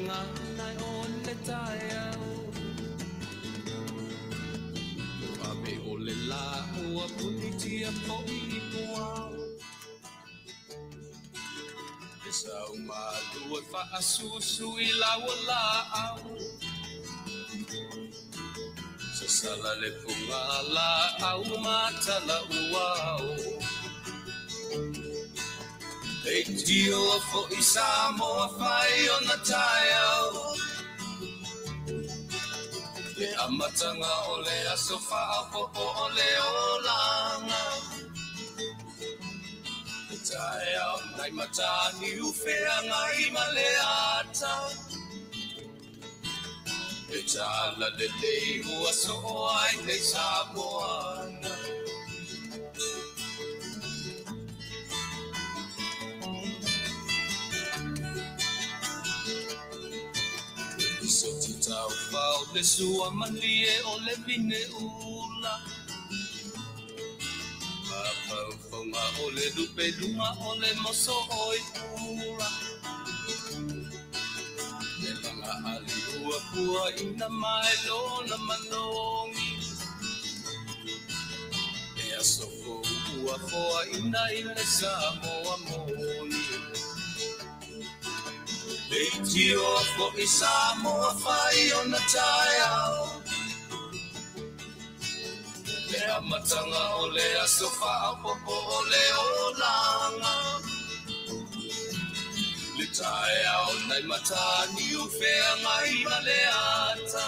nga nai on le tai au Pape o le la ua puni tia po I puau E sau malua fa asusu I laua la au Sa sala le punga la au mata la uau E tio fo I Samoa fai o na tai au Le amatanga o le asofa a popo o le olanga E tai au nai matani ufea ngai ma le ata E tala le lei ua so ai le Samoana So ti tau fau le sua malie o le vine ula Papa fonga o le lupe lunga o le moso oi pula Le langa ali ua pua ina mai lona manongi E aso fo ua foa ina I le Samoa moni E tio fo I Samoa fai o na tai au Le amatanga o le asofa a popo o le olanga Le tai au nai matani ufea ngai ma le ata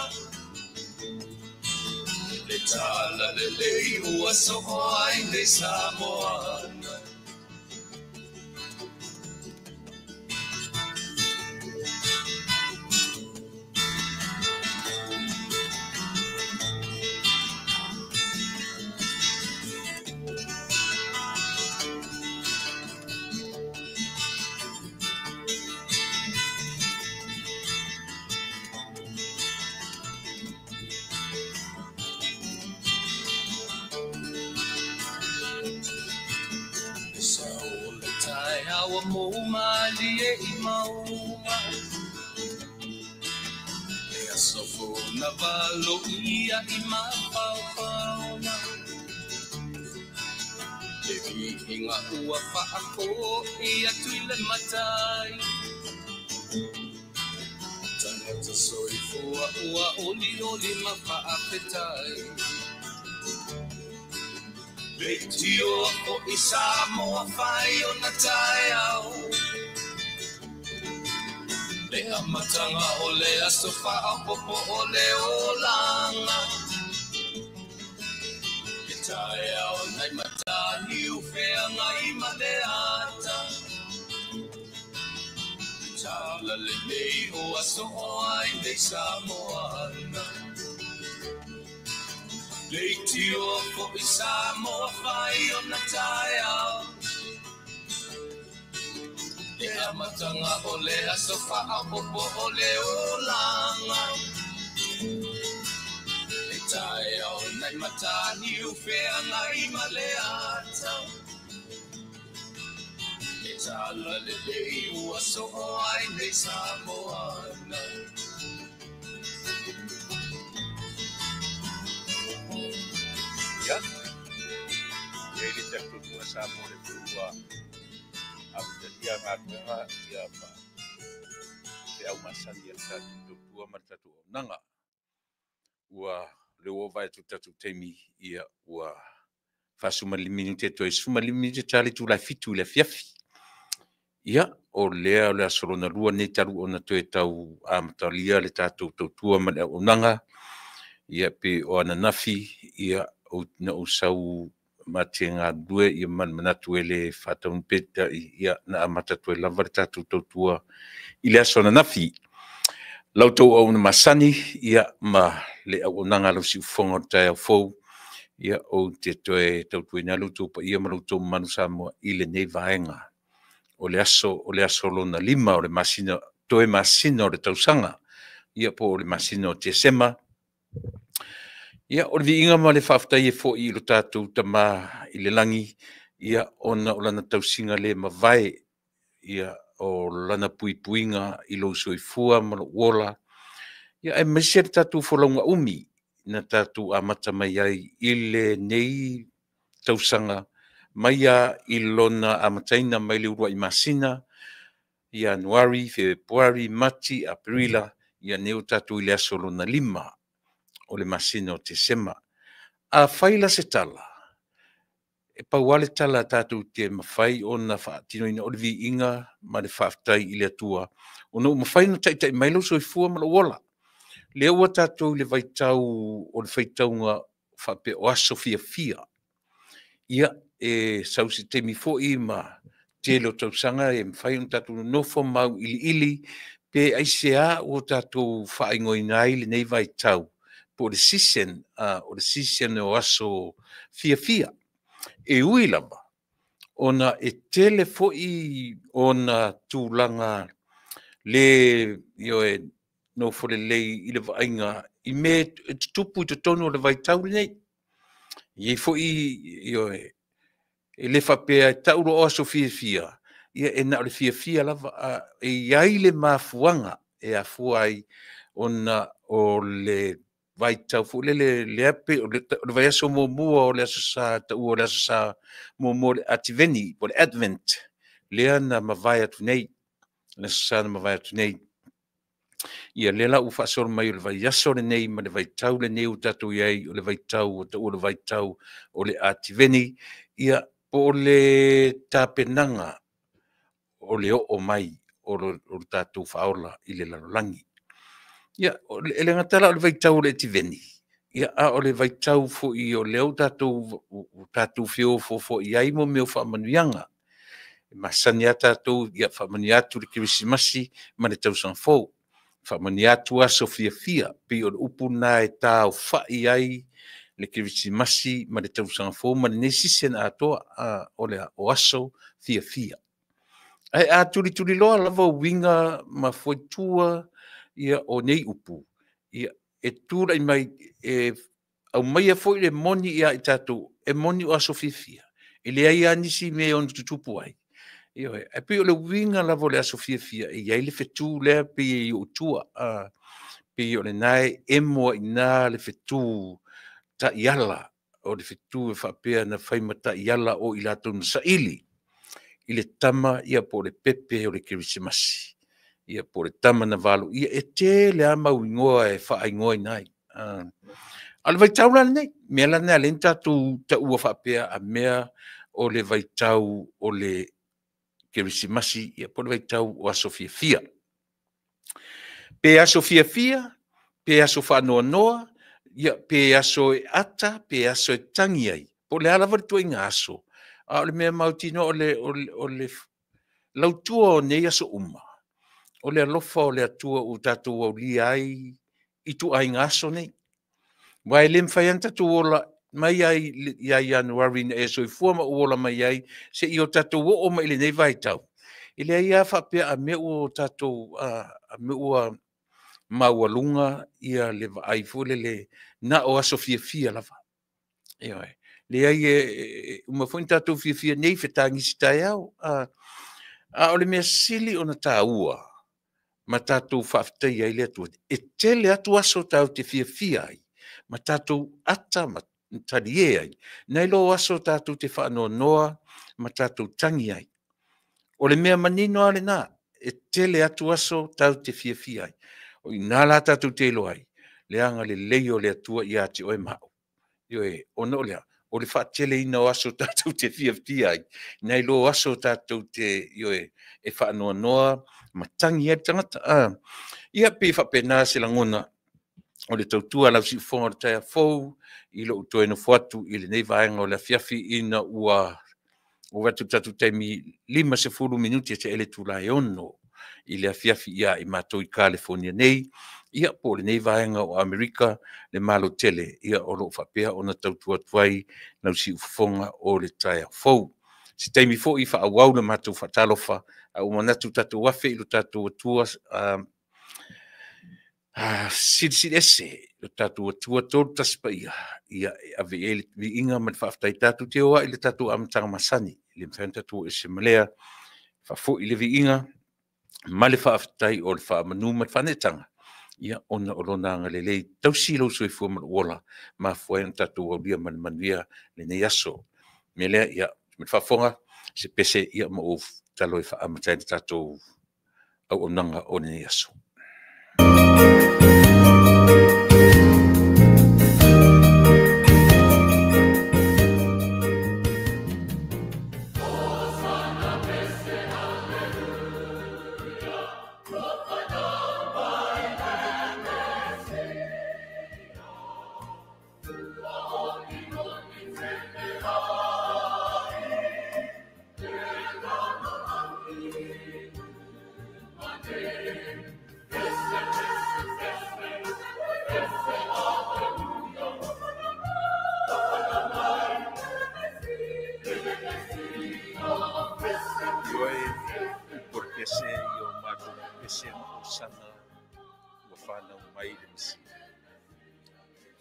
Le tala le lei ua soho ai le Samoana Awa mo malie I maunga E asofo na valo ia I mapaupauna E vihinga ua whaako Ia tuile matai Tangata soifua ua oli oli mawhaapetai Le tio o I Samoa fai o na tai au Le amatanga o le asofa a popo o le olanga E tai au nai matani ufea ngai ma le ata Tala le nei o aso ai le Samoana Le tio fo I Samoa fai o na tai au E amatanga o le asofa a popo o le olanga E tai au nai matani ufea ngai ma le ata E tala le lei ua so ai le Samoana Ya, jadi jatuh dua Samoa le tua Aku dia ngata ya pa Te au masani ya tatu tua matatu nanga Ua leo vai tu tatu temi ia ua Fasuma limini te toi suma limini te tali tu la fitu le fiafi Ia o lea le asolona lua ne taru ona toe tau amatalia le tatu tua mana o nanga Ia pe o ananafi ia o na usau matenga due ia man manatu ele fataun peta ia na matatu e lava tatu tua ile asona nafi lautou au na masani ia ma le au nanga lo si fonga tai fo ia o te toe tau na lautou pa ia malautou manusa mo ile nei vaenga o le aso lona lima o le masina toe masina o le tausanga ia po o le masina o te sema Ia o le inga ma le whaftai e fo I lo tātou tama I le langi ia ona o lana tausinga le mawai ia o lana puipuinga i lo soifua ma lo wola. Ia e mesia tatu whalaunga umi na tatu amata mai ai ile nei tausanga mai a ilona amataina mai le urua i masina, Januari, Februari, Mati, Aprila, ia neu tatu ile asolo na lima o le masina o te sema. A whaila se tala. E pauale tala tatu te mawhai o na whaatino ina o le vi inga ma le whaafitai ile atua. O no mawhai no taitai mailo so i fua ma la wola. Le ua tatu le vaitau o le whaitaunga whape o aso fia. Ia e sausi te mi fo i ma te lo tausanga e mwhai on tatu nofo mau ili pe aisea o tatu whaingo inai le nei vaitau po le sisen o aso fia. E ui lama, ona e tele fo'i ona tūlanga le no fole lei i le vainga i me tupu i tonu o le vaitau nei. I fo'i e le whapea e tauro o aso fia. Ia e na o le fia lava e iai le mafuanga e a fuai ona o le vaitau fu le ape o le vai aso mua o le aso sa o le aso sa mua le ativeni o le advent le ana mavai atu nei le aso sa mavai atu nei ia le la ufa so mai o le vai aso le nei ma le vaitau le nei tatu iai o le vaitau o le vaitau o le ativeni ia po le tapenanga o le o mai o le tatu faola i le lalolangi. Ia, ele ngatala o le vaitau le tiveni. Ia, o le vaitau fo i o leo tatu fio fo i aimo meo whaamanuianga. Masani a tatu, ia whaamani atu le kirisimasi, ma le tausan fo. Whaamani atu aso fia, pi o le upu na e tau whai ai le kirisimasi, ma le tausan fo, ma le nesisen atoa o le o aso fia. Ai a turi loa lava winga ma foitua, ia o nei upu. Ia e tūra i mai au mai a foi le moni ia i tātou, e moni o aso fia. E le ai anisi me on tutupu ai. Ia e pi o le winga lavo le aso fia, e iai le fetu lea pi i o tua, pi o le nai e moa i nā le fetu ta iala, o le fetu e whapea na whaimata iala o i lātou na saili. I le tama ia po le pepe o le kirisimasi. Ia po le tama na valu. Ia e te le ama uingoa e wha ingoa nai. Ale vai tau lana nei. Mea lana le tatu ta ua whapea a mea o le vai tau o le kirisimasi. Ia po le vai tau o aso fia. Pe aso fia, pe aso whanoa, ia pe aso e ata, pe aso e tangi ai. Po le ala vari tua inga aso. A le mea mautino o le lautua o nei aso uma. O le alofa o le atua o tatou au li ai i tu ai ngaso nei. Wai le mwhai anta tu ola mai ai i Januari na e soi fuama ola mai ai se i o tatou o mai le nei vai tau. I le ai a whapea a me o tatou a me o maualunga ia le vai fule le na o aso fia lava. Ioi. Le ai uma foi tatou fia nei fetangisi tai au. O le mea sili o na tā ua. Ma tātou whaafitai ai le atua. E tele atu aso tau te fia ai. Ma tātou ata ma tarie ai. Nei lo aso tātou te whaanoa noa, ma tātou tangi ai. O le mea manino ale nā, e tele atu aso tau te fia ai. O i nā la tātou te lo ai. Le anga le leio le atua i ati oe mau. Ioe, o no lea. O le whaatele ina o aso tātou te fia ai. Nei lo aso tātou te, ioe, e whaanoa noa, matangi e tangata. Ia pe whapena se langona o le tautua lau si whonga o taia fau, i lo utoe no fuatu, i le nei vaenga o le fiafi ina ua o watu tatu taimi 5 minuti te ele tūlai ono, i le fiafi ia i mātou i California nei, ia po le nei vaenga o Amerika, le malo tele, ia o lo whapea o na tautua tuai, lau si whonga o le taia fau. Si taimi fo i whaawau na mātou whatalofa, a umanatu tatu wafe i lo tatu atua siri ese lo tatu atua tolu taspa ia ave ele vi inga man whaftai tatu te oa i le tatu amtanga masani, i le mtanga tatu ese malea, whafo i le vi inga, ma le whaafetai o le whaamanu ma whanetanga. Ia ona olona nga lelei tausilo soifua ma uola ma fuaina tatou aulia manuia le nei aso. Me lea ia me whafonga se pese ia ma o talo e whaamatai tatou au onanga o le nei aso.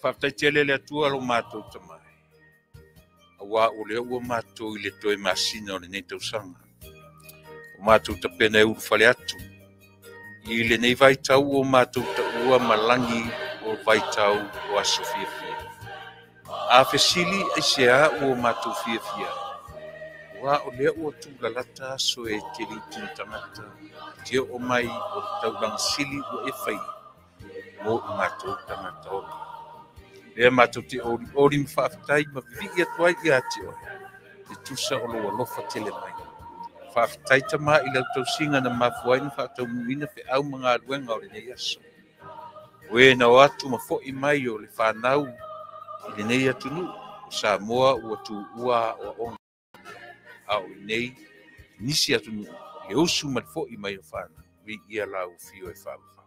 Whaftai le atua lo mātou tamai. Awa o lea ua mātou I le toi masina o le nei tausanga. O mātou ta pena e uru whale atu. I le nei vai tau o mātou ta ua malangi o vai tau o aso fia fia. A fesili e se a o mātou fia fia. Wa o lea ua tūlalata so e te li tintangata. Tia o mai o tau lang sili o e whai. Mo mātou tangata o. Lea mātou te ori mwhaafitai ma vivi atuai I ati o. Te tusa o loa lofa tele mai. Whaafitai ta maa I lau tau singa na mafuaina whaatau muina pe au mga aluenga o le nei aso. Oe na o atu ma fo I mai o le whanau I le nei atu nu. Sa moa ua tu ua o ona. A o nei nisi atu nu. Le usu ma fo I mai o whana. Vi ia lau fio e whaafa.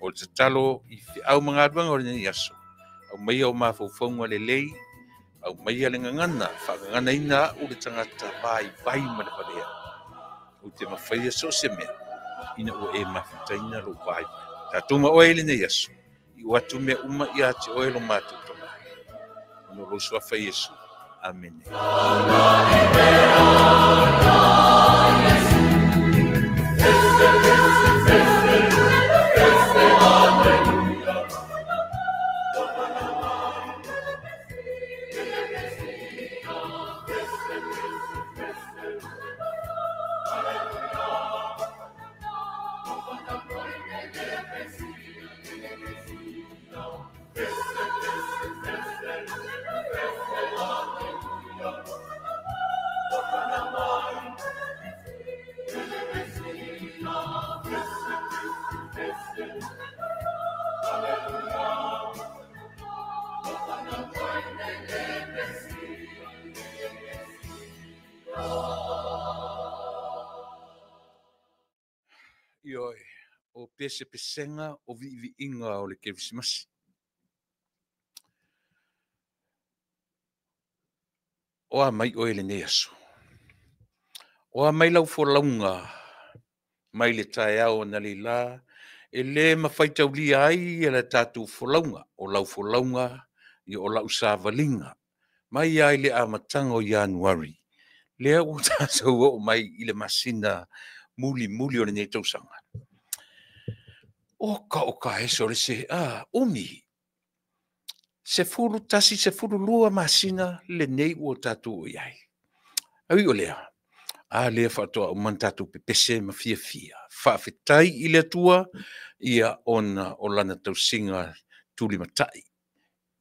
O te talo I au mga aluenga o le nei aso. Au mai o mafaufaunga le lei, au mai a le ngangana, whakangana ina o le tangata vai ma le whalea. O te mawhaia so se mea, ina o e mawhitaina lo vai. Tātou ma oe le nei aso, I watu mea uma I ate oe lo mātou tama. Ono lo sua whai Yesu. Amen. Ioi, o pese pesenga o vi inga o le kevisimasi. Oa mai oe le nei aso. Oa mai lau launga, mai le tae au na li la, e le mawhaitau li ai e le tātou launga, o lau launga I o lau sāvalinga. Mai ai le amatanga o Januari. Lea o tātou o mai I le masina muli o le nei tausanga. Oka e so le se, umi. Se furu tasi, se furu lua masina le nei o tātou o iai. Awi o lea. Lea whatoa o man tātou pepese ma fia. Whaafetai I le tua, ia ona o lana tausinga tuli matai.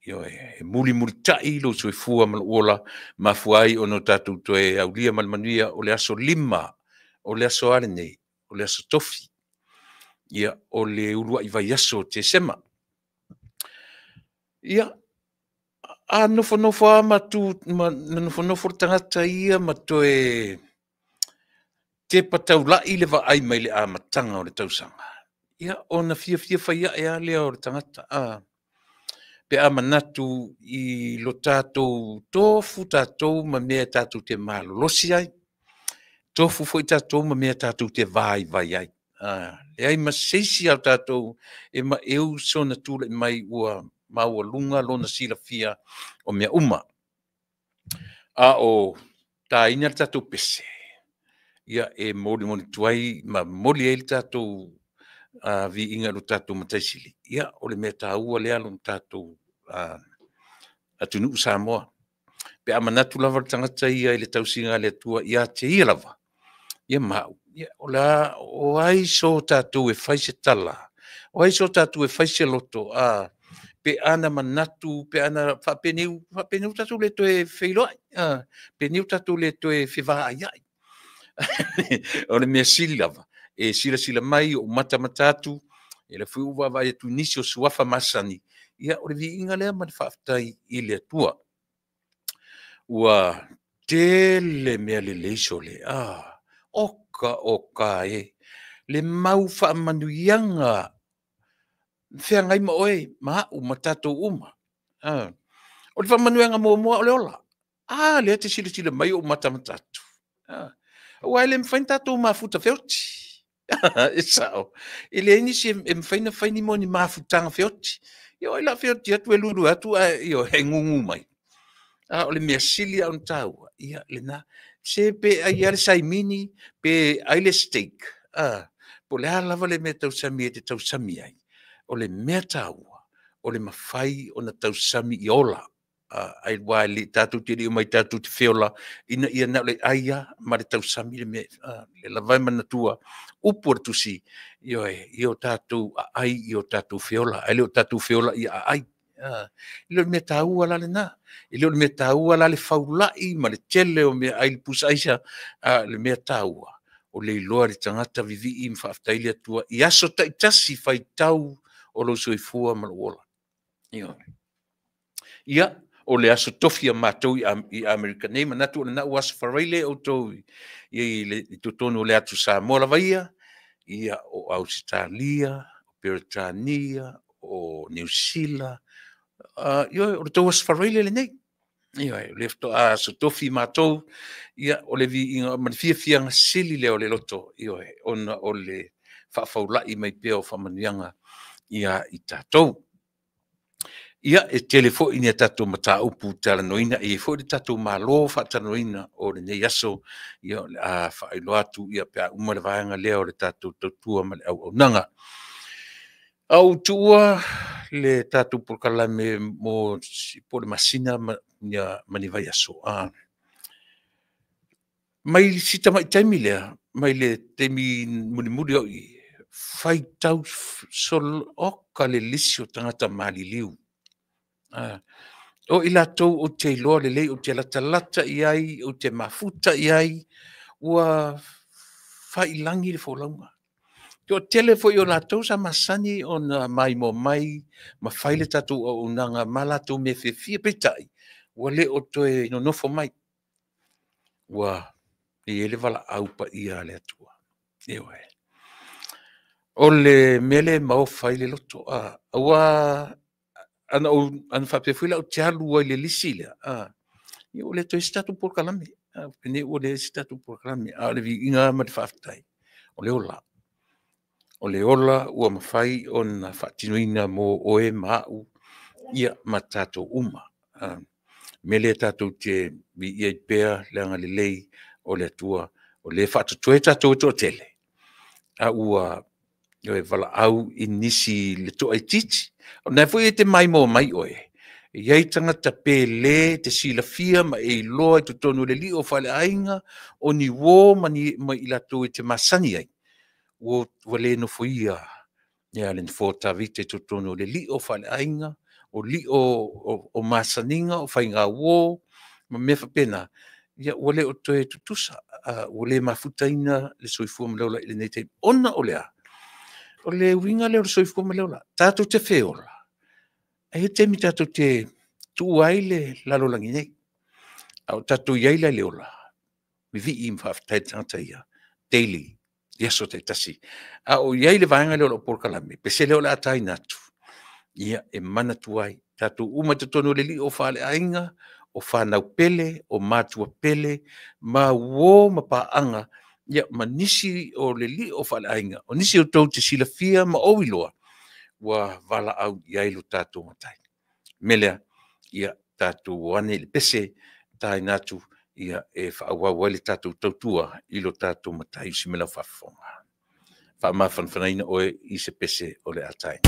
Io e muli tai lo sui fua mal ola ma fuai ono tatu toe au lia mal manuia o le aso lima o le aso ale nei o le aso tofi ia o le ulua I vai aso te sema ia a nofo ama tu nofo tangata ia ma toe te patau la I le va ai mai le amatanga o le tausanga ia ona fia faia e a lea o le tangata pe amanatu I lo tātou tofu tātou ma mea tātou te malolosi ai. Tofu foi tātou ma mea tātou te vai ai. E ai ma seisi au tātou e ma eu sona tūle mai ua maua lunga lona sila fia o mea uma. A o tā ina tātou pese. ia e moli tuai ma moli e le tātou vi inga lo tātou mataisili. Ia o le mea tāua lea lo tātou atunu Samoa. Pe amanatu lava le tangata ia i le tausinga le atua ia te ia lava. Ia mau. Ia o la o ai so tātou e faise tala. O ai so tātou e faise loto. Pe ana manatu, pe ana whapeniu tātou le toe wheiloai. Peniu tātou le toe whiwaa ai. O le mea sili lava. E sila mai o mata matatu. E le whiuwa vai tu nisi o suafa masani. Ia o le vi inga lea ma le whaftai i le atua. Ua tele mea le leiso le. Oka e. Le mau whaamanuianga. Whea ngai ma oe. Ma u matato uma. O le whaamanuianga mua o le ola. Le te sila mai o mata matatu. Ua le mwhain tatou mafuta whioti. E sao. E le inisi e mwhaini mo ni mafutanga whioti. Io la whioti atu e lulu atu io he ngungu mai. O le mea sili au ntaua. Ia le na. Se pe ai ale saimini pe ai le steak. Po le lava le mea tausami e te tausami ai. O le mea taua. O le mawhai o na tausami i ola. Ai wai le tātou te rio mai tātou te whiola ina ia na le aia ma le tausami le mea le lavai manatua upu tusi i o tātou ai i o tātou whiola ai le o tātou whiola i ai le mea tāua la le nā le mea tāua la le whaulai ma le tele o mea ai le pusaisa le mea tāua o le iloa le tangata vivi i mwhaftaili atua i aso taitasi whai tau o lo soifua ma le wola ia o le aso tofi a mātou i Amerika nei manatu o le nau aso whareile o tau i totonu o le atu Samoa la vaia ia o Australia, o Peritania, o New Zealand o le tau aso whareile le nei ia le aso tofi mātou ia o le vi inga man fia sili leo le loto ia o le whawhaulai mai peo whamanianga ia i tātou ia e telefo ina tatou mata upu talanoina e fo tatou malo fa talanoina o le nei aso ia a fa ilo atu ia pe uma le vaanga leo le tatou tua ma le au nanga au tua le tatou porkalame mo po le masina ia mani vai aso mai sita mai taimi lea mai le temi muni o i fai tau sol oka le lisio tangata maliliu o ila tou o te iloa le lei o te lata iai o te mafuta iai ua whailangi le wholaunga. Te o tele fo i o la tou sa masani o na mai mo mai ma whaile tatou o unanga ma la tou me fia peitai ua le o toe no nofo mai ua i ele wala aupa ia le atua. Ewe. O le mele mau whaile loto ua ana whapefuila o te alu ai le lisile. I o le toi statu porkalame. Pene o le statu porkalame. Le vi inga ma te whaftai. O le ola. O le ola ua mawhai o na whatinuina mo oe mau ia ma tātou uma. Mele tātou te vi iai pēr leanga le lei o le atua. O le whatutue tātou to tele. Ua e wala au inisi le to ai titi. O nei fo e te mai mo mai oe. Iai tangata pele te sila fia ma e loa i tonu le li o whale ainga o ni wō ma i lato e te masani ai. Wa le no fuia. Ia le nfota vite tonu le li o whale ainga o li o masaninga o whainga wō ma mefa pena. Ia wale o toe tutusa. Wale mafutaina le soifua mleola i le nei te ona o lea. O le winga leo soifua mleola. Tātou te whiola. E te mi tātou te tuai le lalolangi nei. Au tātou iai le leola. Mi vi i mwhaftai tangata ia. Daily. Iaso te tasi. Au iai le vaenga leola o porkalame. Pese leola atai natu. Ia e mana tuai. Tātou uma te tono le li o whale ainga. O whanau pele. O mātua pele. Ma wō ma paanga. Ia ma nisi o le li o whale ainga. O nisi o tau te sila fia ma oiloa. Wa vala au iai lo tātou matai. Melea, ia tātou wane le pese, tai natu, ia e whaawawa le tātou tautua I lo tātou matai si mela whafonga. Whaamawhanwhanaina oe I se pese o le atai.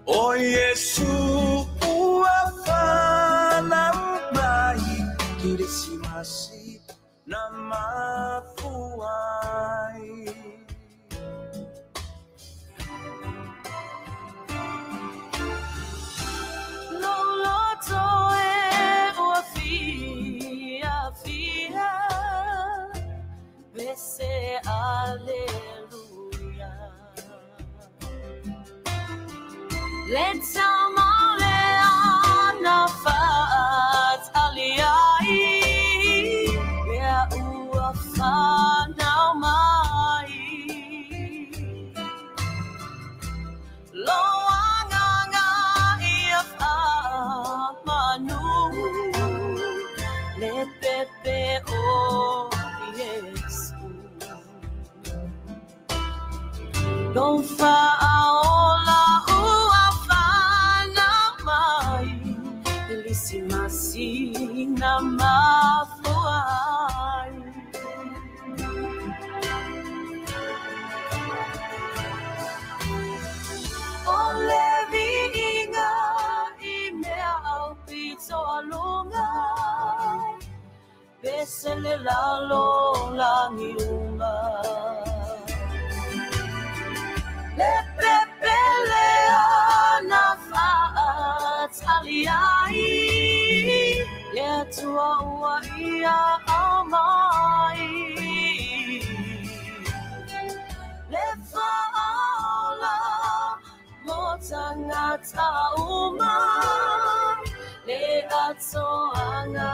O Yesu uafana mai kirisimasi na mafuai Loloto e uafia fia Bese aleluia Let's amale ana fat aliai ya uafana mai Loanga if amanu le pepe o yes Don't faola uafana mai Elisimasi na mafuai Olevi inga imea au pizzo alunga Besele lalo langiunga Le pepele ana faat aliai Le tua ua ia amai Le faala Motanga tauma Le atoanga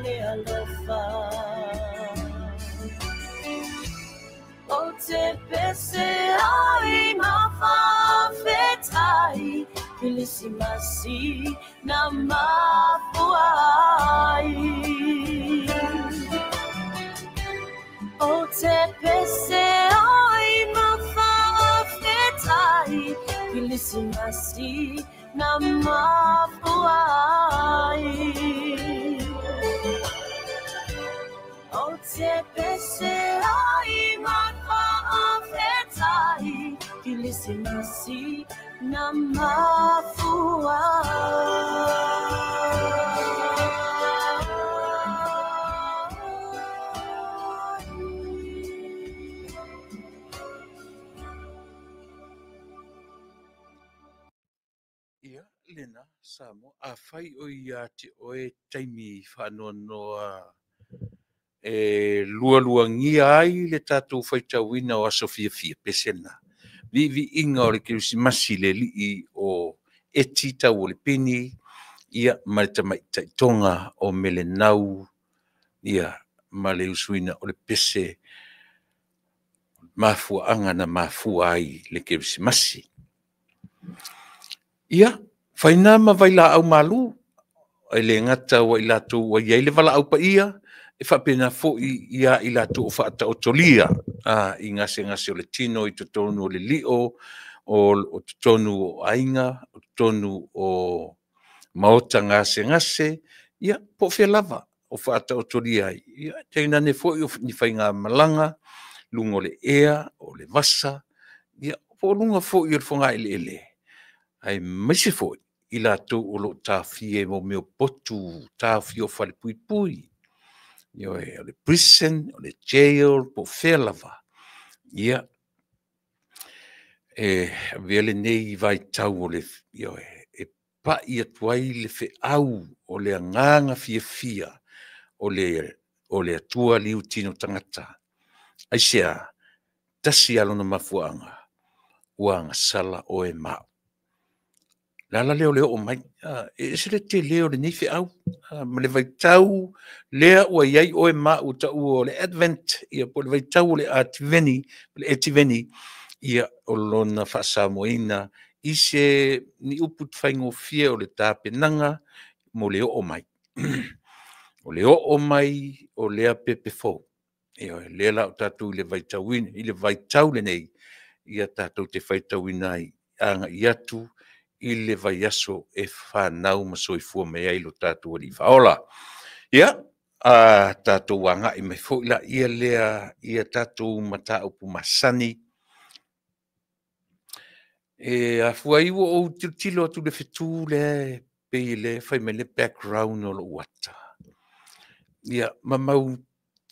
le alofa O te pese ai mawhawhetai Pilisimasi na mafuai O te pese ai mawhawhetai Pilisimasi na mafuai O te pese ai mawhawhetai Pilisimasi na Ia, lena, Samo, a whai o ia te oe taimi whanonoa lua ngia ai le tātou whaitawina o Sofia Fia pesena. Vi inga o le kirisimasi le li o etita o le pini, ia mai tonga o mele nau, ia ma le usuina o le pese mafuanga na mafua ai le kirisimasi. Ia, whaina ma vaila au malu, ai le ngata wa ilatu wa iai le vala au pa ia, e whapena fo ia ilatu o whaata o tolia, i ngase o le tino, i tonu o le lio, o tonu o ainga, o tonu o maota ngase, ia, po fia lava, o whaata o tolia ai. Ia, teina ne fo i ni whainga malanga, lungo le ea, o le vasa, ia, po lunga fo i fonga ele ai misi fo i la tu o lo tafie mo meo potu tafie o fale pui pui io e le prison o le jail po felava ia e vele nei vai tau o le io e pa ia tuai le fe au o le nganga fia o le atua liu tino tangata ai sea tasi alo na mafuanga uanga sala o e mau lala leo o mai e se le te leo le nei fe au ma le vai tau lea ua iai o e mau ta o le advent ia po le vai tau le ativeni ia o lona faasamoina i se ni upu faigofia o le tapenaga mo le oo mai o le oo mai o lea pepefou ia lea la o tatou i le vaitauina i le vaitau lenei ia tatou te faitauina ai aga'i atu i le vaiaso e fanau ma soifua mai ai lo tatou alifaola ia a tatou aga'i mai fo'i la ia lea ia tatou mataupu masani e afua i o tilo atu le fetu le pe le fai me le background o lo wata ia mamau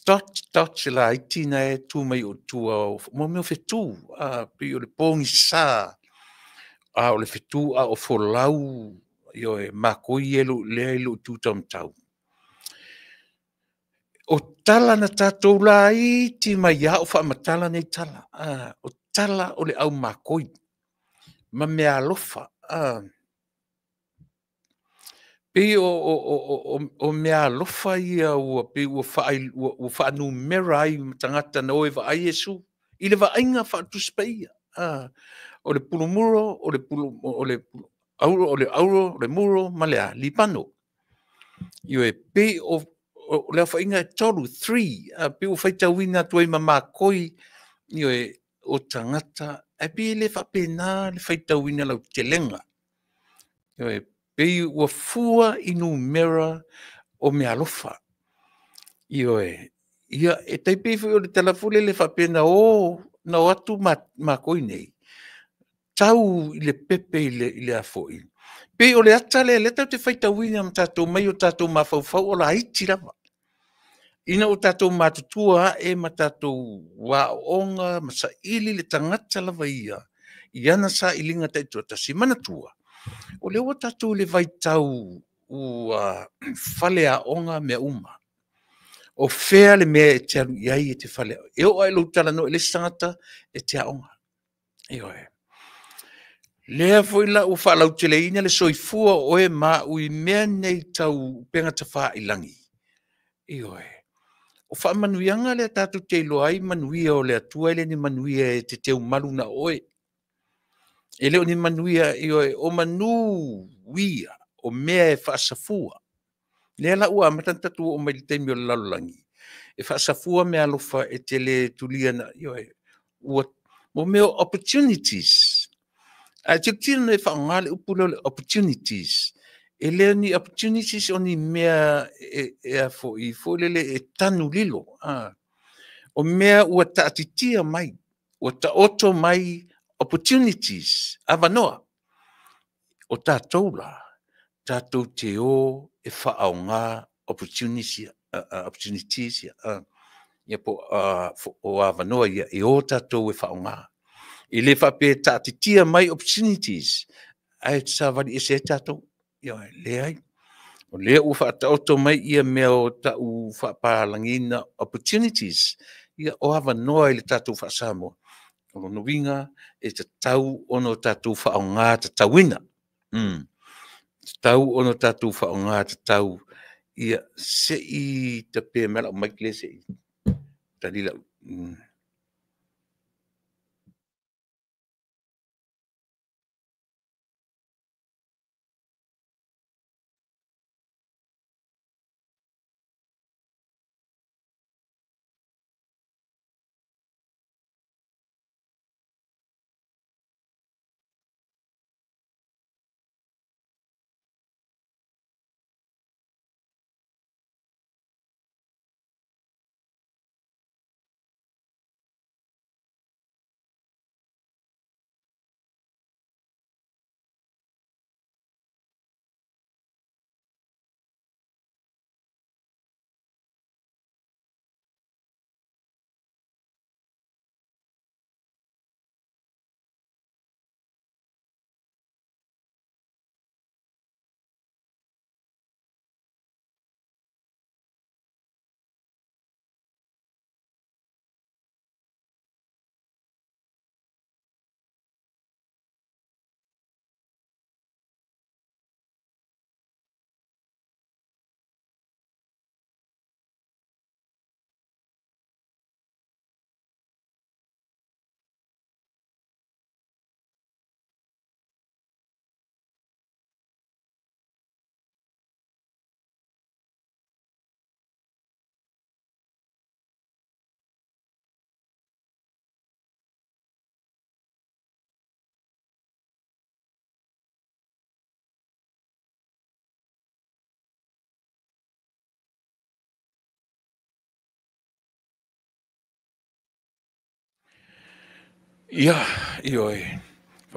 tot la itina e tu mai o tua mo me fetu a pe o le pongi sa a o le fetu a o folau io e makoi e le lo tu tam tau o tala na tatou la i ti mai a o fa matala nei tala o tala o le au makoi ma me alofa pe o me alofa ia ua pe ua whaanumera ai tangata na oe wa ai Yesu i le vainga whaatusipaia o le pulumuro o le auro o le muro ma lea lipano io e pe o le whainga e toru 3 pe o whaitawina tuai ma makoi io e o tangata e pe le whapena le whaitawina lau telenga io e pe ua fua inu mera o me alofa io e ia e taipe o le telefone le whapena o na watu makoi nei tau i le pepe i le afoi pe o le ata le tau te whaitawina ma tatou mai o tatou mawhauwhau o la iti lava ina o tatou matutua e ma tatou wa onga ma sa ili le tangata lava ia ana sa ilinga taitua tasi manatua o le o tatou le vai tau ua fale a onga me uma o fea le mea e te alu iai e te fale e o ai lo tala no le sangata e te aonga e lea foi la u fa lau tele ina le soifua o e ma u i mea nei tau penga ta wha ilangi o fa manuianga le tatu te ilo ai manuia o le atua ele ni manuia e te teu malu na oe e leo ni manuia o manu wia o mea e whaasafua lea la ua matantatu o mai te mio lalulangi e whaasafua mea alofa e te le tulia na ua mo meo opportunities a te tino e whaangale upula le opportunities e leo ni opportunities o ni mea e a fo i fo lele e tanu lilo o mea ua taatitia mai ua taoto mai opportunities avanoa o tātou la tātou te o e whaaonga opportunities ia po o avanoa ia e o tātou e whaonga i le whape taatitia mai opportunities ai te sāwari e se tātou ia le ai o lea ua whaataoto mai ia mea o tau whapalangina opportunities ia o avanoa i le tātou whaasamoa o no winga e te tau ono tātou whaonga te tauina tau ono tātou whaonga te tau ia se i te pē mela o maikle se i talila Ia, io e.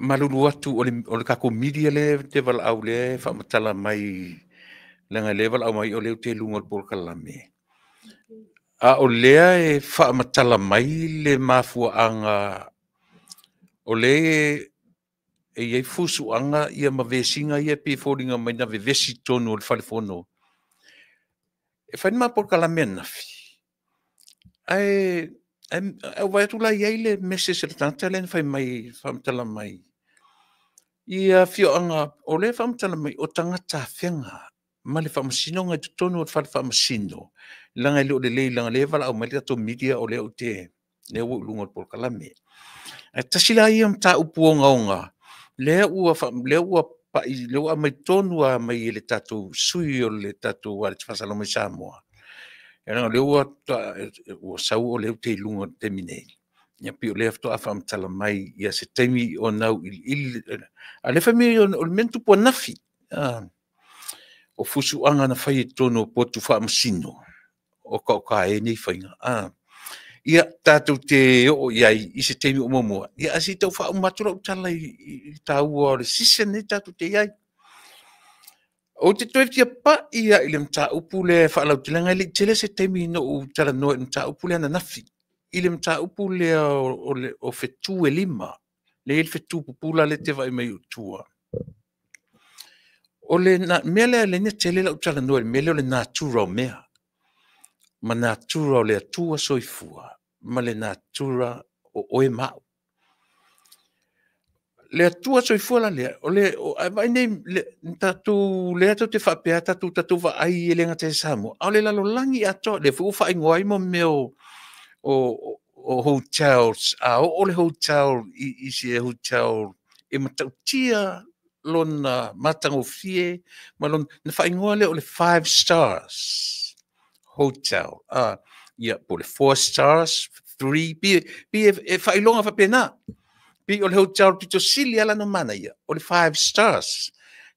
Malulu atu o le kako media le te val au le whamatala mai langa level au mai o leo te lunga o Polokalame. A o lea e whamatala mai le mafua anga o le e iei fusu anga ia mavesinga ia pe fōringa mai na vevesi tonu o le whalefono. E whainima Polokalame nafi. Au vai atu la iei le message le tanta le whai mai whamatala mai. Ia fio anga o le whamatala mai o tangata whenga ma le whamasinonga tu tonu o le whamasino. Langa leo le lei langa lewa au mai tato media o leo te leo lunga o Polokalame. Tasila ia mta upu onga onga. Leo ua mai tonu a mai le tato sui o le tato wa le tfasalo mai Samoa. Era leo ua sau o leo te lunga te minei. Ia pi o le afto a whamatala mai ia se teimi o nau a le whamiri o le mentu po nafi. O fusu anga na whai tono po tu whamasino. O ka e nei whainga. Ia tātou te o iai i se teimi o momoa. Ia asi tau whaumatura o tala i tāua o le sisen nei tātou te iai. O te toeftia pa ia i le mta upu le whaalau te langa i tele se teimi no o tala noe mta upu le ana nafi. I le mta upu le o fetu e lima. Le il fetu pupula le te vai mai utua. O le mele le ne tele la utala noe mele o le natura o mea. Ma natura o le atua soifua. Ma le natura o oe mau. Le atua soifua la lea. O le vai nei tatu le atu te whapea tatu wa ai e le ngate Samoa. O le lalo langi ato le fu wha ingoai mo meo o hotels. O le hotel i si hotel e matautia lona matango fie. Ma lon na wha ingoa le o le 5 stars hotel. Ia po le 4 stars, 3, bi e whailonga whapena. Bi o le hotel tito sili ala no mana ia. O le 5 stars.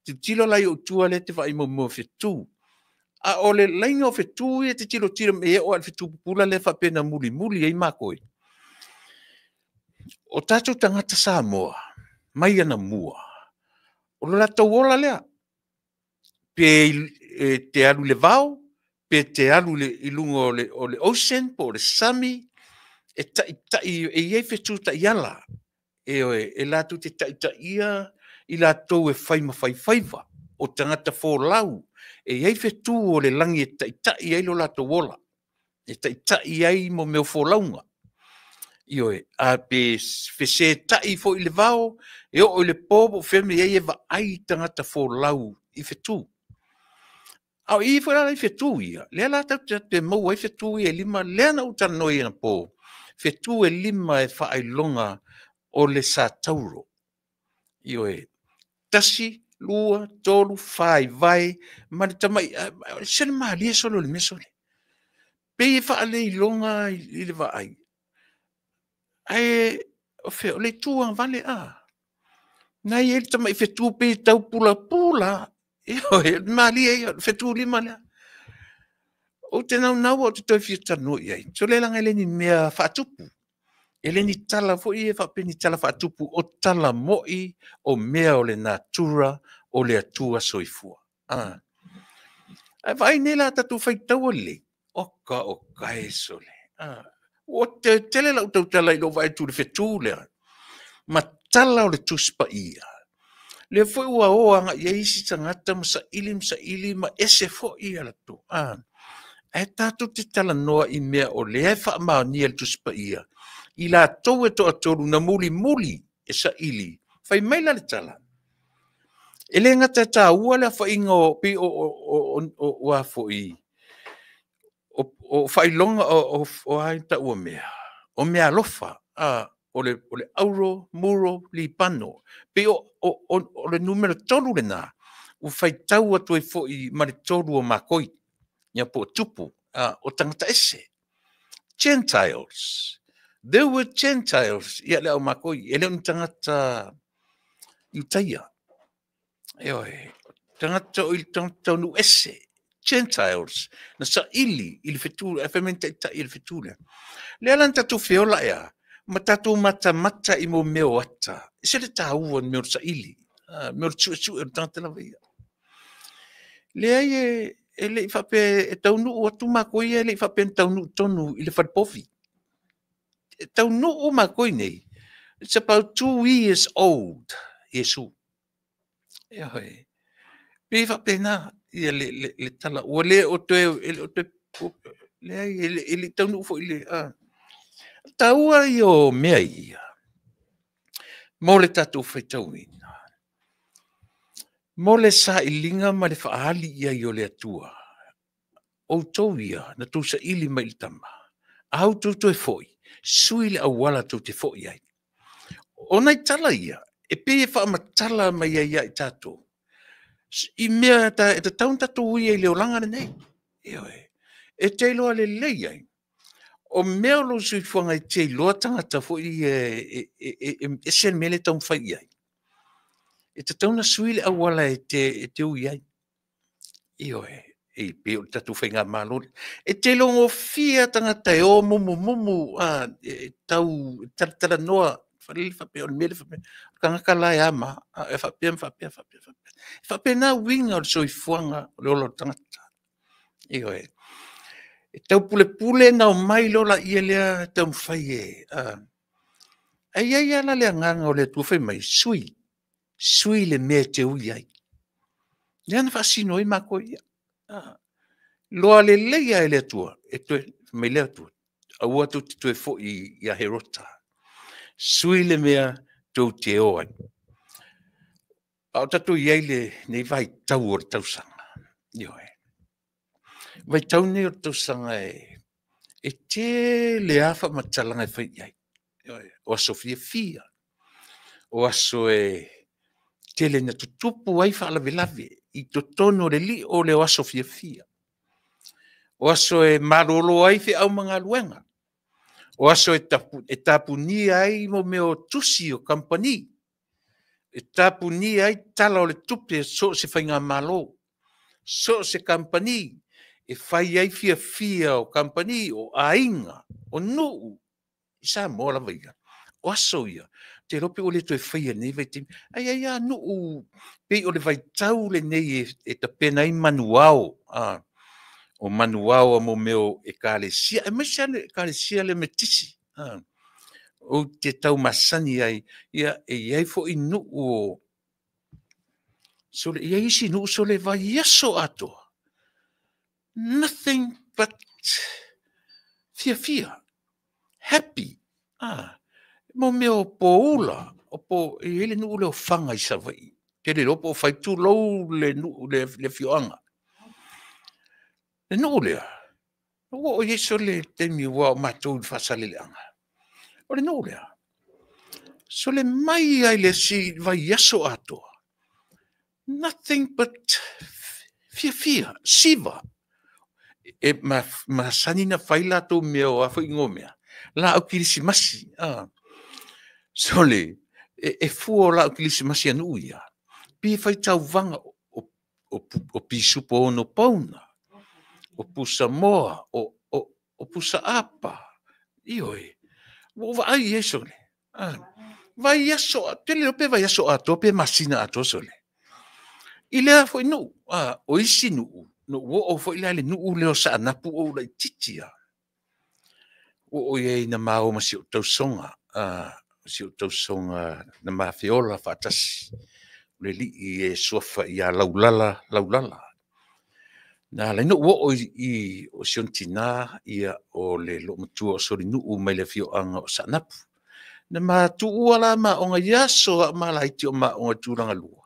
Te tilo lai o tua le te whai mo whetu. O le lainga o whetu ia te tilo me e o al whetu pula le whapena muli ei makoi. O tātou tangata Samoa, mai ana mua. O le latau ola lea. Pe te alu le vau, pe te alu i lunga o le ocean, po le sami, e iei whetu ta iala. E lātou te ta ia, i lātou e whaiva, o tangata fōlau, e iei whetu o le langi e ta iei lo lātou ola. E ta iei mo meo fōlaunga. Ioe, a pe whese ta i fo i le vau, e o le pōpo wheme iei e wa ai tangata fōlau i whetu. Au i fo la whetu ia, lea lātou te mau ai whetu ia lima, lea na utana noi na pō. Whetu e lima e whailonga o le sa tauro. Ioe, tasi, lua, tolu, whai, vai, mani tamai, sene maali e solo le mesole. Pe e whaale i longa i le vai. Ai, o wheo, le tua vale a. Nai e tamai whetu pe tau pula. Ioe, maali e, whetu lima lea. O te nau o te toi whiata noi ai. So le langa le ni mea whaatupu. Ele ni tala fo i e whapeni tala whaatupu o tala moi o mea o le natura o le atua soifua. Ai vai ne la tatu whaitau le. Oka e sole. O te tele lau tau tala i lo vai tu le whetu lea. Ma tala o le tuspa ia. Le foi ua oanga i eisi tangata masa ili ma ese fo ia la tu. E tatu te tala noa i mea o le e wha mao ni el tuspa ia. I la tau e toa toru na muli e sa ili. Whai maila le tala. E le ngata tā ua le wha inga o pi o wafo i. O whai longa o haita ua mea. O mea lofa. O le auro, muro, li pano. Pi o le numero tolu le nā. U whai tau atu e fo i mare tolu o makoi. Ia po tupu. O tangata ese. Gentiles. There were Gentiles. Ia leo makoi. E leo ni tangata Utaia. Eoi. Tangata o ili tangata nu ese. Gentiles. Na sa ili. Ili whetule. E whementa ita ili whetule. Lea lan tatu whiola ea. Matatu mata I mo meo ata. Se le tāua meo sa ili. Meo tsu e tangata la veia. Le ai le whape e taunu o atu mako ia le whape e taunu tonu I le whapofi. E taunu o mako I nei. It's about 2 years old. Yesu. E hoi. Pe whape na ia le tala. Ua le o te le ai le taunu fo I le taua I o mea ia. Mo le tatu whaitauina. Mo le sa ilinga ma le whaali ia I o le atua. O tau ia na tu sa ili mai tama. Au tu e foi. Sui le awala tu te foi ai. O nei tala ia. E pe e wha matala mai ia I tatu. I mea e ta taun tatu ia I le olanga nei. E te loa le lei ai. O mea lo sui fuanga I te loa tangata foi e sen mele taun whai ai. E te tauna sui le awala e te ui ai. E pe o tatu whainga malori. E te longo fia tangata e o mumu tau taratara noa whalili whape o mele whape. Kangaka e ama e whape. Whape na winga o sui fuanga o le olo tangata. E tau pule na o mai lola ia lea tau whai e. Ai ala lea nganga o le tu whai mai sui. Sui le mea te ui ai. Leana whasino I mako ia. Loa le leia e le tua. E tue, me lea tua. Aua tu te tue fo I a herota. Sui le mea tau te o ai. Au tatu iai le nei vai tau o tau sanga. Vai tau nei o tau sanga e te le afa matalanga e whai iai. O aso fia. O aso tele na tutupu ai wha lawe I to tono le li o le aso fia. O aso marolo ai fi au mga luenga. O aso e tapuni ai mo meo tusi o company. E tapuni ai tala o le tupe so se whainga malo. So se company. E whai ai fia o company o ainga. O nuu. Isa mola vaiga. O aso ia. Te rope o le to e whaia nei vai te. Ai nuu. Pei o le vai tau le nei e ta pena I manuao. O manuao a mo meo e kālesia. E maisa le kālesia le metisi. O te tau masani ai. Ia e iai fo I nuu o. So le iai isi nuu so le vai yaso ato. Nothing but fia. Happy. Mo meo po ula. O po e ele nuu leo whanga I sa vai. Te le lopo whai tu lou le nuu le fioanga. Le nuu lea. O yeso le temi wa matou fasale le anga. O le nuu lea. So le mai ai le si vai yaso ato. Nothing but fia. Siva. E ma sanina whaila tō mea a whai ngomea. La au kirisimasi. So le, e fuo la au kirisimasi anu ia. Pi whai tau vanga o pisupo ono pauna. O pusa moa, o pusa apa. Ioi. Vai yeso le. Vai yaso, tele ope vai yaso ato, pe masina ato so le. Ilea foi nu, o isi nu. No o foi le nu leo sa na pu o le titia. O ye na mau ma si o tau songa, na mafiola fatas. Le li e sofa ia laulala. Na le no o siontina ia o le lo mtu o so nu mai le fio anga o sa na. Na ma tu ala ma o yaso ma la iti o ma o turanga lua.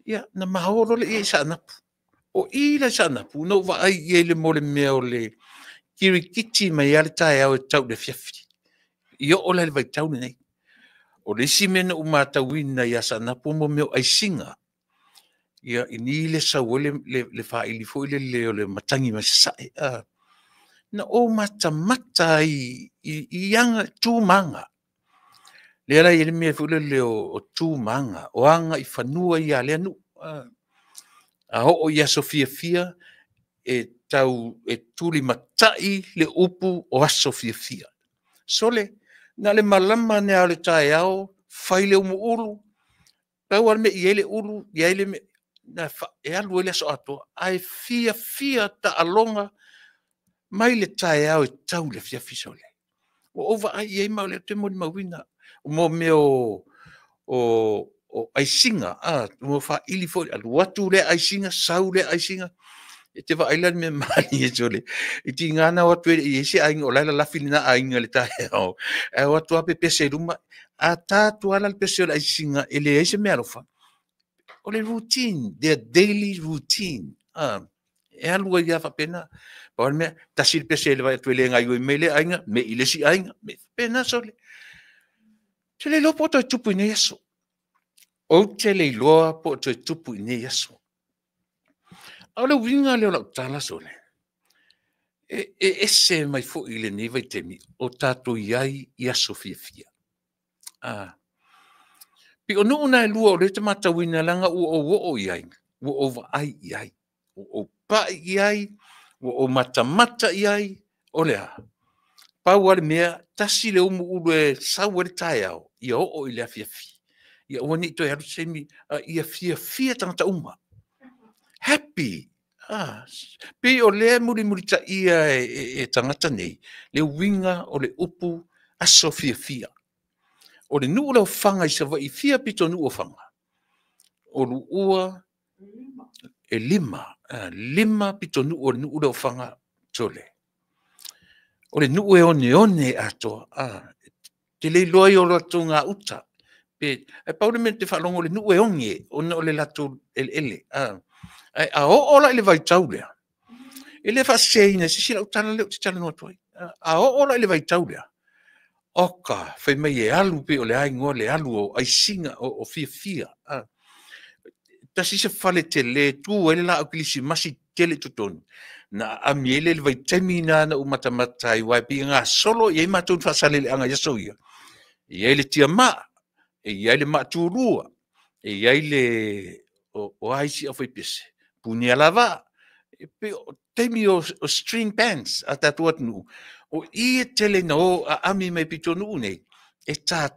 Ia na ma holo le sa na. O ila sana pu no va ai ele mo le meo le kirikiti mai ale tai au tau de fiafi. Io o le vai tau nei. O le simena o mata wina ia sana pu mo meo ai singa. Ia ini le sa le fa ili fo le matangi ma sai. Na o mata I yanga tu manga. Le ala ele me fo le o tu manga o anga I fanua ia le anu. O ia Sofia e tau e tuli matai le upu o a Sofia. Sole Na le malama ne ale tai au, fai le umu ulu. Pau al me i ele ulu, i ele me, na fa, e alu ele so ato, ai fia ta alonga, mai le tai au e tau le fia fisole. O ova ai e mau le te moni mawina, o mo me o aisinga, mo fa ili fo, alu watu le aisinga, sau le aisinga, e te wa ailan me mani e jole. I ti ngana watu e se ainga o laila lafili na ainga le tae au. E watu ape pese ruma, a tātu ala le pese o le aisinga, ele eise me alofa. O le routine, their daily routine. E alua ia fa pena. Pa me, tasi le pese le vai atu ele ngai ui mele ainga, me ile si ainga, me pena sole. Te le lopo to e tupu ine yaso. O te le loa po to e tupu ine yaso. Au le winga leo lau tala sole. Ese mai fo ile ni vai temi o tato iai ia sofia fia. Pi o nuna e lua o le te matawina langa o iai, o va ai iai, o pa iai, o mata iai, o lea. Pau ale mea, tasi le umu ulu e sau e tae au, ia o ile a fia fia. Ia wani to e aru semi, ia fia tangata uma. Happy. Pe o le muri ta ia e tangata nei, le winga o le upu aso fia. O le nuu lau whanga i sa wa i fia pito nuu o whanga. O lu ua e lima pito nuu o nuu lau whanga tole. O le nuu e one ato, te le loi o lato ngā uta. Pe, e paure me te whalongo le nuu e onge, o le lato ele. A o la ele vai tau lea. Ele fa seina, si sila utana leo te tala noa toi. A o la ele vai tau lea. Oka, fai mai e alu pe o le aingoa le alu o aisinga o fia. Tasi se fale te le tu ele la au kilisi masi tele tutonu. Na amiele le vai temina na umatamata i waipi ngā solo i matun fasale le anga yaso ia. Ia le tia maa, ia le maturua, ia le o aisi a fai pese. Puni alava, temi o string bands a tatu atnu. O ia tele na o a ami mai pito nuu nei, e tā,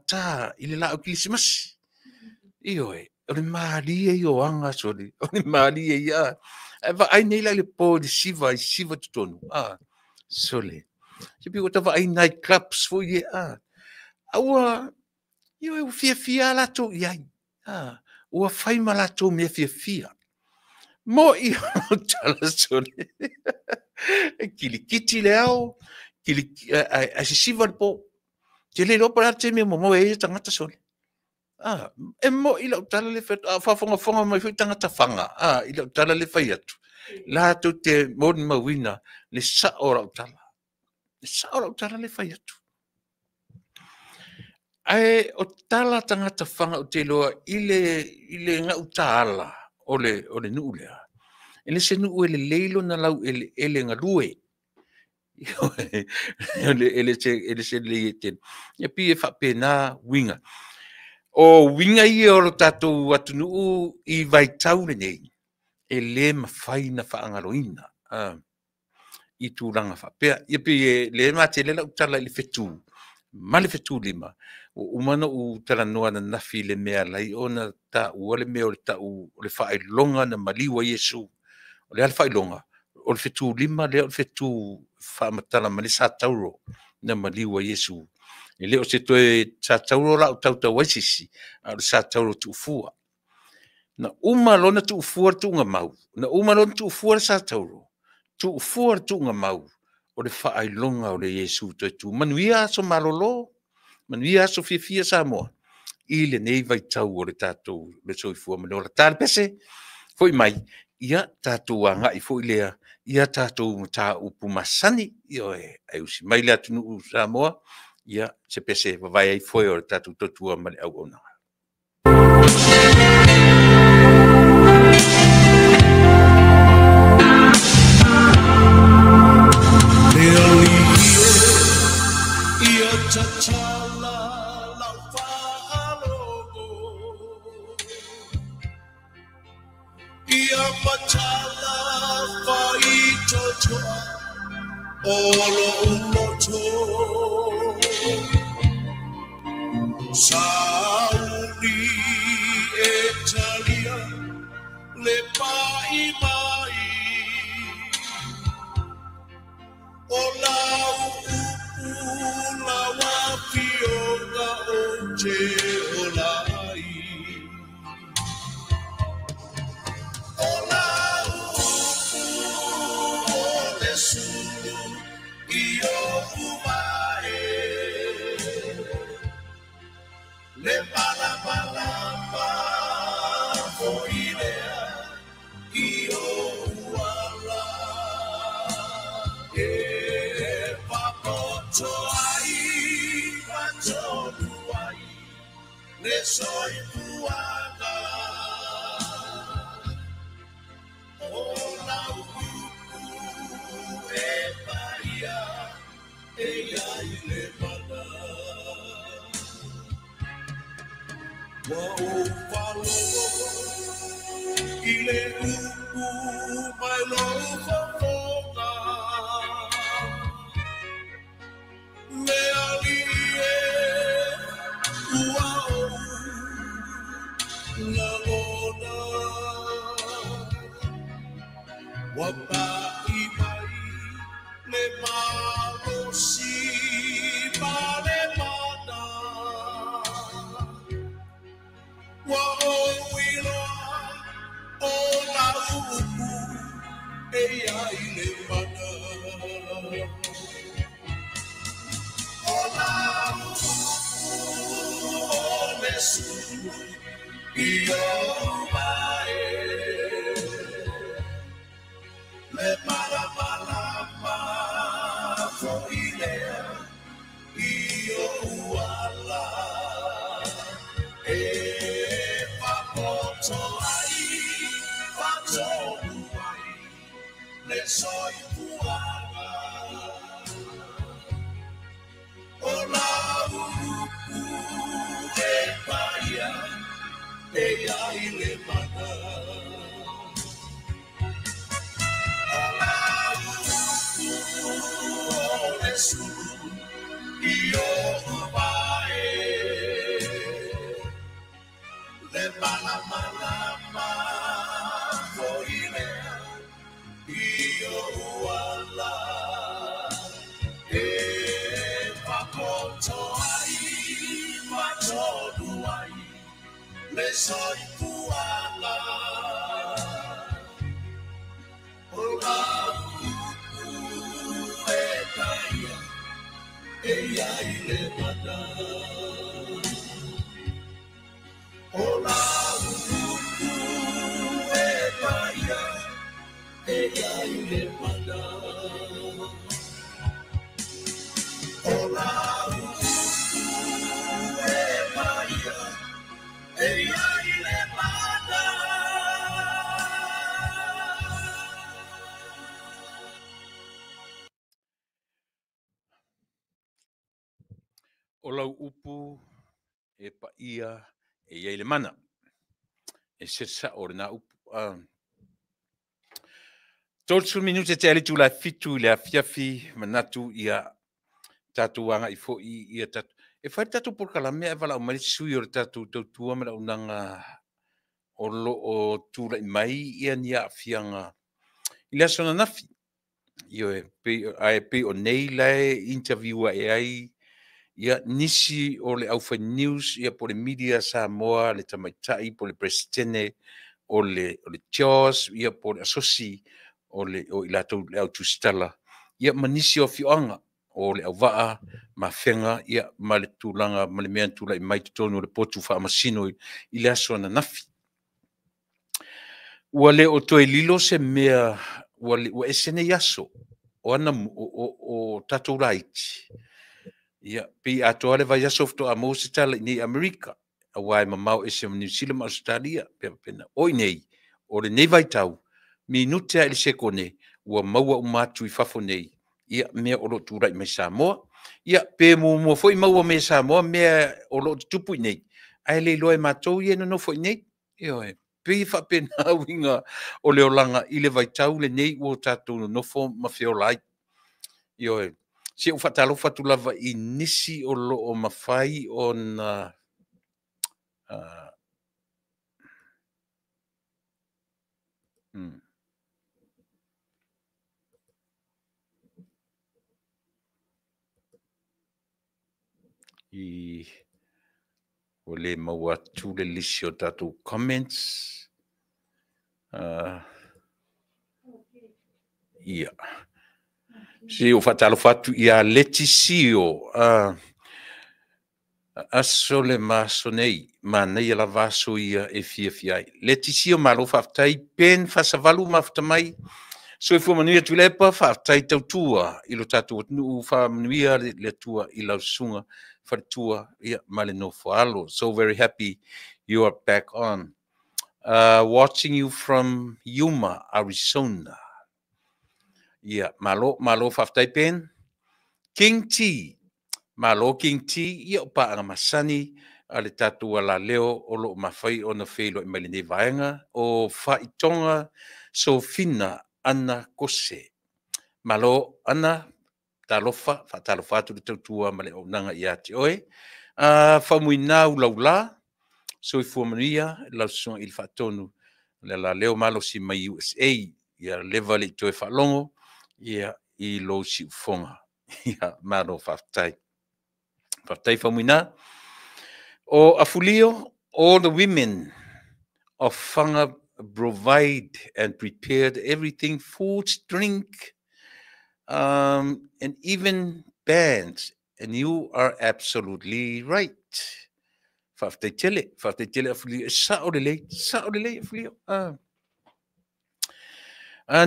i le lau kilimasi. Io e, o le maalia i o anga sori, o le maalia i a. E va ai nei la le po di siva tutonu. Sole. Sipi o tava ai night clubs fo i a. Aua, io e u fia lato iai. Ua fai ma lato mea fia. Mo i o tala sole. Kili kiti le au, a si siva le po. Te le lopa la te mea mo e tangata sole. E mo i lau tala le whafonga mai hui tangata whanga. I lau tala le whai atu. Lato te moni mawina le sa o lau tala. Le sa o lau tala le whai atu. Ai o tala tangata whanga o te loa ile ngā utala o le nuu lea. Ele se nuu ele leilo na lau ele ngā lue. Ele se le ten. Ia pi e whapena winga. O winga i o lo tatou atu nuu i vai taule nei. E le mawhai na whaangaroina. I tūranga whapea. Ia pi e le mate le lau tala le whetu. Ma le whetu lima. O umana u tala noa na nafi le mea lai o na ta ua le mea o le ta u le whae longa na maliwa Yesu. O le al whae longa. O le whetu lima le o le whetu whaamatala ma le sa tauro na maliwa Yesu. E leo se toe sa tauro la o tauta waisisi. A le sa tauro tu fua. Na uma lona tu fua tu nga mau. Na uma lona tu fua sa tauro. Tu fua tu nga mau. O le whae longa o le Yesu tu manuia so malolo. Manuia so fia sa moa. I le nei vai tau o le tātou le soifua manola. Tāle pese, foi mai, ia tātou anga i foi lea, ia tātou mta upu masani, io e usi mai le atunu sa moa, ia se pese vavai ai foi o le tātou totua male au ona. Olo umoto Sauli Italia le pai mai o lau la wapioga o te olai o lau o le sulu I o umae le bala bala ba o ilea I o uala e papoto ai pato ai le soy puaga o la e paia e ai le bala wa o palo ile upu mai lo fofoka me alie uau la lona wa pai mai le malo si pale mana wa o wila o la upu e ai le mana o la upu o le su I o mai le mala mala ma fo ilea I o uala e papoto ai pato ai le soy puaga o la upu e paia e ai le mana o la upu o le su I o umae le mala mala ma fo ilea I o uala e papoto ai pato ai le soy puala o la upu e taia e ai le mana o la upu e taia e ai le mana o la upu e taia e ai le mana O lau upu e paia e iai le mana. E se sa o na upu. Tolsu minute te ali tu la fitu le afiafi manatu ia tatu anga i fo ia tatu. E fai tatu por kala mea vala o mali sui o tatu tautua mera unanga o lo o tula i mai ia ni a fianga. Ila sona nafi. Io e pe o nei lai interviewa e ai ia nisi o le Alpha News ia po le media Samoa le tamaitai po le presidente o le Charles ia po le asosi o i latou le au tusitala ia manisi o fioanga o le auwaa ma whenga ia ma le tūlanga ma le mea tūla i mai tonu o le potu whaamasino i le aso ana nafi. Ua le o toi lilo se mea ua esene yaso o ana o tatou laiti. Ia pe atoa le vai yaso fto a Mositala ni Amerika. Awai mamau ese New Zealand Australia pena oi nei o le nei vai tau minute ele se kone ua maua umatu I fafo nei ia mea o lo turai mai Samoa ia pe mo foi maua me Samoa mea o lo tupu nei ai le loe matou ia no foi nei io e pe fa pena winga o le olanga I le vai tau le nei o tatu no fo mafiolai io e se o fatalo fatulava I nisi o lo o mafai on I o le maua atu le lisi o tātou comments. Ia. Si o whatalo whatu ia Letisio. Aso le maso nei. Ma nei ala vaso ia e fia fiai. Letisio malo whaftai pen whasavalu maftamai. So e fuamanuia tu lepa whaftai tautua. Ilo tātou nu whamanuia le tua i lausunga. Whatua ia male no whaalo. So very happy you are back on. Watching you from Yuma, Arizona. Ia, malo whaftai pen. King T. Malo King T. Ia o paanga masani. Ale tātua la leo o lo mawhai o na whelo i maline vaenga. O whaitonga so fina ana kose. Malo ana talofa, whatalofa atu le tautua male o nanga i ati oe. Whamuina ulaula. So i fuamanuia, lausunga il whatonu. Le la leo malo si mai USA. Ia lewa le toe whalongo. Ia i lo si ufonga. Ia malo whaftai. Whaftai whamuina. O Afulio, all the women of Whanga provide and prepared everything, food, drink, and even bands. And you are absolutely right. Whaftai tele Afulio. Saorele Afulio.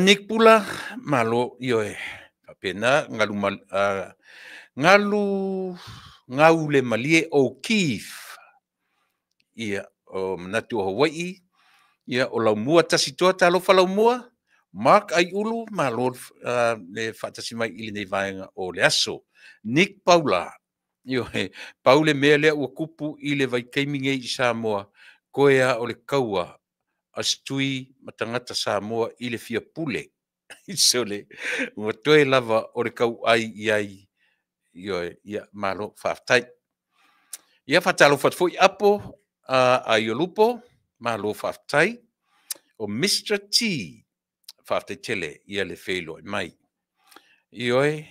Nick Pula, malo yoe. Papena, ngau le malie o Keith. Ia o manatu o Hawaii. Ia o laumua tasitoa talofa laumua. Mark ai ulu malo le whatasi mai ili nei vaenga o le aso. Nick Paula. Yoe, Paule mea lea ua kupu i le vaikeiminge i Samoa. Koea o le kaua. Astui matangata Samoa i le fia pule. Isole, ua toe lava o le kau ai iai. Yoe, ia malo whaftai. Ia whatalo whatfoi apo a iolupo, malo whaftai. O Mr. T, whaftai tele, ia le whelo i mai. Ioe.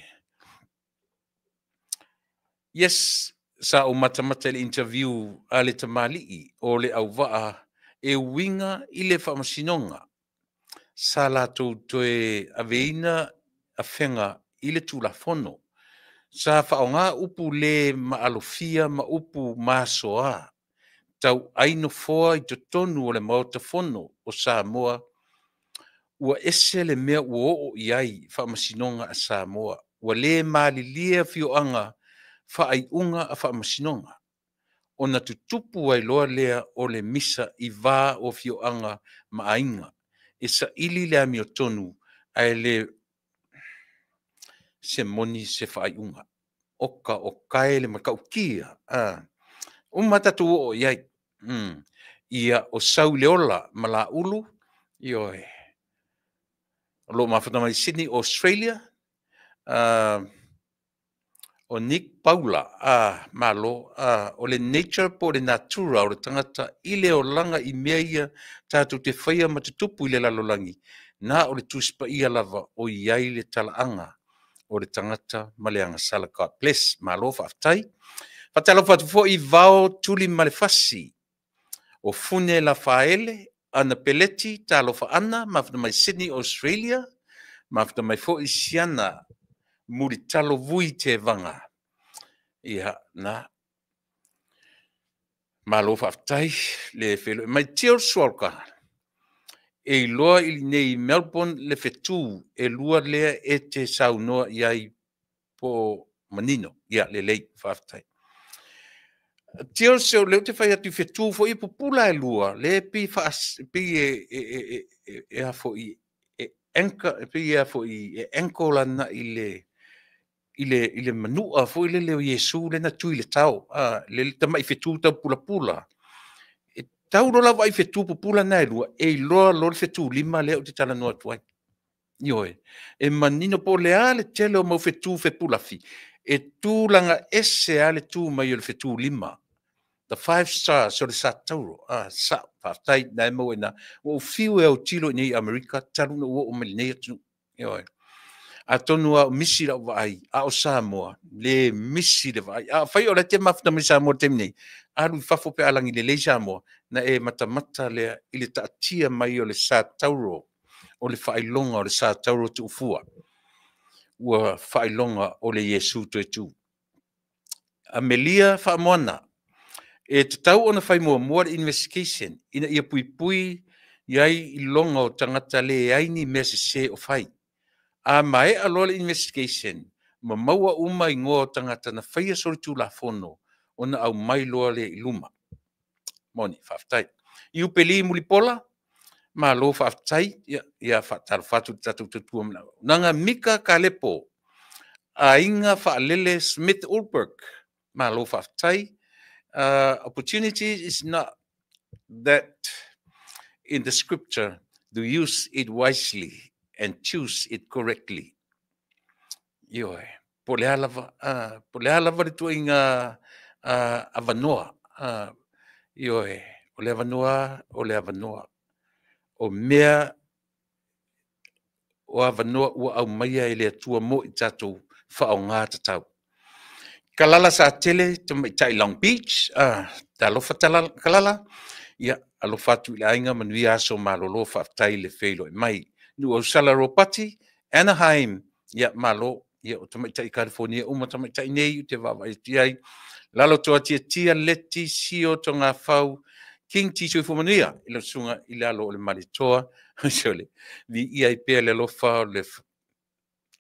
Yes, sa o matamata le interview a le tamali'i o le au waa e winga i le whamasinonga. Sa la toe aveina a whenga i le tulafono. Sa whaonga upu le maalofia ma upu masoa. Tau aino foa i tonu o le mautafono o Samoa. Ua ese le mea ua o iai whamasinonga a Samoa. Ua le maalilia fioanga whaaiunga a whamasinonga. O na tutupu ai loa lea o le misa i vā o fioanga maainga. E sa ili le ami o tonu ai le se moni se whaaiunga. Oka o kae le makaukia. Matatu o iai. Ia o sau leola mala ulu. Ioe. Lo mawhata mai Sydney, Australia. O Nick Paula. Malo. O le nature po le natura o le tangata i le o langa i mea ia tātou te whaia matutupu i le lalolangi. Nā o le tuspa ia lava o iai le talaanga o le tangata maleanga sala. God bless. Malo whaftai. Whatalo whatufo i vao tuli malefasi. O fune la faele, ana peleti, talofa ana, mawhana mai Sydney, Australia, mawhana mai fo i siana, muri talo vui te vanga. Ia, na, malo whaftai, le whelo, mai teo sualka, e loa ili nei Melbourne le fetu, e lua lea e te saunoa iai po manino, ia, le lei whaftai. Tio se leo te whai atu whetu fo i popula e lua, le pi e a fo i enka, pi e a fo i enkola na i le manua fo i le leo Yesu le na tui le tau, le tama i whetu tau pula pula. E tau rola wa i whetu popula na e lua, e loa lo le whetu lima leo te tala noa tuai. Ioe, e manino po le ale tele o mau whetu whepula fi. E tūlanga ese ale tū mai o le whetu lima. the 5 stars so le sa tauro sa tai na mo ina o fiu e o tilo ni America talu no o melne tu yo a tonu a misi la vai a o Samoa le misi le vai a fai o le te mafta mi Samoa temni a lu fafo pe alangi le Samoa na e mata le ile ta tia mai o le sa tauro o le fai longa o le sa tauro tu fua ua fai longa o le Yesu tu Amelia fa mona e te tau ona fai mua investigation ina ia pui iai I longa o tangata le aini mese se o fai. A mai a lola investigation ma maua uma I ngō tangata na whaia sori tū la fono ona au mai loa le iluma. Moni, whaftai. Iu peli muli pola, ma lo whaftai, ia whataru whatu tatu tutua mna. Nanga Mika Kalepo, a inga whaalele Smith Ulberg, ma lo whaftai, opportunity is not that in the scripture to use it wisely and choose it correctly. Yoe, pole halava le tu inga avanoa. Yoe, ole avanoa. O mea o avanoa ua au maia ele atua mo I tatou whaonga tatau. Kalala sa tele tai Long Beach, talofa kalala, ia alofa atu I ainga manui aso malolo whaftai le whelo I mai. Nu au Salaropati, Anaheim, ia malo, ia o tamaitai California, uma tamaitai nei, te wawa tiai, lalo toa tia leti sio to ngā whau, King Tiso I Fumanuia, ilo sunga I lalo o le malitoa, sole, vi ia I pea le lofa le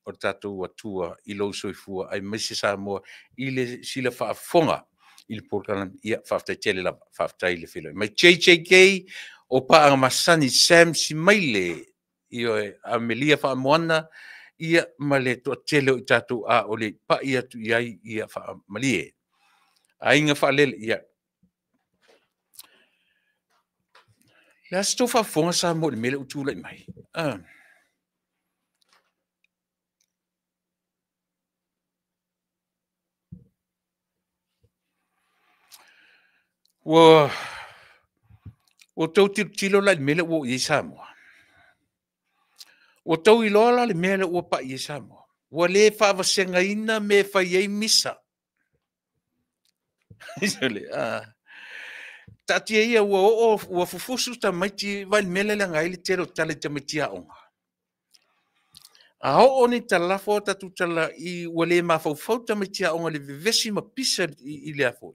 o tatou atua I lo soifua ai mese Samoa I le sila whaafonga I le portana ia whaftai tele la whaftai le whilo. Mai JJK o paanga masani Sam Simaile I oe Amelia whaamoana ia male to tele o tatou a o le pa ia tu iai ia whaamalie. A inga whaalele ia. Ia sto whaafonga Samoa le mele utula I mai. O tau tilo la mele o I Samoa. O tau I lola le mele o pa I Samoa. O le whaavasenga ina me whaiei misa. Tatia ia o fufusu ta maiti vai mele la ngai le tero tale te mitia onga. A o ni talafo tatu tala I wale mafau ta mitia onga le vivesi ma pisa I le afo.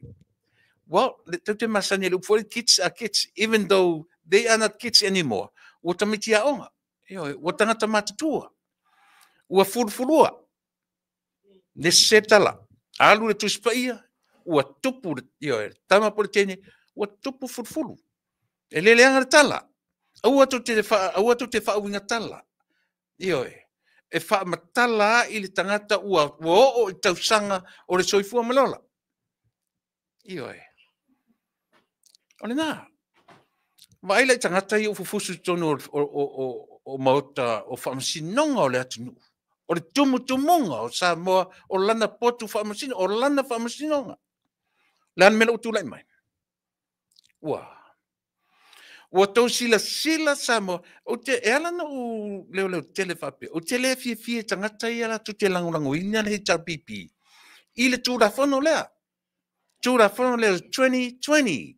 Well, the masani look for kids are kids, even though they are not kids anymore. What a mitia onga. What a mattua. Ua fulfulua. Ne setala. Alu le tuspaia. Ua tupu, tama politene. Ua tupu fulfulu. E lele anga tala. Aua tu te fa winga tala. E fa matala I le tangata ua o I tausanga o le soifua malola. Ole nā. Waila I tangata I o fufusu tono o maota o whamasinonga o le atunu. O le tumutumunga o Samoa o lana potu whamasino, o lana whamasinonga. Lana mena utulai mai. Ua. Ua tau sila Samoa. O te elana o leo tele whape. O te lea fie tangata I ala tu te langulango ina le hita pipi. I le tūra whono lea. Tūra whono lea 2020.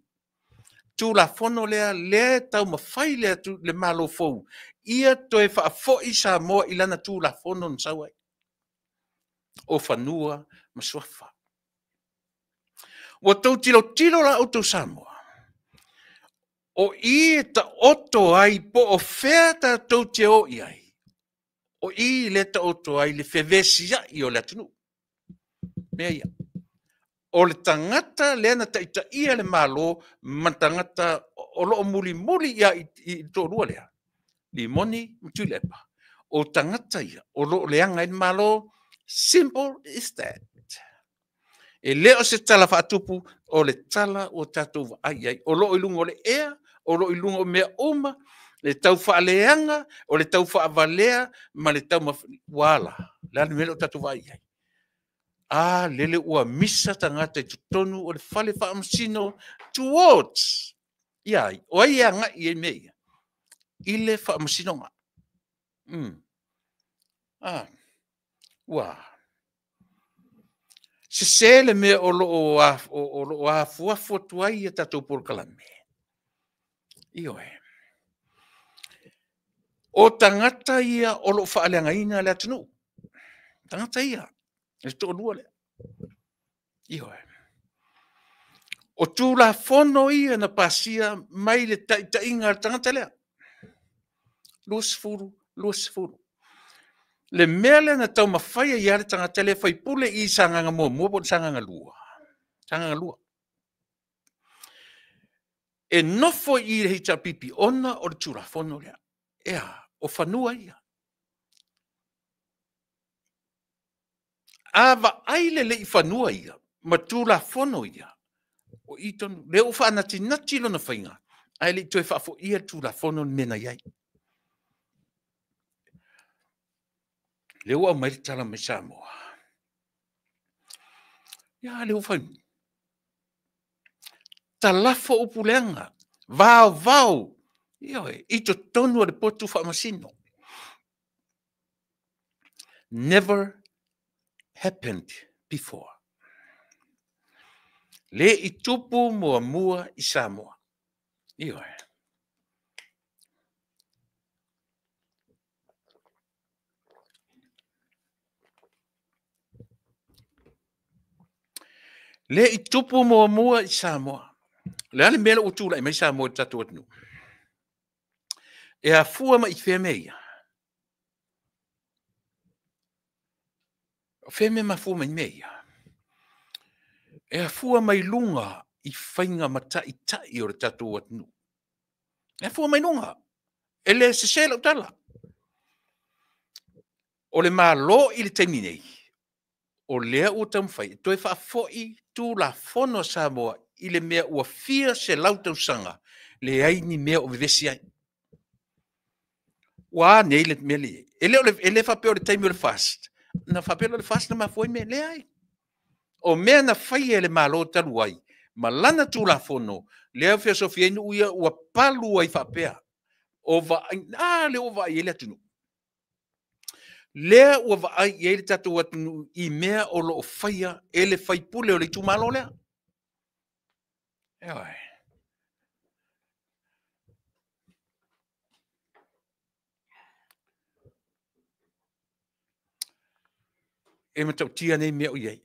Tūla whono lea tau mawhai lea tu le malo fou. Ia toi whaafo I Samoa I lana tūla whono nsawai. O whanua maswafa. Wa tau tilo la o tau Samoa. O I ta oto ai po o whea ta tau te o I ai. O I le ta oto ai le whewesi I o le atunu. Mea ia. O le tangata lena ta ita ia le malo matangata o lo muli ia I tōrua lea. Li moni mtulepa. O tangata ia o lo leanga I malo simple is that. E leo se tala whaatupu o le tala o tatou ai o lo ilungo le ea o lo ilungo mea oma le tau whaaleanga o le tau whaavalea ma le tau wala. Lani mele o tatou ai. a lele ua misa tangata i tutonu o le fale whaamasino towards. Ia, o ai a ngai e mea. I le whaamasino ngā. Ua. Se sele mea o lo a fuafua tuai e tatou polokalame. Io e. O tangata ia o lo whaaleangaina le atunu. Tangata ia. E to lua le. Io e. O tūla fono ia na pasia mai le tainga tangata lea. Luas furu. Le mele na tau mawhaia ia le tangata lea whai pule i sanganga mua po sanganga lua. Sanganga lua. E nofo i le hita pipi ona o le tūla fono lea. Ea, o whanua ia. Ava aile le i whanua ia. Ma tūla fono ia. O itonu, le o whanati nati lona whainga. Ai le toi whafo ia tūla fono mena iai. Le o au mai tala mai Samoa. Ia le o whainga. Ta lafo upulenga. Vau. Ioe, ito tonu le potu whamasino. Never happened before. Le i tupu mua i Samoa. Ioe. Le i tupu mua i Samoa. Le ale mele o tūla i mai Samoa tatu atunu. E a fua ma i whemea. Whemea ma fua mai mea. E a fua mai lunga i whainga mata i tai o le tatu atunu. E a fua mai lunga. E le se sela utala. O le malo i le taiminei. O lea ua tamwhai. Toi wha foi tū la fono Samoa i le mea ua fia se lautausanga. Le aini mea o vivesi ai. Wa nei le mele. Ele fa pe o le taimi o le fast. Na fa pe o le fast na mafoi me le ai. O mea na fai ele malo talu ai. Ma lana tū la fono. Lea fia sofia inu uia ua palu ai fa pea. O va le o va ele atunu. Lea ua va ai ele tatu atunu i mea o lo faia ele fai pule o le tu malo lea. Eoi. E matau tia nei mea o iei.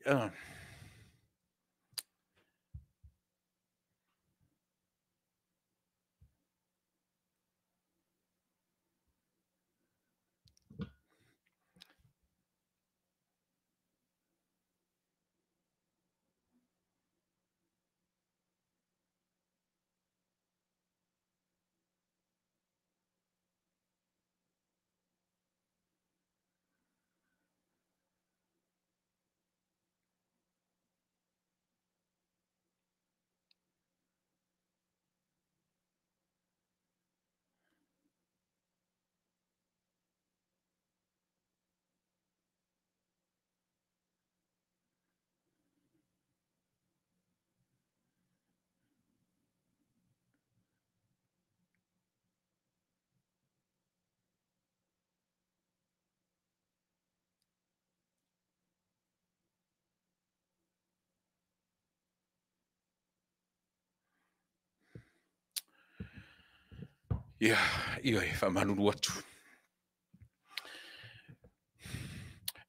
Ia, ioi, fa manuru atu.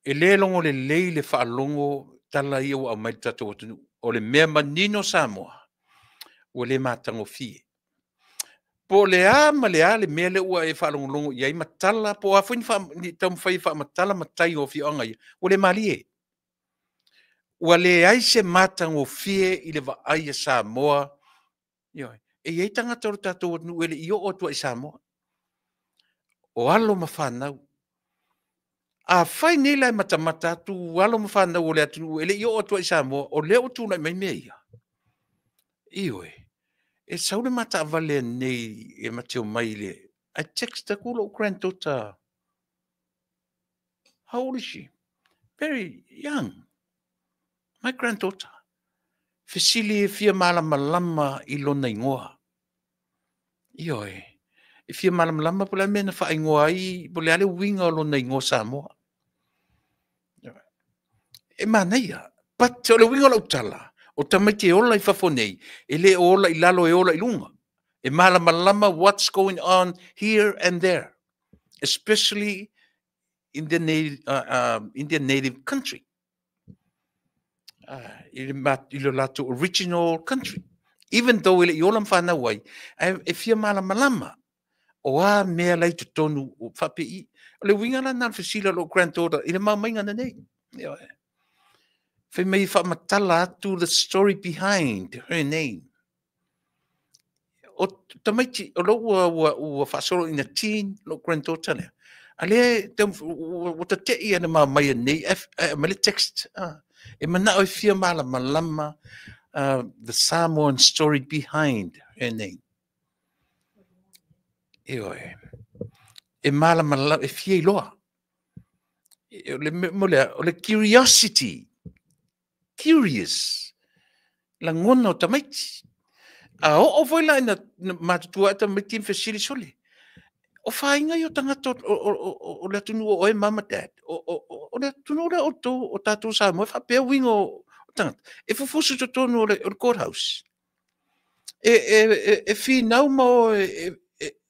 E le longo le lei le fa longo tala ia o mai tatu atunu. O le mea manino Samoa. O le matango fie. Po le ama le mea le ua e fa longo ia i matala po a fuini fa ni tam fai fa matala matai o fi anga ia. O le malie. O le ai se matango fie i le va ai Samoa. Ioi. E iei tangata o tatu atunu ele i o tua i Samoa. O alo mawhanau. A fai nei lai matamata tu alo mawhanau o le atu ele i o atua i Samoa o leo tu lai mai mea ia. Ioi. E saule mata avale nei e mateo mai le. I text the kula o grandaughter. How old is she? Very young. my granddaughter, fesili fia malama I lona ingoa. Io e fia malama pula mena fa ingoa I pula ale winga lona ingoa Samoa. E manaia, pat o le winga la utala, o tamaiti e ola I fafonei, e le ola I lalo e ola I lunga. E malama what's going on here and there, especially in the Indian native country. Ilato original country. Even though ile yolam fana wai, e fia malama, o a mea lai tu tonu o whapi le winga na nan fasila lo granddaughter, ile mamainga na nei. Fe mei whamatala atu the story behind her name. O tamaiti, o lo ua whasoro ina teen lo granddaughter lea. Ale, o ta te ia na mamai nei, mele text, e mana o fia malama, the Samoan story behind her name. E malama, e fia iloa. O le curiosity, curious, la ngona o tamaiti. O foi la ina matutua ta miti fesili sole. O whainga I o tangata o le tunu o e mama dad. O le tunu o tātou Samoa, whapea winga o tangata. E fufusu to tonu o le courthouse. E whinau mo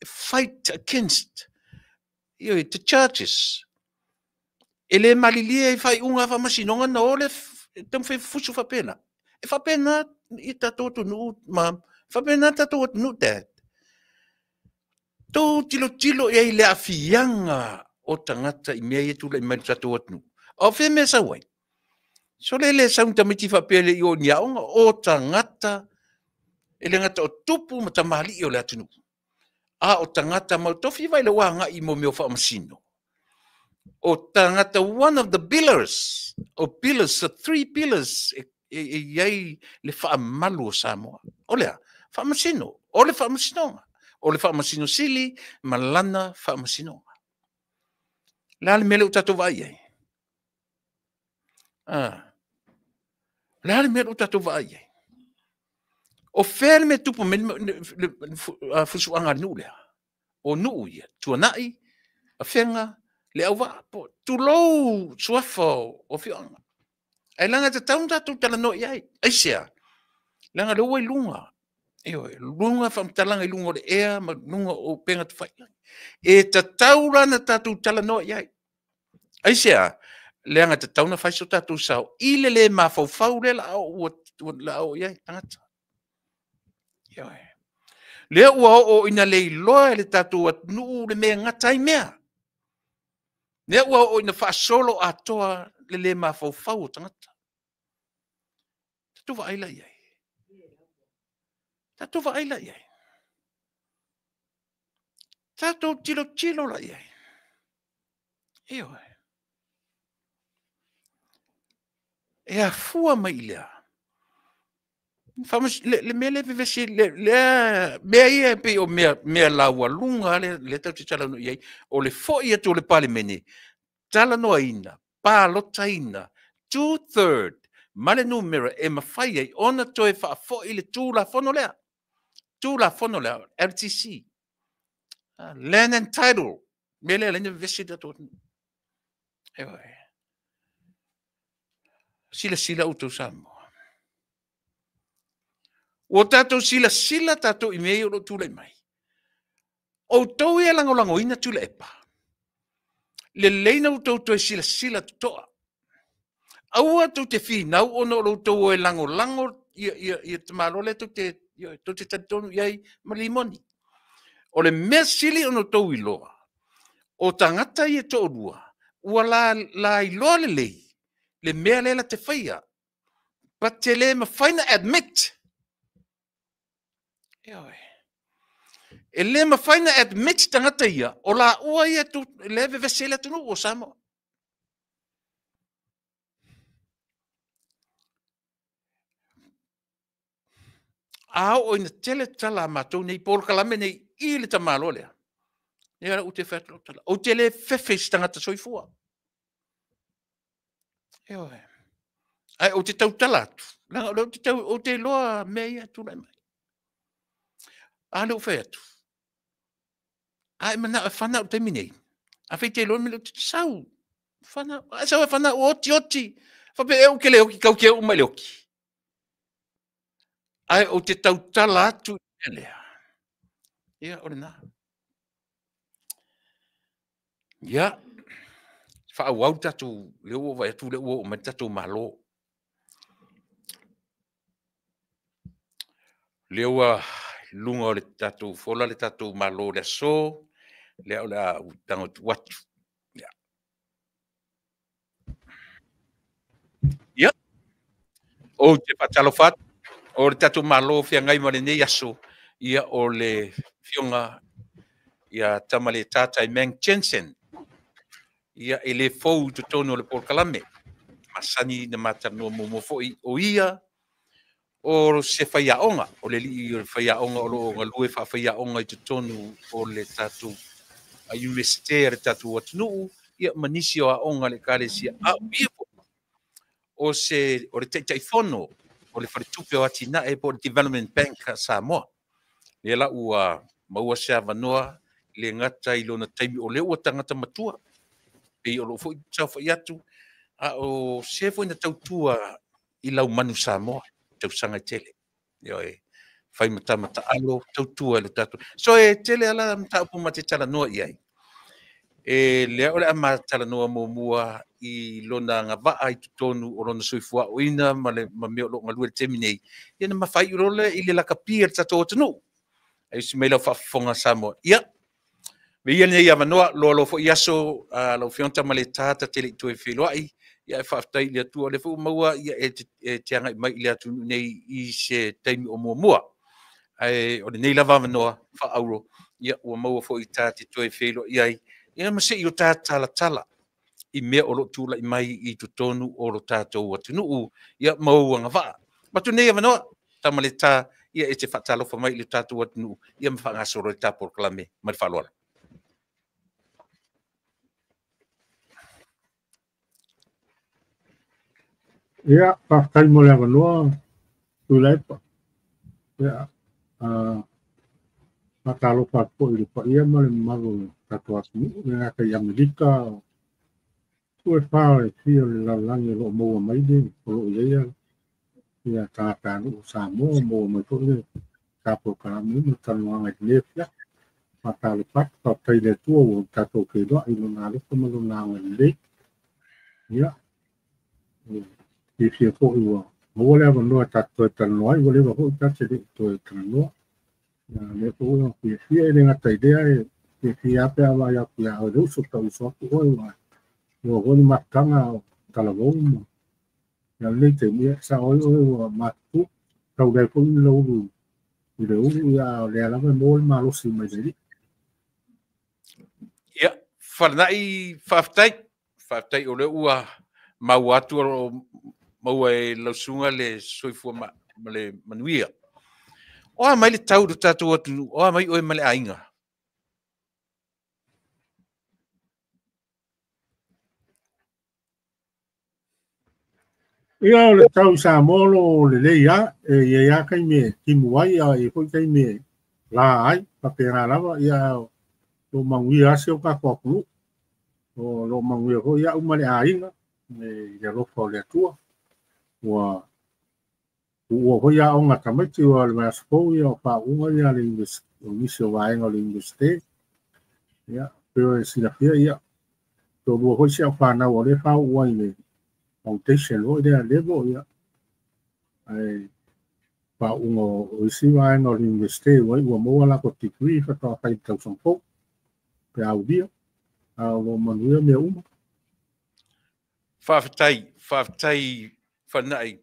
fight against the churches. E le malilia e whai unga whamasinonga na o le tam whai fufusu whapena. E whapena I tātou tunu, mam. Whapena tātou tunu dad. Tō tilo e le afianga o tangata I mea e tula I mai tātou atunu. O whe mea sauai. So le saun tamiti whapele I o niaonga o tangata e le ngata o tupu ma tamali I o le atunu. O tangata mautofi vai le wanga I mo meo whaamasino. O tangata one of the pillars, the 3 pillars iai le whaamalu o Samoa. O lea, whaamasino, o le whaamasinonga. O le whaamasino sili, malana whaamasino. Lale mele utato vai ai. Lale mele utato vai ai. O where me tupu fusuanga nulea. O nuu ia, tuanai, a whenga, le au wapo, tu lou suafo o whianga. Ai langa te taunta tu tala no iai. Ai sea, langa lua I lunga. Lunga whamtalanga I lunga o le ea, ma lunga o penga tu whai. E ta taurana tatu tala no iai. Ai sea, leanga te tauna whaiso tatu sao, ile le mawhau le la au iai, tangata. Lea ua o ina le iloa le tatu at nuu le mea ngatai mea. Lea ua o ina whaasolo atoa le mawhau tangata. Tatu wa aila iai. Tato va aila iai. Tato tilo la iai. E a fua mai lea. Famas le mele vivesi le mea ia pe o mea laua lunga le tau te tala no iai. O le fo ia tu le pale mene. Tala no aina. Pālota ina. 2/3. Male numera e mawhai ai. Ona toe wha fo i le tūla fono lea. Tula fono lea, RTC. Land and title. Mele lene vesi da tot. Sila uto Samoa. O tato sila tato I mei o tula mai. O tau e lango ina tula epa. Le leina uto to sila toa. Aua tu te finau ono lo to e lango ia te malole tu te tatonu iai malimoni. O le mea sili ono tau iloa. O tangata I to rua. Ua la iloa le lei. Le mea lela te whaia. Pa te le ma whaina admit. E le ma whaina admit tangata ia. O la ua ia tu leve vesela tunu o Samoa. O ina tele tala matou nei por kalame nei I le tamalo lea. Era ute whetlo tala. O tele whewhes tangata soifua. Ai o te tau tala atu. Langa o te tau o te loa mea tu lai mai. A leo whai atu. Ai mana whana o te minei. A whai te loa me leo te sau. Whana, a sau whana o oti. Whape e o ke leo ki kau ke o mai leo ki. Ai o te tau tala atu e lea. Ia, ore nā. Ia. Whaau tatu leo o vai atu leo o mai tatu malo. Leo a lunga o le tatu, fola le tatu malo le so, leo le a tango tu watu. Ia. Ia. O te patalo fat, o le tatu malo fia ngai male ne yaso, ia o le fionga, ia tamale tata i Meng Jensen. Ia ele fou tu tono le porkalame. Masani na matano mo foi o ia, o se whaiaonga, o le li o whaiaonga o lo ngalue whaiaonga i tu tonu o le tatu a universite le tatu atunu, ia manisi o a onga le kare sia a ia o se o le teitai fono o le wharetupe o ati na e po Development Bank Samoa. Le la ua maua se avanoa le ngata i lona taimi o le ua tangata matua. E o lo foi tau fai atu a o se foi na tautua i lau manu Samoa, tau sanga tele. Yo e fai mata alo tautua le tatu. So e tele ala mta upu mate tala noa iai. E lea ole ama tala noa mua i lona nga waa i tutonu o lona soifua o ina ma meo lo ngalua le teminei. Ia na mawhai urole i le laka pia le tato o tanu. E si meila whafonga Samoa. Ia. Me ia nei avanoa lo fo iaso lo fionta ma le tata tele i tue whiloai. Ia e whaftai le atua le fu maua ia e teanga i mai le atu nei i se teimi o mua. Ai o le nei lava avanoa wha auro. Ia ua maua fo i tata tue whilo iai. Ia mase i o tā tala i mea o lo tūla i mai i tu tonu o lo tātou atunuu ia mauanga wha. Matu nei avanoa, tamale tā ia e te whatalofa mai i le tātou atunuu ia mwhangasoro i tā porklame mai whaloala. Ia, whaftai mo le avanoa, tūleipa. Ia, matalofa po i le pa ia ma le mago tātou atunuu, ia ka i Amerika, Tue whao e fia le lalangi lo moa mai de, o lo ia ia tātānu o Samoa, moa mai po le tāpou karami, ma tanuanga i lefia, ma tāle pat, whautai le tua o tātou ke doa, i lo nā lepa ma lo nānga i le. Ia, i fia po i wa, moa le awa noa tātou e tanua, i wa lewa ho i tātou e tātou e tanua. Ia, le po ua, fia e le ngata idea e fia ape awa ia pia au reuso tau soku oi wa. Yo goni matanga talavou ya le te mia sa oi o matu tau dai ko ni lo ru i le uru ya le ala me mol malo si mai dei Ia, whanai whaftai o le ua mau atu o mau e lausunga le soifua ma le manuia. Oa mai le tau do tātou atu, oa mai oe male ainga. ia le tau sa molo le ia e ia kai me timuai a e ko kai me la ai pa pera lava ia lo mangui ase o ka ko o lo mangui ko ia umale ainga me ia lo fo le tua wa ko ia o ngata mai ti o le maspo ia pa uma ia le inicio vai no le industria ia pero e sila fia ia to lo ko sia fa na o le fa o ile foundation lo de level ya ai pa uno o si va no investe o mo la costitui fa to fa tau son po pe au dia a lo manuia me uma Whaftai whanai.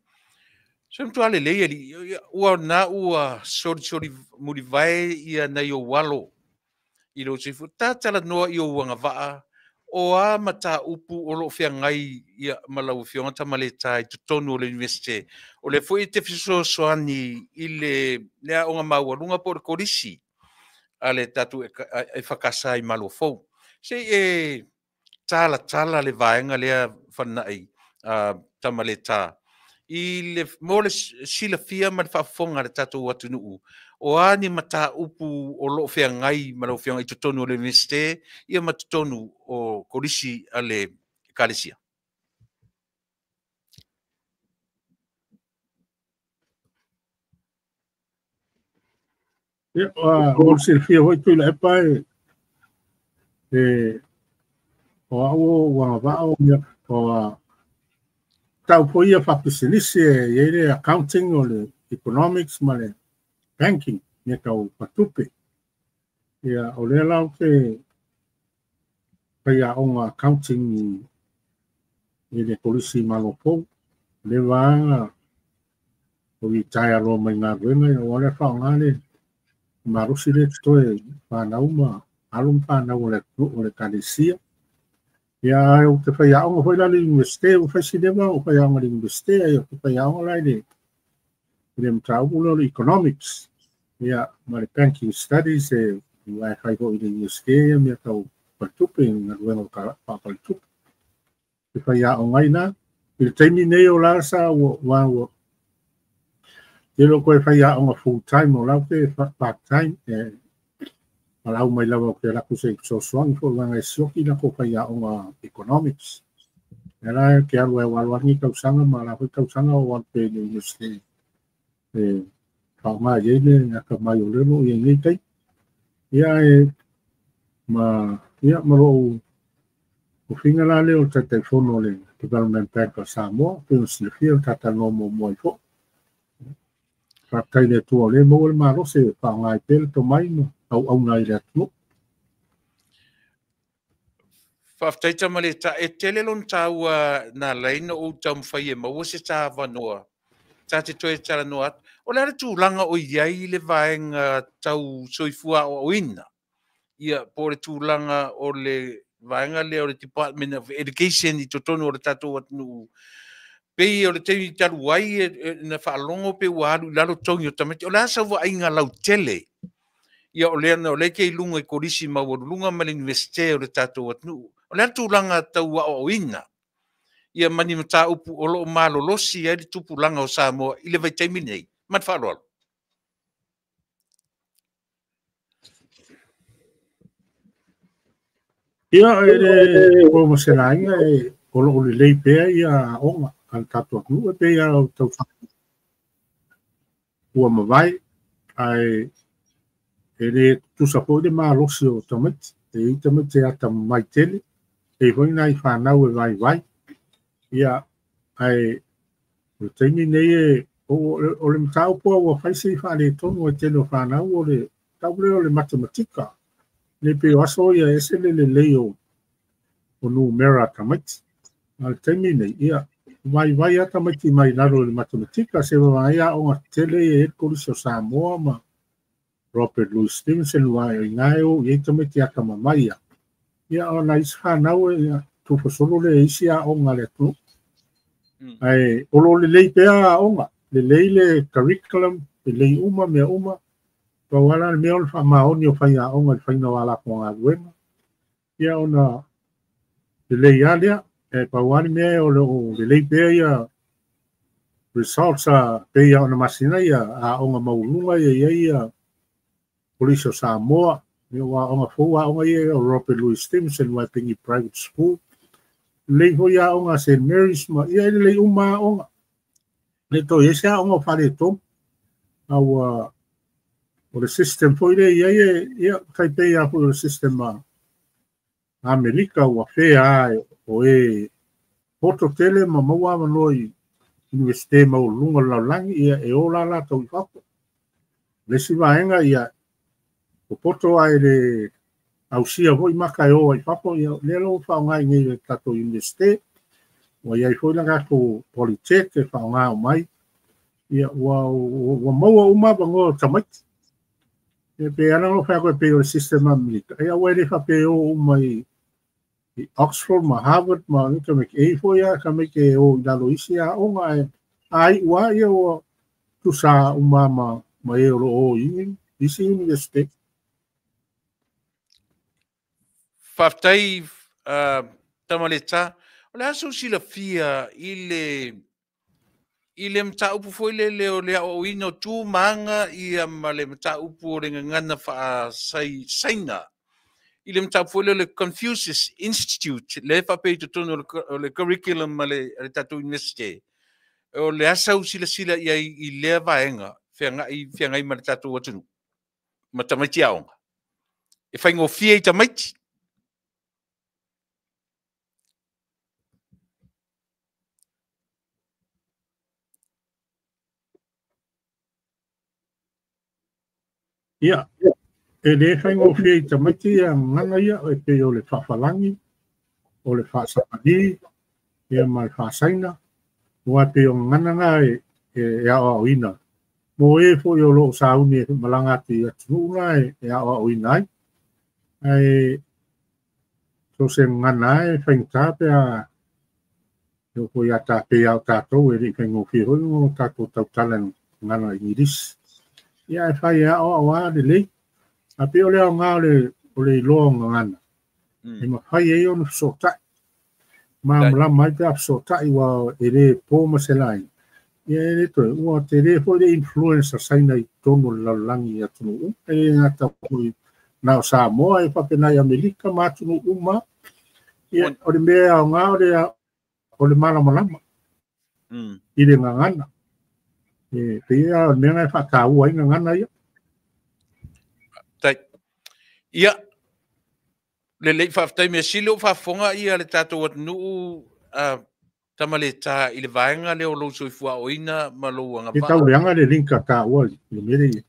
Sem tu ale leia li, ua na ua sori muri vai ia nei o walo. I lo sifu, tātala noa i o wanga waa, o a mata upu o lo fia ngai ia malau fionga tamale tai tutonu o le universite. O le fui te fiso soani i le onga maua lunga por korisi. Ale tatu e whakasa i malo fau. Se tala le vaenga lea whanai tamale tā. I le mo le sila fia ma le whaafonga le tatou atu nuu. O ani mata upu o lo fea ngai ma lo fea ngai tutonu o le universite, ia ma tutonu o korisi a le kalesia. Ia, o sila fia hoi tui la epai, o au wanga vao mea, o tau po ia whapisilisi e le accounting o le economics ma le banking, me tau patupe. Ia, o le lau ke kaya onga accounting i le polisi malopou, le vanga o i tai alo mai ngā ruenga, o le whaongane, marusi le toe whanau ma alum whanau o le kalesia. Ia o te whai aonga hoi lali universite, o whai sinema o whai aonga universite, o te whai aonga lai le mtau ulo le economics. Ia ma le banking studies e wai whai ho i le universite, mea tau patupe, ngā ruenga o pāpalitupe. Te whai aonga ina, i le taimi nei o lasa o wāua. Te lo koe whai aonga full time o lau te part time, Malau mai lawa ke laku se so swang fo wanga e sioki na ko whai aonga economics. Era ke alu e walwangi kausanga ma la hui kausanga o wante ni universite. Whaonga yeine nga ka mai o lelo i ngei tei. Ia maro o whinga la leo te telefono le Development Bank of Samoa, pe o sinifia o tata nomo moi fo. Whakai le tua le mo le maro se whaonga i pele to mai no. Au nai le atu. Whaftaita male ta e tele lon tau na leina o tau mwhai e maua se tā wanoa. Tā te toe tala noa. O le tū langa o iai le vaenga tau soifua o ina. Ia po le tū langa o le vaenga le o le Department of Education i totono o le tatou atu. Pei o le teimi taru wai na whaalongo pe waharu lalo tongi o tamati. O le asa wa inga lau tele. Ia o lea na o leke i lunga i korisi mawarulunga ma le universite o le tatou atnu. O lea tūlanga tau o ina. Ia mani mata upu o loo malo losi e li tupu langa o Samoa i le vai taimi nei. Mat wharoalo. Ia e o maselainga e o loo le lei pea ia onga al tatou atnu e pea o tau whaka. Ua mawai ai ele tusa po de malosi o tamati e tamati ata mai tele e foi nai whanau e vai ia ai o taimi nei o le mtau po o faisi whale tonu e tele o whanau o le taule o le matematika le pe o aso ia ese le leo o numera tamati al taimi nei ia vai ata mati mai laro le matematika se vai a o tele e korisi o Samoa ma Robert Louis Stevenson wai ngai o ye tome te aka mamaia. Ia o na isha nau e tu fasolo le isia o ngale tu. Ai o lo le lei pea o nga. Le lei le curriculum, le lei uma mea uma. Pa wala le mea o le wha maoni o whai a o nga le whai na wala ko ngā ruenga. Ia o na le lei alea, pa wala mea o le lei pea ia results a pea o na masina ia a o nga maulunga ia Polisi o Samoa, me wa onga fua onga ia o Robert Louis Stevenson wa pingi private school. Lei ho ia onga St. Mary's ma ia lei uma onga. Le to ia onga fale tom. Au o le system foi ia kai pe ia o le system Amerika wa fea o poto tele ma maua manoi universite ma lunga la langi ia e ola la to fapo. Le sivaenga ia o poto ai le ausia hoi maka e o ai papo ia le lo whaongai ngai le tato universite o iai hoi langa ko Polytech e whaongai o mai ia wa maua uma bango tamati e pe ana o whaako e pe o system Amerika e awa ele whape o umai i Oxford ma Harvard ma nika mek e hoi a ka meke o idalo isi a o ngai ai ua ia o tusa umama ma e o ingin isi universite Whaftai tamaleta, o le aso sila fia i I le mta upu foi le o ino tu manga I ma le mta upu o le ngana fa saina. I le mta foi le Confucius Institute le fa pe tono le curriculum ma le tatu university. O le asau sila I le vaenga fianga I ma le tatu atunu. Ma tamaiti aonga. E fai ngofia I tamaiti. Ia, e le fai ngofia I tamaiti a ngana ia e pe o le whawhalangi, o le whaasapani, ia mai whaasaina, ua pe o ngana ngā e ao ina. Mo e fo I o lo sauni e malanga ti atununa e ao ina ai. Ai, so se ngana e fai ngāpe a yo ko ia ta pe au tātou e ri fai ngofia hoi ngō tātou tautalan ngana Iris. Ia e fai a o awa de lei. A pe o le au ngā o le iloa ngana. E ma fai e o na sotai. Ma mla mai pe a sotai wa e le po maselai. Ia e le toi, ua te le ho le influencer saina I tono lalangi atunu. E ngata pui nao Samoa e papenai Amerika ma atunu uma. Ia o le mea au ngā o le malama. I le ngangana. E pe ia mea ngai whakau ai ngangana ia. Tai. Ia. Le whaftai mea silo whafonga ia le tātou atunu tamale tā I le vaenga leo lo soi fua oina ma lo anga E tau leanga le linka ka ua le mere ia.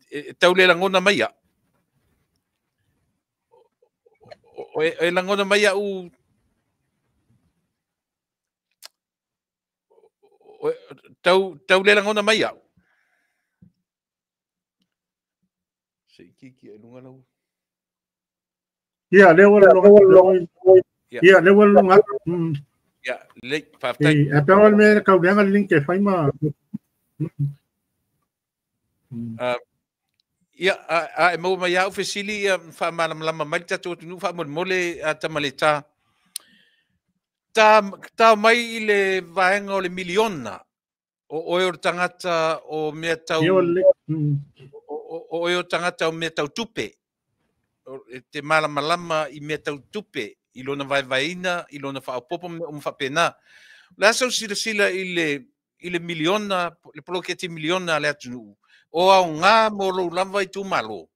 E tau le langona mai ia. E langona mai ia u tau le langona mai ia. Se kiki e lunga lau. Ia, leo le longa. Ia, leo le longa. Ia, le whaftai. E pewa le mea kau leanga le linka e whaima. Ia, e mau mai au fesili ia whamalamlama mai tatu atunu whamole tamale tā. Tā mai I le vaenga o le miliona o eo tangata o mea tau o eo tangata o mea tau tupe. Te malamalama I mea tau tupe I lona vaina I lona whaapopo o mwhapena. La sau sila I le miliona, le poloketi miliona le atunu. O au ngā mo lo lava I tu malo.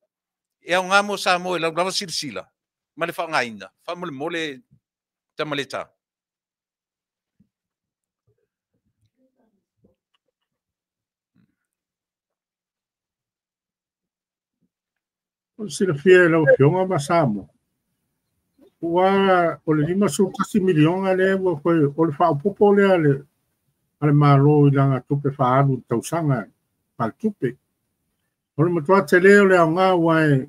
E au ngā mo sa mo e lava sila. Ma le whaangaina. Whamole mole tamale tā. O sila fia lau fionga ma Samoa. Ua o le 5 miliona le ua koe o le whaapopo le ale malo I langa tupe whaaru tausanga pal tupe. O le matua te leo le au ngā wae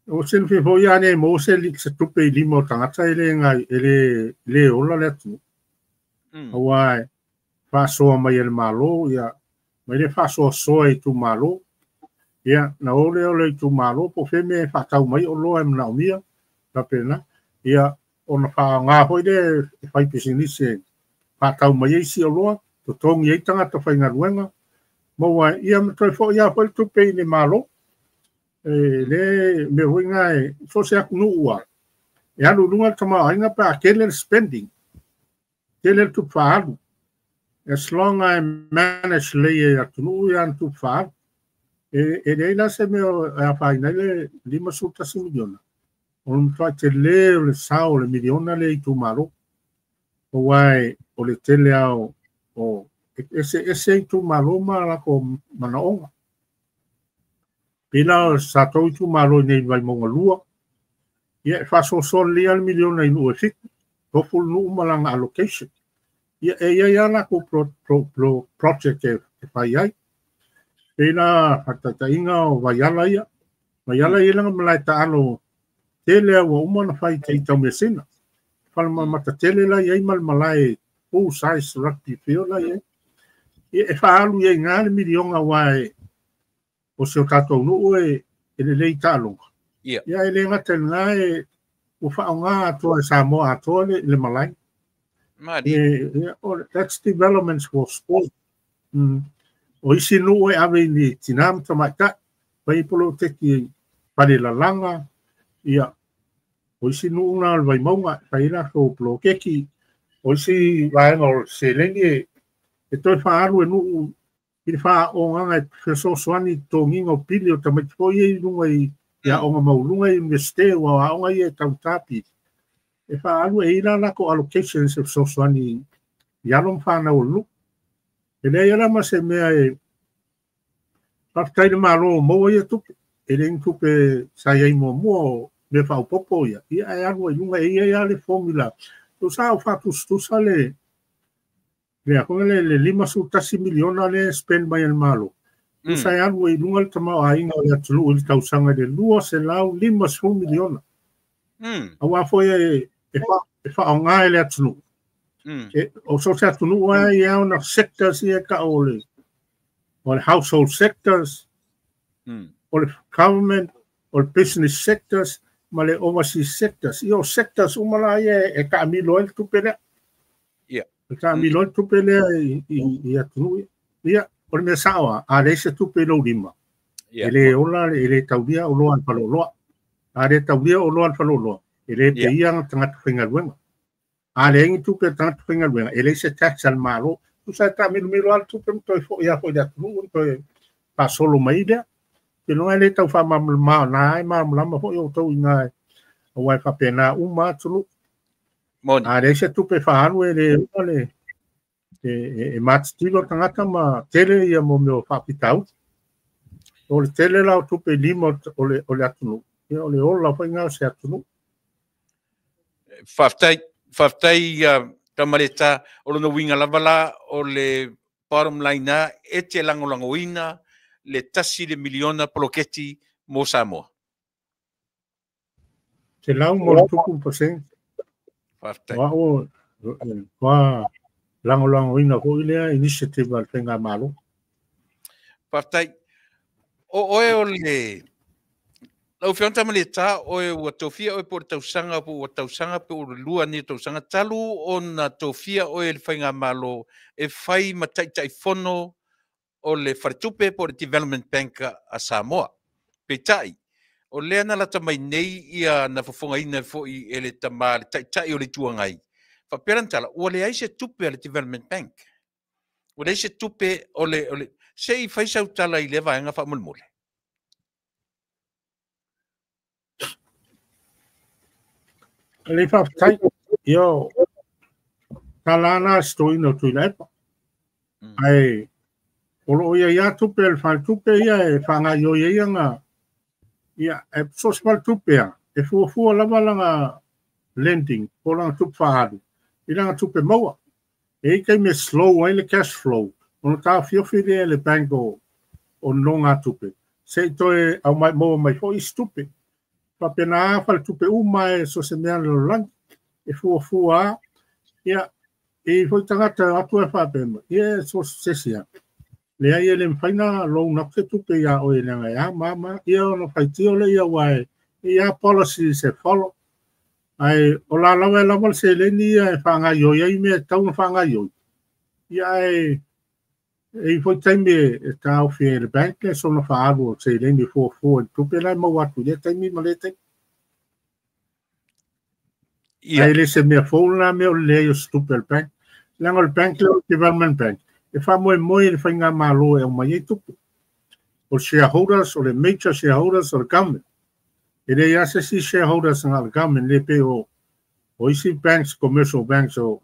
o sila fia fo iane mo se li se tupe I lima o tangata ele ngai ele le ola le atu. Wae whaasoa mai ele malo ia mai le whaasoa soa I tu malo. Ia, na ole o le tu malo po feme whaatau mai o loa mna o mia. Na pena. Ia, o na wha ngā hoi le whai pisinise whaatau mai eisi o loa. To tongi ei tangata whai ngā ruenga. Maua, ia matoi fo ia hoi tupe I le malo. Le me hui ngai, so se aku nuua. E alu lunga tama ainga pa kele spending. Kele tu whaalu. As long I manage le atu nuu ia tu whaalu. E reina se me a whaina le 5 miliona. O mtua te le sao le miliona le I tu maro. O wai o le tele au o ese I tu maro ma lako manaonga. Pina sa tau I tu maro nei vai monga lua. Ia whaso son lea le miliona I nuu e fik. Toful nuu malanga allocation. Ia ia lako project e whai ai. Pena hatata inga o vaiala ia. Vaiala ia langa malai ta ano tele wa umana whai te itau mesena. Whalama mata tele la iai malai full size rugby field la iai. E whaalu iai ngāre milionga wae o seo tātou nuu e le lei tālonga. Ia e le ngata ngā e o whao ngā atoa e Samoa atoa le malai. Madi. That's developments for sport. O isi no e ave ni tinam tamata pai polo te ki pare la langa ia o isi no una vai maunga pai la so plo keki o isi vai no se lengi e toi fa aru no i fa o nga e so swani to ngingo pilio tamai foi e lunga i ia o nga maulunga i investe wa o nga i tautapi e fa aru e ila la ko allocations e so swani ia long fa na o lu e le ia ma se mea e Paftai de malo mo ia tupe. Ele tupe sai mo mo me fa popo ia. Ia e aru lunga ia le formula. Tu sa fa tu sale. Le ko le 5 miliona le spend by el malo. Tu sa aru lunga tama ainga ia tulu il tausanga de lua se lau 5 miliona. Awa foi e fa nga ele tulu. O so sa tulu wa ia na sectors ia ka ole. Or household sectors, or government, or business sectors, male overseas sectors. Io sectors umala e ka milo el tupele. Yeah. Ka milo el tupele ia tunu. Ia or me sawa a le se tupelo lima. Ele ola ele taudia o loan paloloa. A le taudia o loan paloloa. Ele te ia tanga finga luenga. A le ngi tupe tanga finga luenga. Ele se tax al malo. Tu sai ta milo al tupe to fo ia fo da tunu to pa solo maida. Ke no ele tau fa ma na ma ma fo yo to inga o vai fa pena uma tulu. Mon. A le se tupe fa anu ele ole e matstilo tangata ma tele ia mo me fa pitau. O le tele la tupe limo ole atunu. Ole ola fa inga se atunu. Faftai tamareta o no winga lavala o le bottom line na e te langolangoina le tasi le miliona poloketi mo Samoa. Te lau mo tuku percent. Faftai. Wa langolangoina ko ile initiative al tenga malo. Faftai. O le lau fiona maleta o ua tofia o por tausanga po tausanga po lua ni tausanga talu ona tofia o le fainga malo e fai matai fono o le fartupe por Development Bank a Samoa. Petai o le ana la tamai nei ia na fofonga ina fo I ele tamale tai o le tuangai. Fa perantala o le ai se tupe le Development Bank. O le se tupe o le sei fai sa utala I le vaenga fa mulmule. Le fa tai yo kalana stoi no tu le ai olo ia tupe el fa tupe ia e fanga yo ia nga ia e so small tupe e fu la balanga lending por ang tupe fa ila tupe mo e kai me slow ai le cash flow on ta fio fide le banco on longa tupe se to e au mai mo mai fo stupe pa pena fal tupe uma e so se mea lo lang e fua ia e foi tangata atu e fa pena ia so se sia le ai ele faina lo na se tupe ia o ele nga ia mama ia no fai tio le ia wai ia policy se follow ai o la se le ni e fa nga yo ia me tau fa nga yo ia e foi taime e tau fie le bank so no fa alu se le ni fo tupe la mo watu le taime malete ai le se me fo la me o le yo tupe el bank la ngol bank le Development Bank e fa mo le fa nga malo e o mai tupe o shareholders o le major shareholders o le government e le ya se si shareholders na le government le pe o isi banks commercial banks o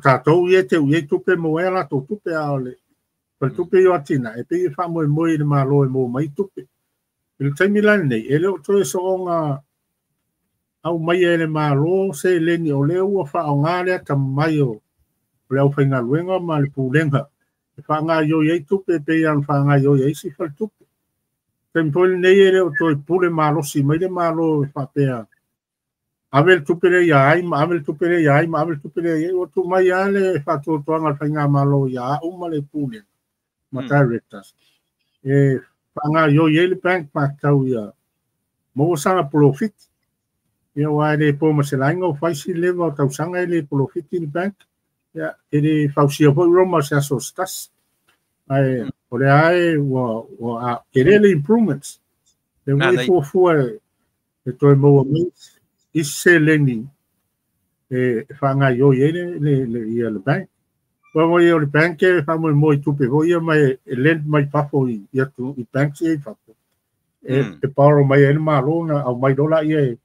tatou ye te ye tupe mo ela to tupe ale per tupe yo atina e pe fa mo le malo e mo mai tupe il taimi la nei ele o to so nga au mai ele malo se le ni o le o fa nga le ta mai o le o fainga luenga ma le pulenga fa nga yo ye tupe pe yan fa nga yo ye si fa tupe tempo nei ele o to pule malo si mai le malo fa pe Abel tupere ya ai Abel tupere ya ai Abel tupere ya o tu mai ale fa to anga fainga malo ya umale pule ma directors e fanga yo ye le bank pa tau ya mo sana profit ia wa le po ma se lainga o faisi leva o tausanga le Polofiti Bank ia ele fausia po Roma se aso stas ai o le ai wa ele le improvements le mo fu e toi mo mi isse leni fanga yo ele le ia le bank wa yo le bank e fa mo tu pe vo ia mai lend mai papo ia tu I bank se fa e paro mai el malona au mai dola ia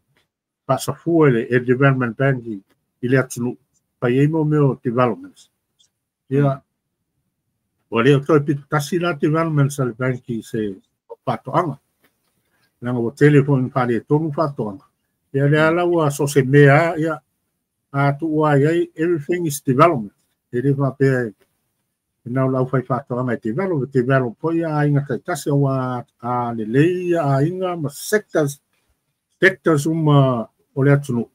pasa fu e development bank ile atu pa ia mo meu developments ia o le toi pi tasi la developments al bank se pato anga nanga o telefone pa le tonu fato anga ia le ala wa so se mea ia a tu wa ia everything is development ele va pe na la fai fato anga develop po ia inga tasi wa a le a inga ma sectors o le atunu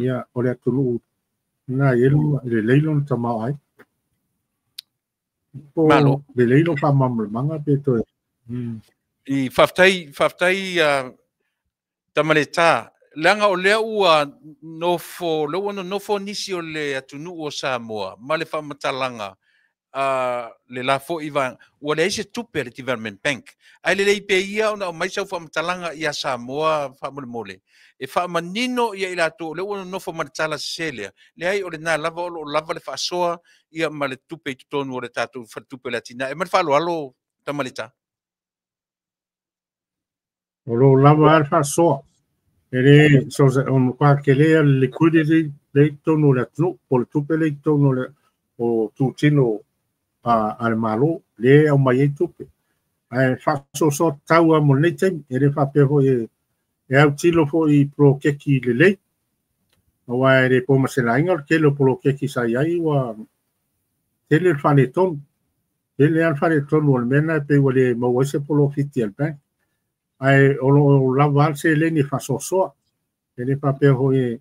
ia o le atunu na ilu le leilon tama ai Malo le leilon fa manga pe to I faftai tamaleta langa o lea ua nofo nisi o le atunu o Samoa ma le whamatalanga le la fo iwa ua le ise tupe le Development Bank ai le pe ia o mai sau whamatalanga ia Samoa whamole e whamanino ia I lato le ua nofo maritala selia le ai o le nā lava o lava le whaasoa ia ma le tupe I tutonu o le tātou whatupe latina e ma le whaalo tamaleta o lo lava al fa so ele so on qua che le liquidity le tono le tru por tupe le tono le o tu tino al malo le o mai tupe ai fa so tau mo le tem ele fa pe ho e au tilo fo I pro keki le o wa re po ma se la ingol ke lo pro keki sa ai wa ele fa le ton ele al fa le ton o mena pe o le mo se Polofiti al bank ai o lava se le ni fa so ele pa pe ho e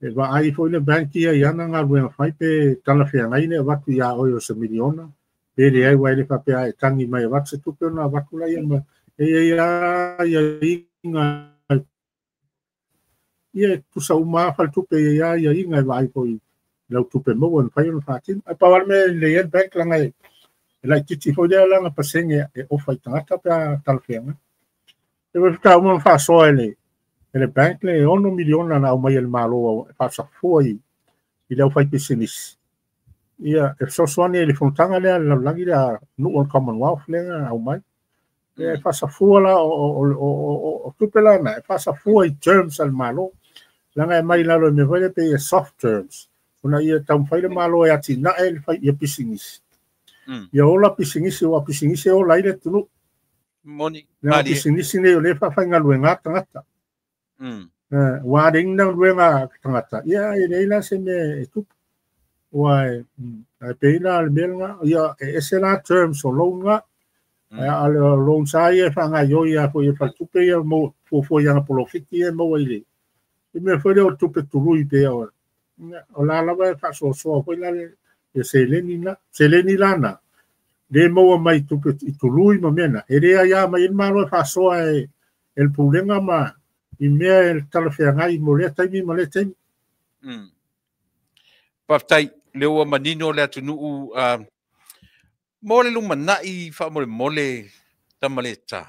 va ai fo le bank ia yana nga wen fai pe tala fe ngai ne va ia o se miliona pe le ai wa le pa pe ai tangi mai va se tu pe na va kula ia ma ia ia tu sa uma fa tu pe ia inga va ai ko le tu pe mo wen fai no fatin ai pa va me le bank la ngai la titi fo le la pa senge e o fai tanga pe tala fe ngai e va sta un fa so ele bank le 1 miliona na mai el malo fa sa foi I le fai business ia e so ele fontanga le la langi la no Commonwealth le au mai e fa sa fuala o tupela na fa sa foi terms al malo langa mai la lo me vele pe soft terms una ia tam fai le malo e ati na el fai ia business ia ola business o la ile tunu moni na business ne le fa fai ngaluenga tangata wa ding na luenga tangata ia ile la se me tu wa pe ina al belga ia ese la terms o longa al long sai fa nga yo ia ko ia fa tu pe ia mo fo ia Polofiti e mo ile e me foi o tu pe tu lui pe o la va fa so foi la se leni lana de mo mai tu pe tu lui mo mena e re ia mai malo fa so el problema ma I mea el talawhiangai mo lea taimi ma lea taimi. Paftai, leo manino lea tunuu mo le lumanai wha mole tamaleta.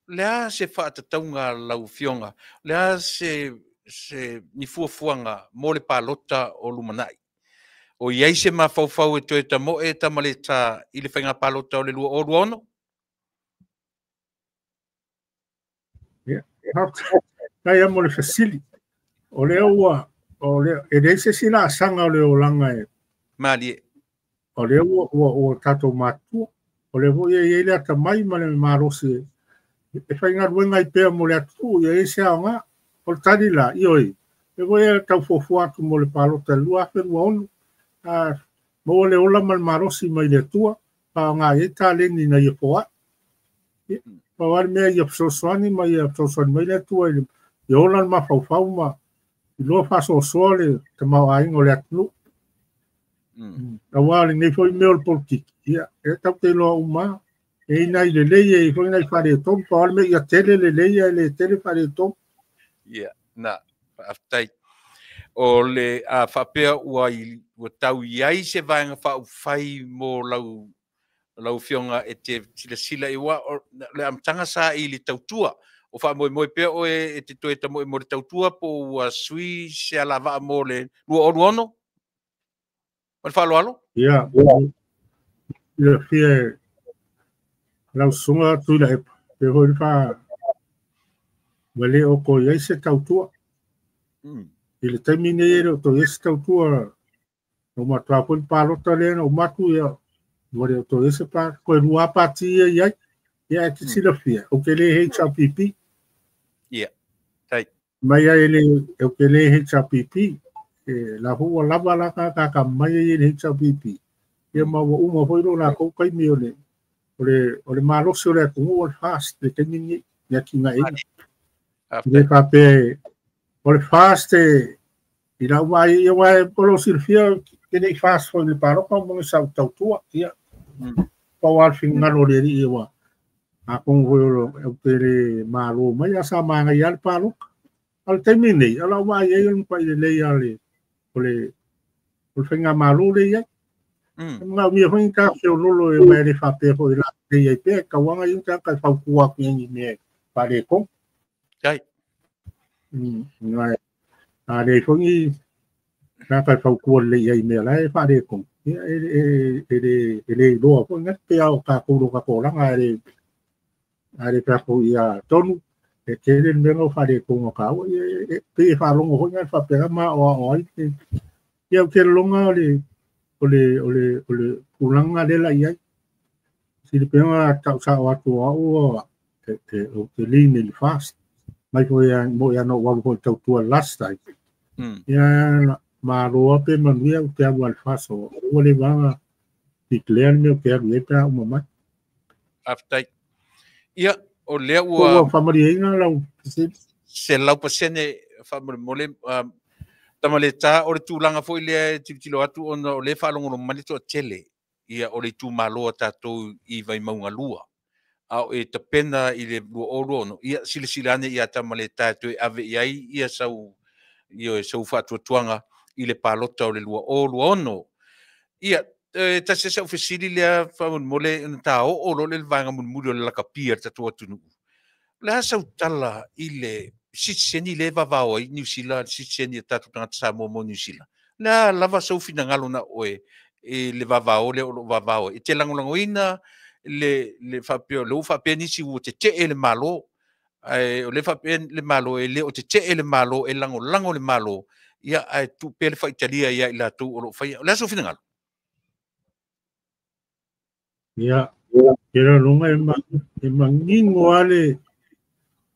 Lea se whaatataunga lau fionga. Lea se nifuafuanga mo le palota o lumanai. O iai se mawhauwhau e toe tamo e tamaleta I le whainga palota o le lua o ruono? Kai amo le fasili. O le ua, o le, e le se sila asanga o le o langa e. Malie. O le ua o tato matua. O le ua e le ata mai ma le marosi. E fai ngā ruenga I pēa mo le atu, e se ao ngā. O le tari la, ioi. E ua e tau fofu atu mo le palota lua afe rua onu. Mo le ola ma le marosi mai le tua. Pa ngā e tā leni na i poa. Pa wari mea I apsosoani ma I apsosoani mai le tua i I ola ma fau ma I loa faso soale te mau aingo le atunu. A wale nei foi meo le politik. Ia, e tau te loa uma. E ina I le leia I foi nai whare tom. Pa wale mea I a tele le leia I le tele whare tom. Ia, na. aftai o le a whapea ua tau iai se vaenga whaufai mo lau fionga e te sila iwa le amtanga sa i li tautua o wha moe pea o e te toe ta moe mo le tautua po ua sui se ala vaa mo le lua ono o le whaaloalo ia fia lau sunga tuila e pe hoi wha wale o ko iai se tautua i le taimine e reo to iai se tautua o matua po i palota lena o matu ia wale o to iai se pa koe rua pati iai ia e te sila fia o ke le HRPP ia tai mai ai le o ke le HRPP la hua lava la ka mai ai le HRPP ia ma wa uma hoi lo la kou kai mi o le malosi o le atungu o le fast le taimine ia ki nga ina le pape o le fast i la wai ia wai polo silfia ke nei fast foi le paroka mo le sau tautua ia pa wal fin ngalo le ia wa a kong ho o pere malo mai asa manga ia le paroka al termine ala wai ia un pa le ia le o finga malo le ia nga mi ho inka se o lolo e mai le fape ho la ia pe ka wanga inka ka fa kuwa ki ni me pare ko kai ngai a le fongi na ka fa kuwa le ia me la e pare ko ele do ko ngat pe au ka ko ka ko la ngai ale ka ko ia tonu e ke le mengo fare ko ka o pe fa longo ho ngat fa pe ma o ia ke longa ole ulanga de la ia si le pena ta sa wa to o te line il fast mai ko ia mo ia no wa ko to last time ia ma ro pe man ia te al fast o le va declare me que ia ta mo mai aftai ia o le ua famariaina lau se lau pasene famole tamaleta o le tūlanga fo i le tilo atu o le whalongono manito tele ia o le tūmaloa tātou i vai maunga lua. Au e ta pena i le lua o rono. Ia silasilane ia tamaleta tu e ave iai ia sau whatuatuanga i le palota o le lua o ono. Ia ta se sau fesili lea whamun mole ta o lo le vanga mun muri o le lakapia tatua tunu. Le hasau tala i le sitseni le vavao i New Zealand, sitseni tatu tangata Samoa mo New Zealand. Na lava sau fina ngalo na oe e le vavao le o vavao. E te langolangoina le whapeo, le whapea nisi ua te ele malo. O le whapea le malo e le o te ele malo e lango le malo. Ia ai tu pele whaitalia ia i la tu o lo whai. Le sau fina ngalo. Ia, kera lunga e mangingo ale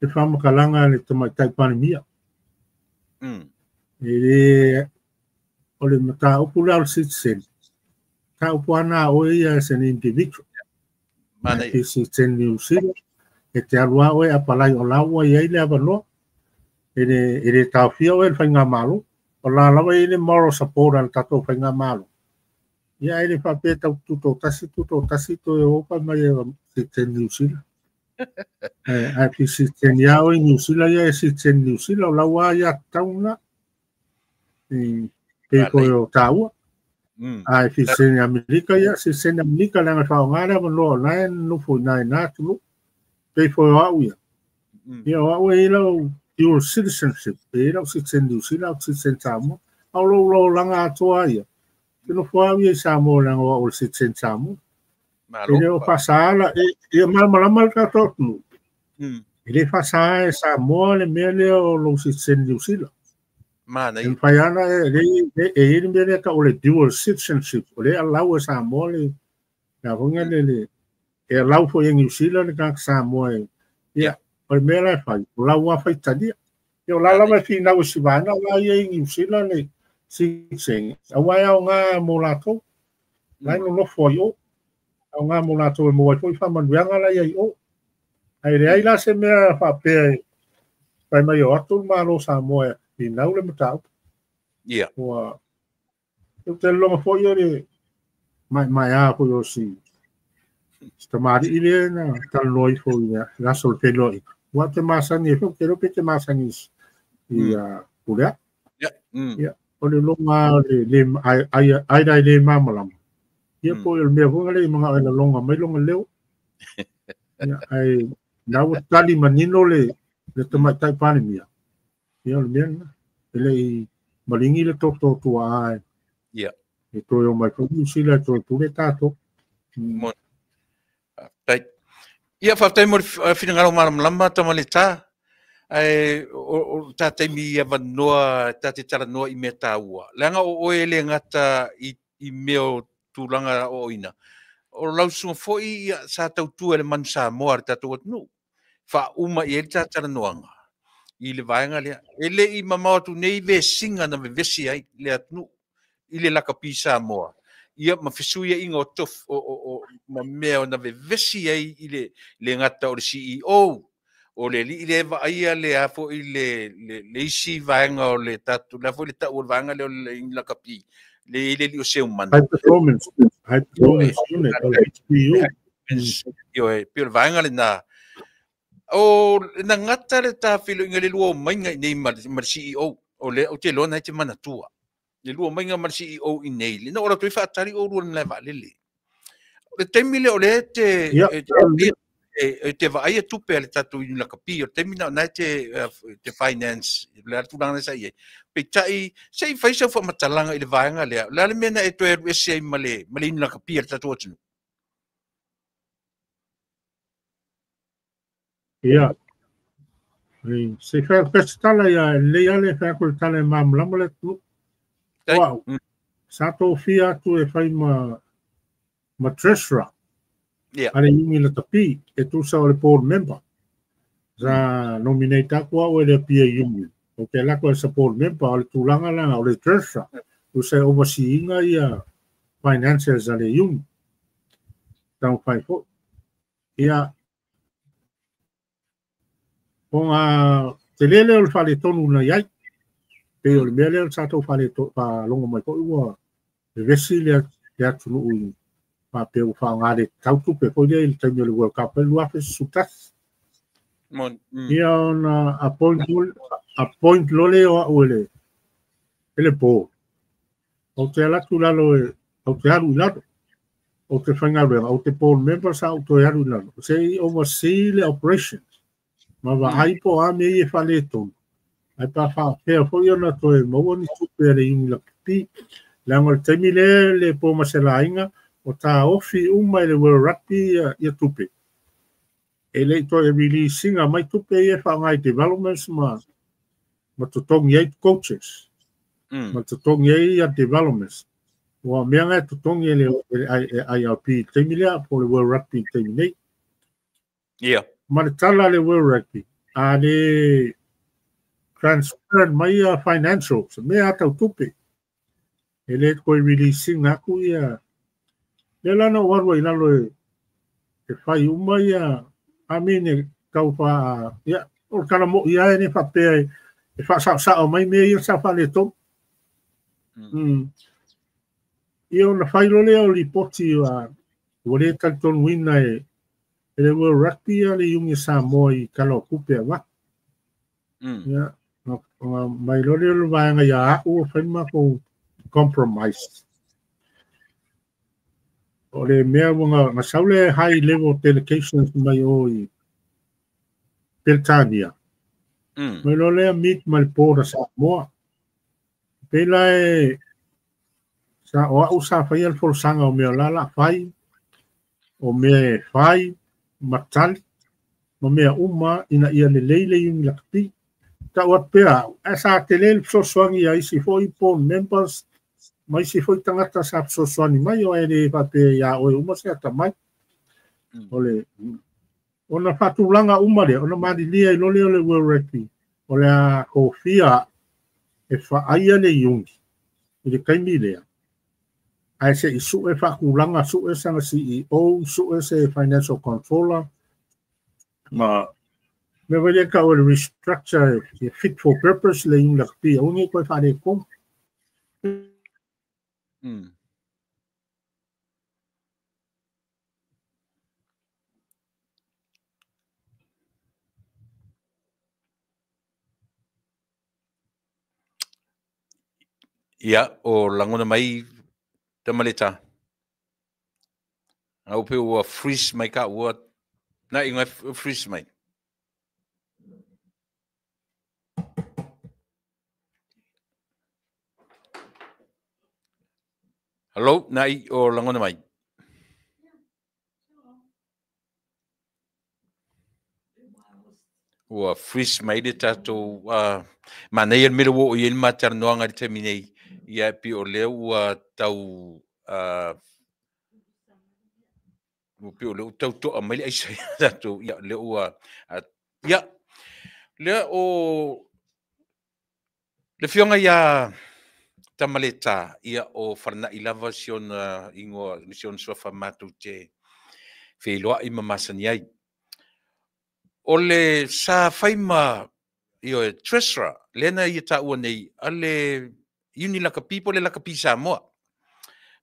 e whamakalanga le tamaitai panemia. O le mata upu lao citizen. Ta upu ana o ia as an individual. Mana ki citizen New Zealand. E te arua oe apalai o laua iai le avaloa. E le tawhia oe le whainga malo. O la lawa i le moral support al tato whainga malo. Ia e le whape tau tuto tasi to e opa mai e citizen New Zealand. Ai fi citizen ia o New Zealand ia e citizen New Zealand o laua ia taunga. Pe koe o taua. Ai fi citizen Amerika ia, citizen Amerika langa whaongara ma loa nai nufo nai nātulu. Pe koe o au ia. Ia o au e lau dual citizenship. E lau citizen New Zealand, citizen Samoa. Au lo langa atoa ia. Tino fua ia Samoa langa o citizen Samoa. Ele o pasala e malama ka totu. Ele fasa e Samoa le mele o lo citizen New Zealand. Mana e faiana ele mele ka o le dual citizenship. O le alau e Samoa le na vonga le e alau fo New Zealand ka Samoa. Ia, o le mele fai. O lau a fai tadia. E o lala mai fina o sivana la ia New Zealand le citizen. Awai au ngā mo lato. Lai no fo yo. Au ngā mo lato e mo ai foi whamanuanga la iai o. Ai rea ila se mea whapea pai mai o atu malo Samoa i nau le matau. Ia. Ua, eu te longa foi o le mai a foi o si. Stamari ile na taloi foi na sol peloi. Ua te masani e fo kero pe te masani. Ia, kurea. Ya. Ia, o le longa ai dai le mamalam. Ia po il mea hunga le mga ai la longa mai longa leo. Ia, ai nau tali manino le tamai tai pane mia. Ia le mea na. Ele i malingi le toto tua ai. Ia. E toi o mai kogu sila toi pule tato. Mo. Tai. Ia whaftai mo whingaro maramlama tamale tā. Ai o tātai mi avanoa tātai tara noa I mea tāua. Leanga o oe le ngata I meo tūlanga o ina. O lausunga foi ia sa tautua le manu sa moa tātou atunu. Wha uma I ele tātara noanga. I le vaenga lea. Ele I mamau atu nei ve singa na ve vesi ai le atunu. I le laka pisa moa. Ia ma fesuia inga o tof o ma mea na ve vesi ai I le ngata o le CEO. O le li le va ia le afo I le isi vaenga o le tatu. Le afo le tau o vaenga le o le laka pi. Le li o se umana. High performance unit o le HPU. Io e pio vaenga le na. O na ngata le ta filo inga le luo mainga nei ma CEO. O le o te lona te mana tua. Le luo mainga ma CEO I nei. Le na ora tui whaatari o ruan le va lele. Le temile o le te vai tupe le tatu I la kapi o temina na te finance le tulanga sa ye. Pe tai sei fai sa fa matalanga I le vaenga le. La le mena e to e sei male in la kapi le tatu atu. Ia. Se fa festala ia le ale fa ko tale mam lamole tu. Wow. Sato fia tu e fai ma treasurer. Yeah. Ale ingi le tapi e tu sa o le board member. Za nominate akua o le pia union. O ke lako e support member o le tulanga langa o le treasurer. Tu sa overseeinga ia finances ale union. Tau fai fo. Ia Ponga te lele o le whale tonu na iai. Pe o le mea leo sato whale pa longo mai ko ua. Le vesi le atunu ui. Pa pe o whaangare tautupe ko le taimi o le World Cup. Lu afe sutas. Ia ona appoint lole o a uele. Ele po. O te alatu lalo e. O te aru ilado. O te whangaruenga. O te board members a o te aru ilado. Se oversee le operations. Ma va ai po a me e whale tonu. Ai pa wha pēr fo iona toe maua ni tupe ale ingi la pipi. Leanga le taimi le po masela inga o ta ofi uma le World Rugby ia tupe. E le toe releasinga mai tupe e wha ngai developments ma tutongi ai coaches. Ma tutongi ai a developments. Wa mea ngai tutongi le IRP taimi lea po le World Rugby taimi nei. Yeah. Ma le tala le World Rugby. A le transparent mai financials. Mea atau tupe. E le koe releasing aku ia. Le lana warwa inalo e whai uma ia. Amine kau wha. Ia. O kana mo ia e ne whapea e wha sao mai mea ia sa whale tom. Ia ona whai lole o li poti wale tanton wina e le World Rugby a le yungi sa mo I kalo kupe a wa. Ia. Mai lole o vaenga ia aku o whaima ko compromise. O le mea nga saule high level delegations mai o I Beltania. Mai lole a meet mai pōra sa moa. Pela e sa o au sa whai al sanga o mea lala whai. O mea whai matali. O mea uma ina ia le leile yung lakpi. Ta ua pea. E sa te lele psosoangi a isi foi po members. Mai si foi tangata sa psosoani mai o ere pape ia o uma se ata mai. Ole. Ona whatulanga uma le. Ona marilia I lole o le World Rugby. Ole a kofia e whaaia le yungi. I le kaimi lea. Ai se I su e whakulanga su e sanga CEO, su e se financial controller. Ma me wale ka o le restructure e fit for purpose le yung lakpi. Onge koe whare kong. Ia, o langona mai tamaleta. Au pe ua freeze mai ka ua, na inga freeze mai. Hello, nai o langona mai. Ua freeze mai de tatou manei al mera wo i ma tar noanga te minei ia pi o leo ua tau pi o leo tau to mai ai sai tatou ia leo ua ia leo o le fionga ia tamaleta ia o farna i lava sion ingo sion sofa matu te feiloa i mamasani ai. O le sa faima io e Tresra, lena i ta ua nei, ale uni laka pipo le laka pisa moa.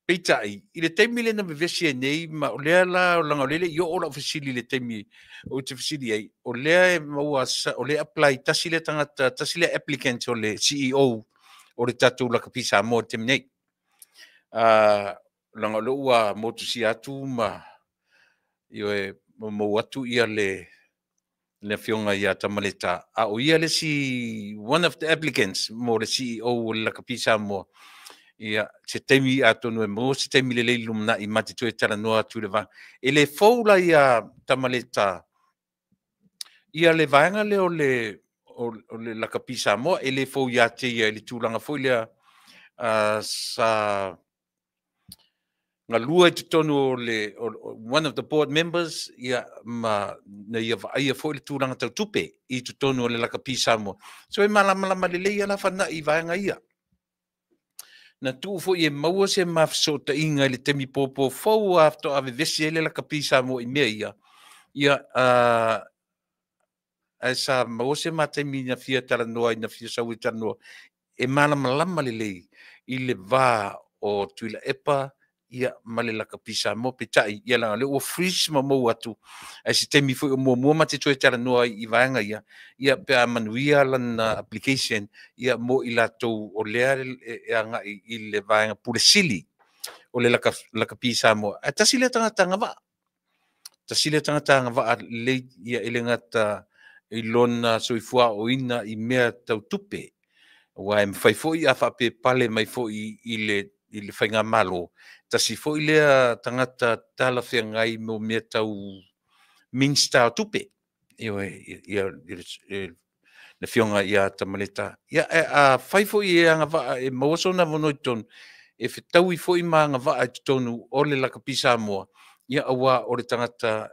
Peitai, i le teimi le na vevesi nei, ma o lea la o langa lele, io o la ofisili le teimi o te ofisili ai, o lea maua, o lea apply, tasi le tangata, tasi le applicant o le CEO o le tatu laka pisa moa teimi nei. Langa lo ua motu si atu, ma io e mo atu ia le fionga ia tamaleta. A o ia le si one of the applicants mo le CEO o le lakapisa mo ia se temi atonu e mo se temi le leilum i mati tu e tala noa tu le vang. E le foula ia tamaleta ia le vanga le o le lakapisa mo e le fou ia te ia le tūlanga fou lea sa nga lua te tonu le one of the board members ia ma na ia foi le tūranga tau tupe i te tonu le laka pisa mo. So e malama le leia la whana i vaenga ia. Na tu foi e maua se mafso ta inga le temi popo fau afto ave vesi le laka pisa mo i mea ia. Ia sa maua se matemi na fia tala noa i na fia sau i tala noa. E malama le lei i le va o tuila epa ia male laka pisa mo petai ia langa le o freeze mo atu ai se temi foi mo mate toe tala noa i vaenga ia pe manuia lana application ia mo i latou o lea anga i le vaenga pule sili o le laka pisa mo a tasi le tanga va le ia ele ngata i lona soifua o ina i mea tau tupe wa em fai foi a fa pe pale mai foi i le fainga malo tasi foi le tangata tala fe ngai mo me tau minsta tupe ia le fionga ia tamaleta ia a fai foi e anga va e moso na vonoiton e fe tau i foi ma anga va tonu o le laka pisa mo ia awa o le tangata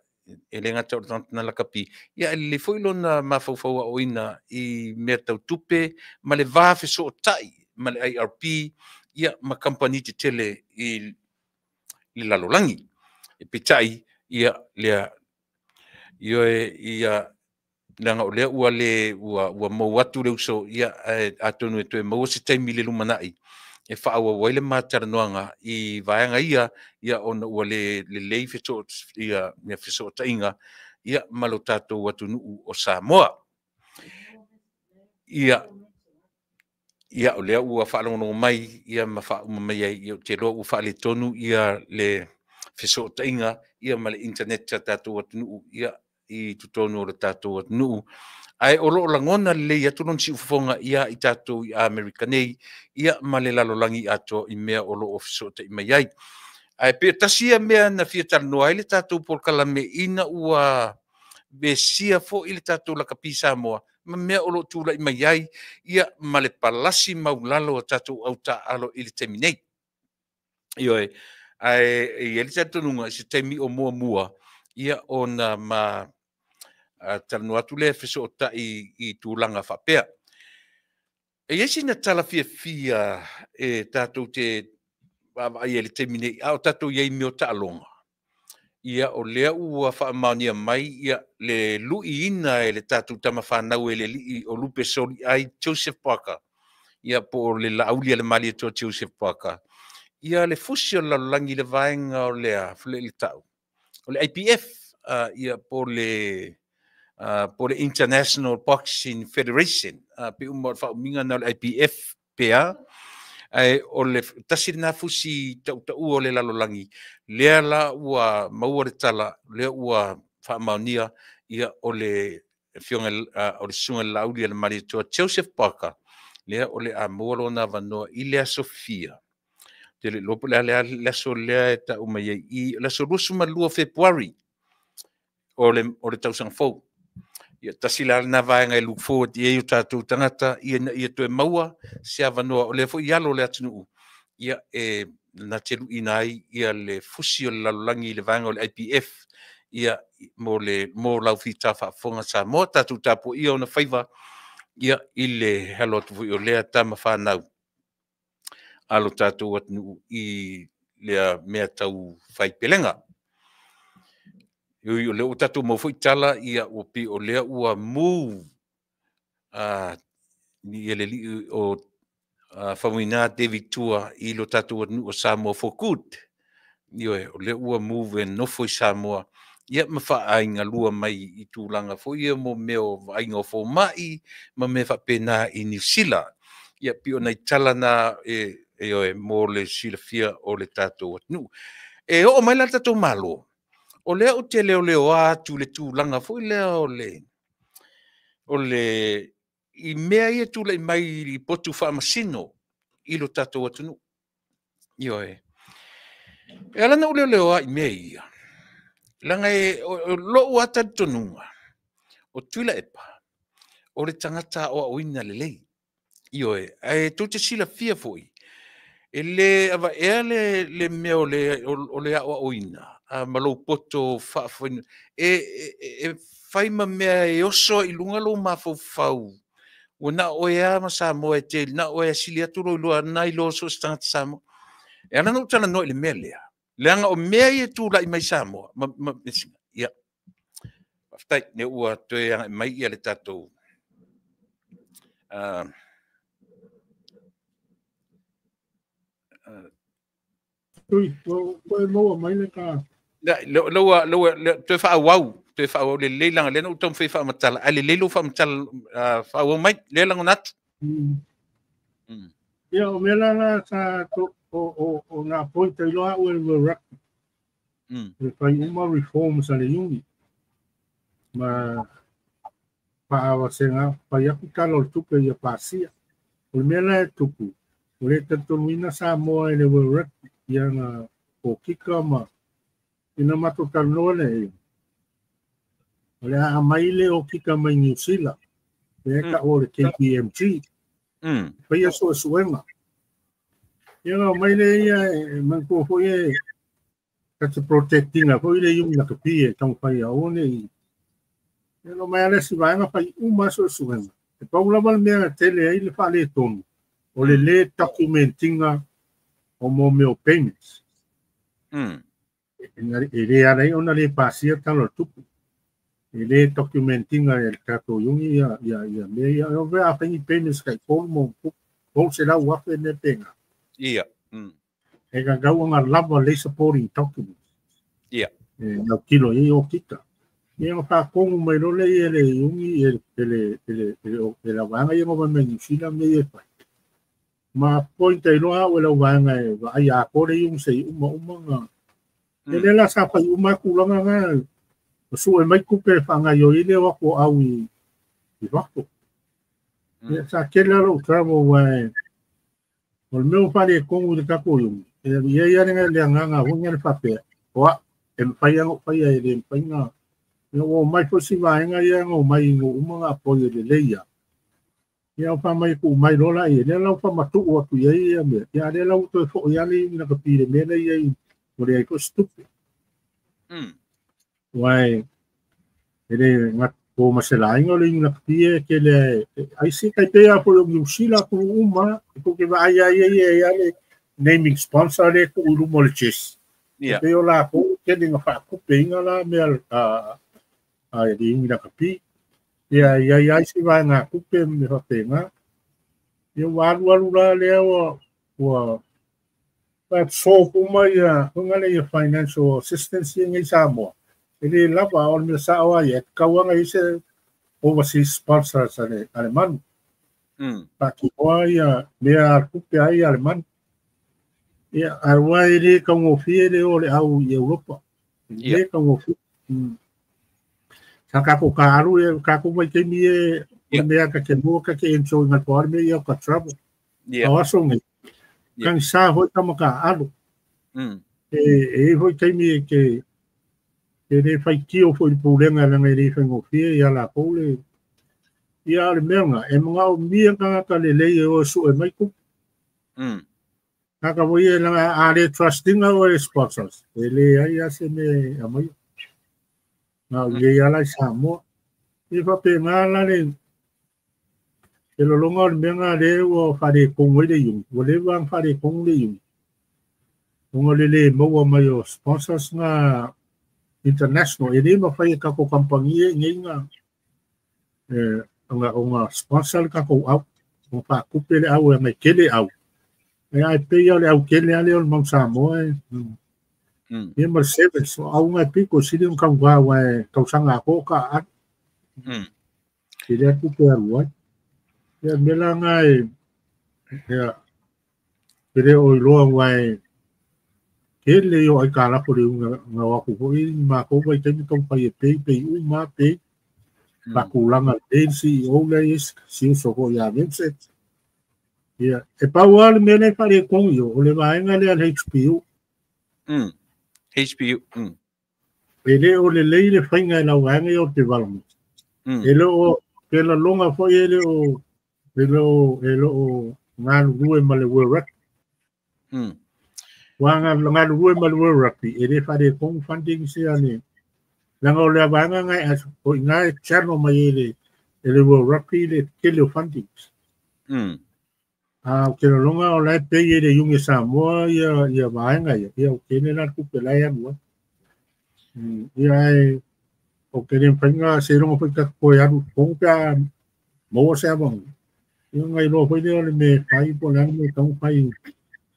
e le ngata o tangata na laka pi ia le foi lona mafaufaua o ina i me tau tupe ma le va fe so tai ma le IRP ia ma company te tele i lalolangi e pitai ia ia langa o lea ua mau atu leu so ia atonu e toe mau se taimi le lumanai e whaaua waile mātara noanga i vaenga ia ona ua le lei feso ia mea feso tainga ia malo tātou atu nuu o Samoa. Ia o lea ua whaalongo mai ia ma whauma mai ai te loa ua whaale tonu ia le feso tainga ia ma le internet tātou atu nuu ia i tutonu o le tātou atu nuu. Ai o loo langona le ia tulon si ufonga ia i tātou i Amerika nei ia ma le lalolangi ato i mea o loo feso ta i mai ai. Ai pe tasia mea na fia taranoa ai le tātou polkala me ina ua besia fo i le tātou la kapisa moa ma mea o loo tūla i mai ai ia ma le palasi maulalo o tātou au ta alo i le temi nei. Ioe, ai le tātou nunga i se temi o mua ia o na ma tanu atu le feso ta i tūlanga whapea. E esi na tala fia e tātou te ai le temi nei, au tātou iei meo ta alonga. Ia o lea ua whaamaunia mai, ia le lui ina e le tātou tama whanau e le li o lupe sori ai Joseph Parker. Ia po le laulia le mali to Joseph Parker. Ia le fusi o lalangi le vaenga o lea, fule le tau. O le IPF, ia po le International Boxing Federation, pe umar whauminga na le IPF pea, Ai o le tasi na fusi tau o le lalolangi. Lea la ua maua le tala, lea ua whaamaunia ia o le fionga o le sunga lauri le mari toa Joseph Parker. Lea o le a moro na vanoa i lea Sofia. Te le lopo lea so lea ta umai i lea so rusuma lua February o le tausang fau. Ia tasi la na vaenga e look forward i e tātou tangata ia toe maua se avanoa o le fo ialo le atunu ia na telu inai ia le fusi o le lalolangi i le vaenga o le IPF ia mo lau fita whaafonga sa mo tātou tapo ia ona whaiva ia i le halo atu o lea tama whanau alo tātou atunu i lea mea tau whaipelenga. Yui o leo tatu mo foi tala ia o pi o lea ua move ni ele li o famina David Tua i lo tatu o Samoa for good. Yo o lea ua move no foi Samoa ia mafa ainga lua mai i tūlanga fo ia mo meo ainga o fo mai ma me fa pena i New Zealand. Ia pi o nei tala na mo le silafia o le tatu nu. E o mai la tatu malo. O lea o te leo atu le tūlanga foi lea o le i mea ia tūlai mai i potu whaamasino i lo tātou atunu. Io e. E alana o leo a i mea ia. Langa o loo ata tonunga. O tuila epa. O le tangata o oina le lei. Io e. E tō te sila fia foi. E le ava ea le mea o le a oina. Malo poto whaafoina. E whaima mea e oso i lunga lo mawhau. O na oea ma Samoa e te, na oea sili aturo i lua nai lo so stangata Samoa. E ana no tana no i le mea lea. Leanga o mea i e tūla i mai Samoa. Ia. Whaftai, ne ua toe anga mai i ale tātou. Tui, koe moa mai le ka. Loa toe whaawau. Toe whaawau le leilanga. Lena utam whai whaamatala. Ale leilo whaamatala whaawau mai. Leilanga nat. Ia, o mea lana sa o ngā pointa i loa ue le raki. Le whai uma reforms ale yungi. Ma paawa se ngā whai aku tala o tupe ia pāsia. O le mea la e tupu. O le tatomina Samoa e le ue raki. Ia ngā o kika ma ina mato tanoa le e. O le a mai le o kika mai New Zealand. Le ka o le KPMG. Pai aso suenga. Ia ngā mai le ia man ko foi e kata protectinga foi le yung nakapi e tau pai a one i. Ia no mai ale si vaenga pai uma aso suenga. E paula mal mea tele ai le whale tonu. O le documentinga o mo meo payments. E le arei ona le pasia talo tupu. E le documentinga e kato yungi ia mea ia o vea whaingi payments kai kolu mo kolu se lau wafe ne penga. Ia. E ka gau anga lava le supporting documents. Ia. E nau kilo i o kita. Ia o ka kongu mai role i ele yungi e la wanga i ngoma me New me e pai. Ma pointa i loa o la wanga e ai a kore yung se uma nga. E le la sa pai uma kulanga nga. O su e mai kupe whanga yo i le wako au i wako. E sa kele alo travel wai. O le meu whare e kongu de kako yung. E ia iarenga le anganga hunga le whapea. Oa, e whai e le whai nga. E o mai posi vaenga ia o mai ingo umanga poi le leia. Ia o wha mai ku mai rola i. Le lau wha matu o atu ia ia mea. Ia le lau toi fo iale i na kapire mena ia i. O le aiko stupi. Wai, ele ngat po maselainga le na kapire ke le ai si kai pea po yung New ku uma. Ko ke va ia le naming sponsor le ku ulu mo le chess. Ia. Peo la ko ke dinga wha kupe inga la mea ai di na kapi. Ia si vai ngā kupe me whapenga. Ia waru la leo wa so kuma ia hungale ia financial assistance ia ngai Samoa. Ele lava o me sa o ia kawanga i se overseas sponsors ale manu. pa ki hoa ia mea kupe ai aleman ia arua ele kaungofie le o le au i Europa le kaungofie sa kako karu e kako mai ke mi e mea ka ke mua ka ke enjoy ngal poar me ia ka travel awaso ngai kan sa hoi tamaka alo e hoi ke mi ke le fai kio foi pulenga na ngai fa ngofie ia la pole ia le menga e mga o mia ka le le o su e mai ku ka mo ia na are trusting o sponsors ele ai ase me amai na le ia la samo e fa pe ngala le e lo longa le menga le o fare ko mo le yu o le van fare ko le yu o le mo mai o sponsors na international ele no fai ka ko companhia nginga nga sponsor ka ko au o pa kupele au mai kele au ai pe yo le au kele ale o mang samo e Mercedes so au nga pico si un kan wa ka sanga ko ka ile kupele wa ya mela nga ya pere o lo wa ele yo ai kala por nga wa ko ma ko vai tem tong pai pe uma pe pa kulanga densi o le si so ko ya vense ya e pa wal mele pare con yo o le vai nga le HPU ele o le le fainga na wa nga yo development ele o que la longa foi ele o nga rue male work wanga nga rue mal rugby ele fare con funding se ani langa le banga nga o nga channel mai ele rugby le kele funding que no longa o la pe ele yung Samoa ya banga ya o que ne la ku pela ya mo ya o que ne fanga se ro foi ka ko ya con ka mo se bang yung ngai lo foi le me fai po lang me tong fai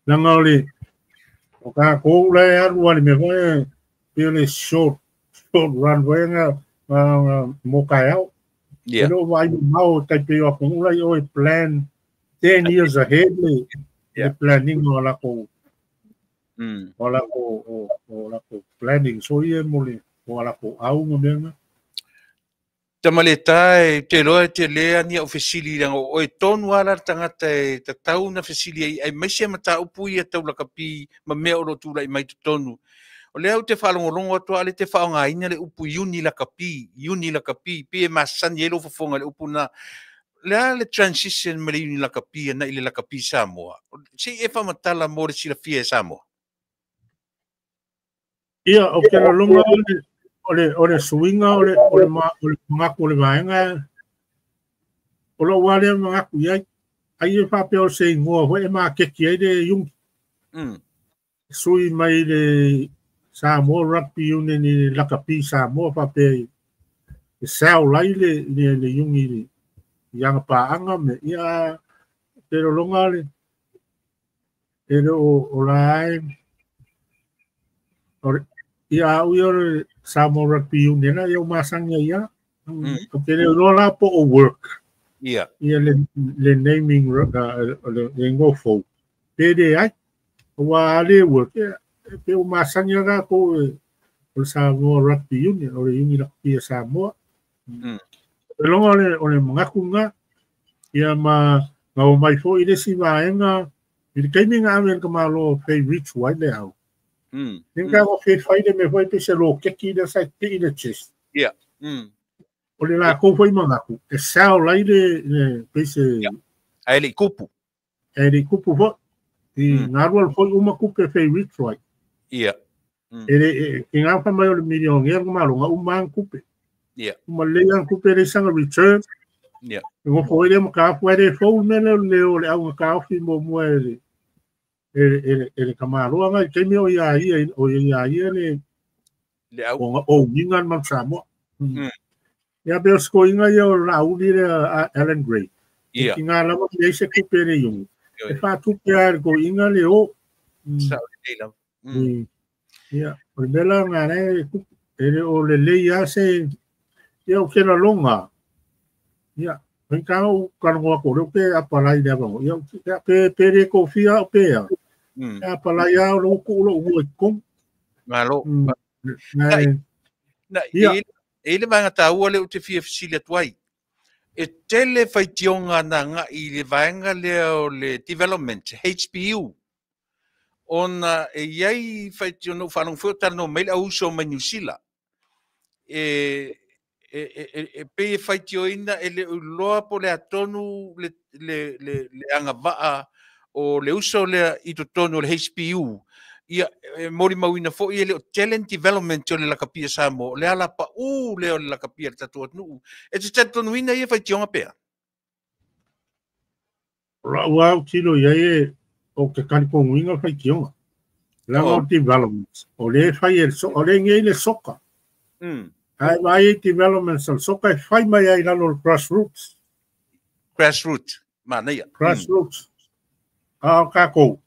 langa le o ka ko le aru ani me foi pele short run venga mo kaya no vai mau tai pe o ko la yo plan 10 years ahead le planning ola ko planning so ye mo le ola ko au mo menga Tamaleta te loa te lea ni o fesili ranga o e tonu ala tangata e ta tau na fesili ai mai se mata upu ia tau laka pi ma mea oro tūra i mai tonu. O lea te whalongolongo atua ale te whaonga ina le upu yuni laka pi e masani e lo fafonga le upu na lea le transition ma le yuni laka pi na ile laka pi Samoa. Se e whamatala mo le sila fia e Samoa. Ia, o ke la lunga ole swinga ole ngaku ole vaenga ole wale ngaku ia ai e fa pe o se ngo ho e ma ke ki de yung sui mai le Samoa rugby union ni lakapi Samoa fa pe sao lai le yung ni yang pa anga me ia pero longa le pero o lai ia uyo Samoa rugby union na yo masangnya ya okay lo la po work ia le naming le ngofo pede ai wa le work pe o masangnya ga ko o Samoa rugby union o yungi rugby Samoa lo ole mangaku nga ia ma ngau mai fo ile si vaenga il gaming amen kamalo favorite wide le au ninga o fe fai de me foi pese lo que ki de sai ti de chest o le la ko foi mangaku e sao lai de pese ai le kupu fo i narwal foi uma kupe favorite right ele kinga fa mai o million yer malo nga uma kupe uma le yang kupe de sanga return ngo foi de ka foi de fo me le au ka fi mo ele kamaro nga ke me o ia le o ningan man Samoa ya be sko inga yo la uli le Alan Gray kinga la mo le se kupere yung e fa tu per go inga le o sa le ya o bela nga ele o le ya se yo ke la longa ya Ai ka o ngua ko ro pe apalai de ba. Ia pe ko fia o pe. Apalai a lo ko lo o ko. Ngalo. Nai Na ele vanga ta ole o te fia fisile tuai. E tele fai tionga na nga I le vanga le development HPU. Ona e iai fai tiono whanong fuata no mail au so ma New Zealand. E pe fai tionga ele uloa po le atonu le anga vaa o le uso le I to tonu le HPU. Ia mori mawina fo I le talent development o le lakapia Samoa le ala pa le o le lakapia le tatu atu e te tatu ina ia fai tionga pea wa tilo ia o ke kani ko winga fai tionga la o development o le fai o le ngai le soka ai vai development so soka fai mai ai la no grassroots mana ia grassroots a ka ko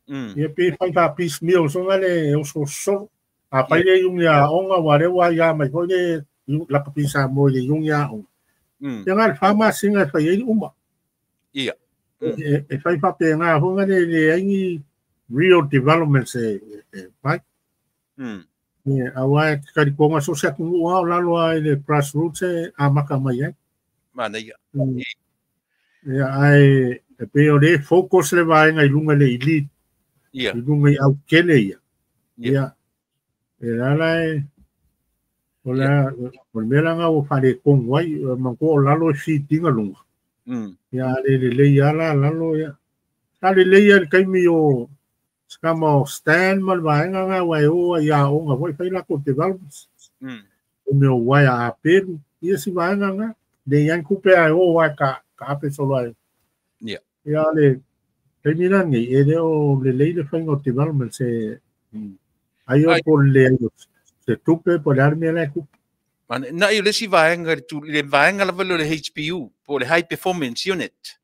ia pe fai ka piecemeal so ngale o so a pai le yung ya onga ware wa ya mai ko le la ka pisa mo le yung ya o ya ngal fama singa fai ai uma ia e fai fa pe nga ho ngale le ai real development se pai ia awa ka di ko nga so sa ku wa la lo ai le grassroots e a maka mai ai mana ia ia ai pe o le focus le vai ngai lunga le elite ia lunga au kele ia era lai ola por melanga o fare con wai manko la lo si tinga lunga ya le ya la lo ya ale le ya kai mi o skamo stand mal vai nga wai o ya o nga voi fai la ko development o meu wai a peru ia si vai nga de yan kupe ai o wai ka pe solo ai ya le terminan ni ele o le fai o development se ai o por le se tupe por darme la ku na eu le si vaenga tu le vaenga la velo le HPU po le high performance unit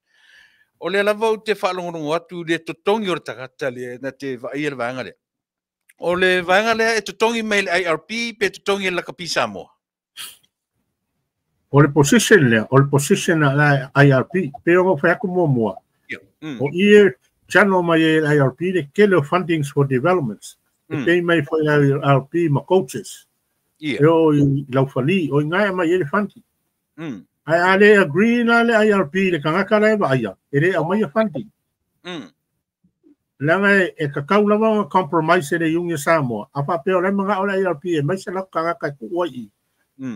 o le lava o te whalongongo atu le totongi o takata le na te vai le vaenga le o le vaenga le e totongi mai le IRP pe totongi la kapi Samoa o le position la IRP pe o fa ku mo o ie channel mai IRP le kele fundings for developments pe mai for IRP ma coaches yo lau fali o ngai mai ele fanti ai ale agree na le IRP le kanga kala ba ia ele a mai fanti langa e ka kaula wa compromise le yung Samoa apa pe o le manga o le IRP e mai se la kanga ka ku wai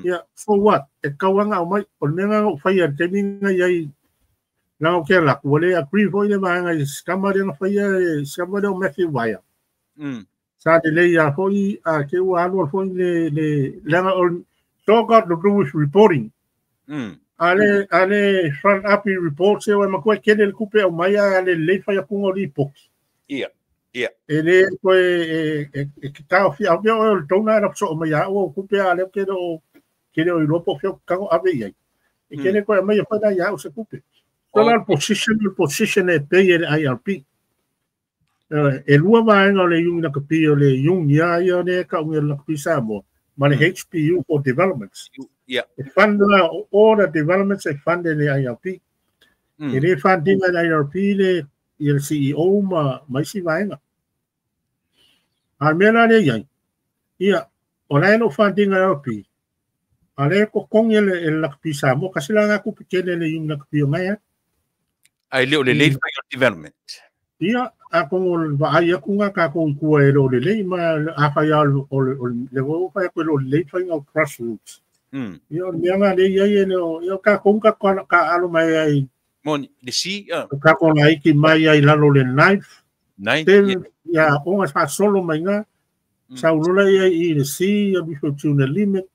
ya so what e kawanga o mai o menga o fai te minga ia na o ke la ku le agree foi le manga skamare no fai skamare o me fi wai sa de le ya foi a ke wa no foi le langa o talk out the British reporting ale front up report se wa ma ko ke le kupe o mai ale le fai ku ngori po ia ele ko e kita o fi a o tona ra so mai o kupe ale ke o Europa fio ka o ave ia e ke le ko mai fa da ya o se kupe so la position e pe IRP e lua vaenga le yung na kapio le yung ia ne ka unga la kapisa mo ma le HPU for developments e fund all the developments e fund le IRP e le funding le IRP le il CEO ma si vaenga a mena le ia o la no funding IRP ale ko kong le la kapisa mo kasi la nga ku pikele le yung na kapio nga ai le development ia a ko va ai ku nga ka ko ku e lo le ma a fa ya o le go fa ko lo le fa no grassroots ia me nga le ia no ia ka ko ka alo mai ai mon de si ka ko lai ki mai ai la lo le knife ia o nga fa solo mai nga sa lo le i le si ia bi fo tuna limit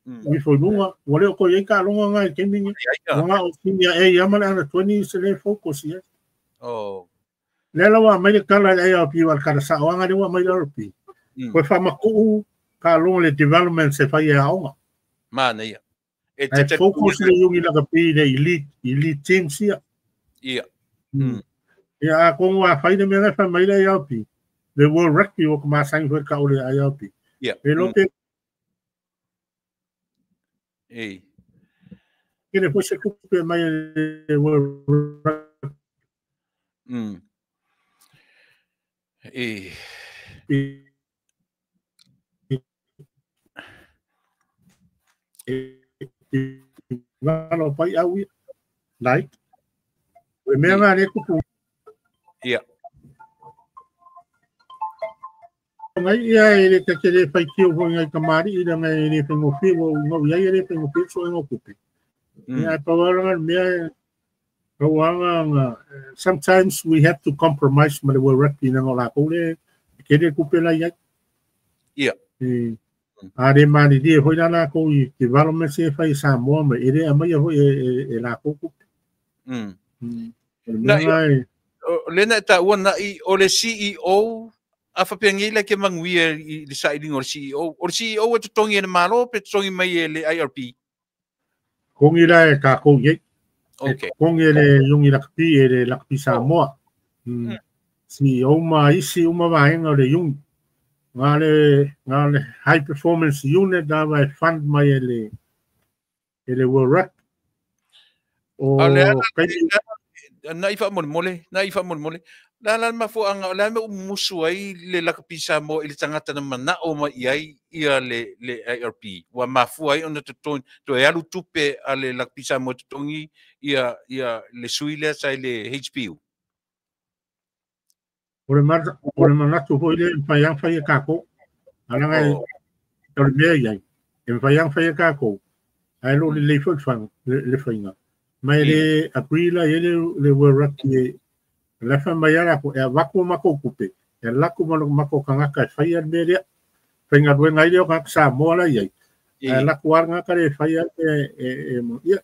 mi fo nunga wale ko ye ka lo nga ke mi nga o ki ia ia ma na 20 se le focus ia Lela wa mai kala le IRP wal kara sa wanga le wa mai IRP. Ko fa maku ka lo le development se fa ia onga. Mana ia. E te focus le yungi la kapi le elite team sia. Ia. Ia ko wa fa ile me fa mai le IRP. Le World Rugby o ma sang for ka o le IRP. Ia. E lo pe Kere foi se kupe mai Valo pai au like. We mea ngā re kupu. Ia. Ngai ia e te kere pai kio ho ngai kamari i ranga e re pengo whio ngau ia e re pengo whio so ngau kupe. Ia pawaranga mea kawanga sometimes we have to compromise ma le rugby na ngau la kore kere kupe la ia. Ia. Are mani dia hoi nana ko i development se fai Samoa ma ere amai hoi e la kupe. Lena ta wana i o le CEO a whapengi ke manguia i le sailing o le CEO. O le CEO e tutongi ene malo pe tutongi mai e le IRP. Kongi la e ka kongi. Okay. Kongi le yungi lakpi e le lakpi Samoa. CEO ma isi uma vaenga o le yungi. Ngā le high performance unit da vai fund mai e le World Rugby. O kai na ifa mole la mafu anga la me musu ai le lakapisa mo i le tangata na mana o ma iai ia le IRP wa mafu ai ona to e alu tupe a le lakapisa mo tongi ia le suile sai le HPU o le manatu hoi le mpaiang fai e kako alanga e le mea iai e mpaiang fai e kako ai lo le leifo fang le fainga mai le aprila e le World Rugby la fa mai ala ko e wako mako kupe e lako mako kangaka fai al media fainga due ngai le ka sa mola iai e lako anga ka le fai al ia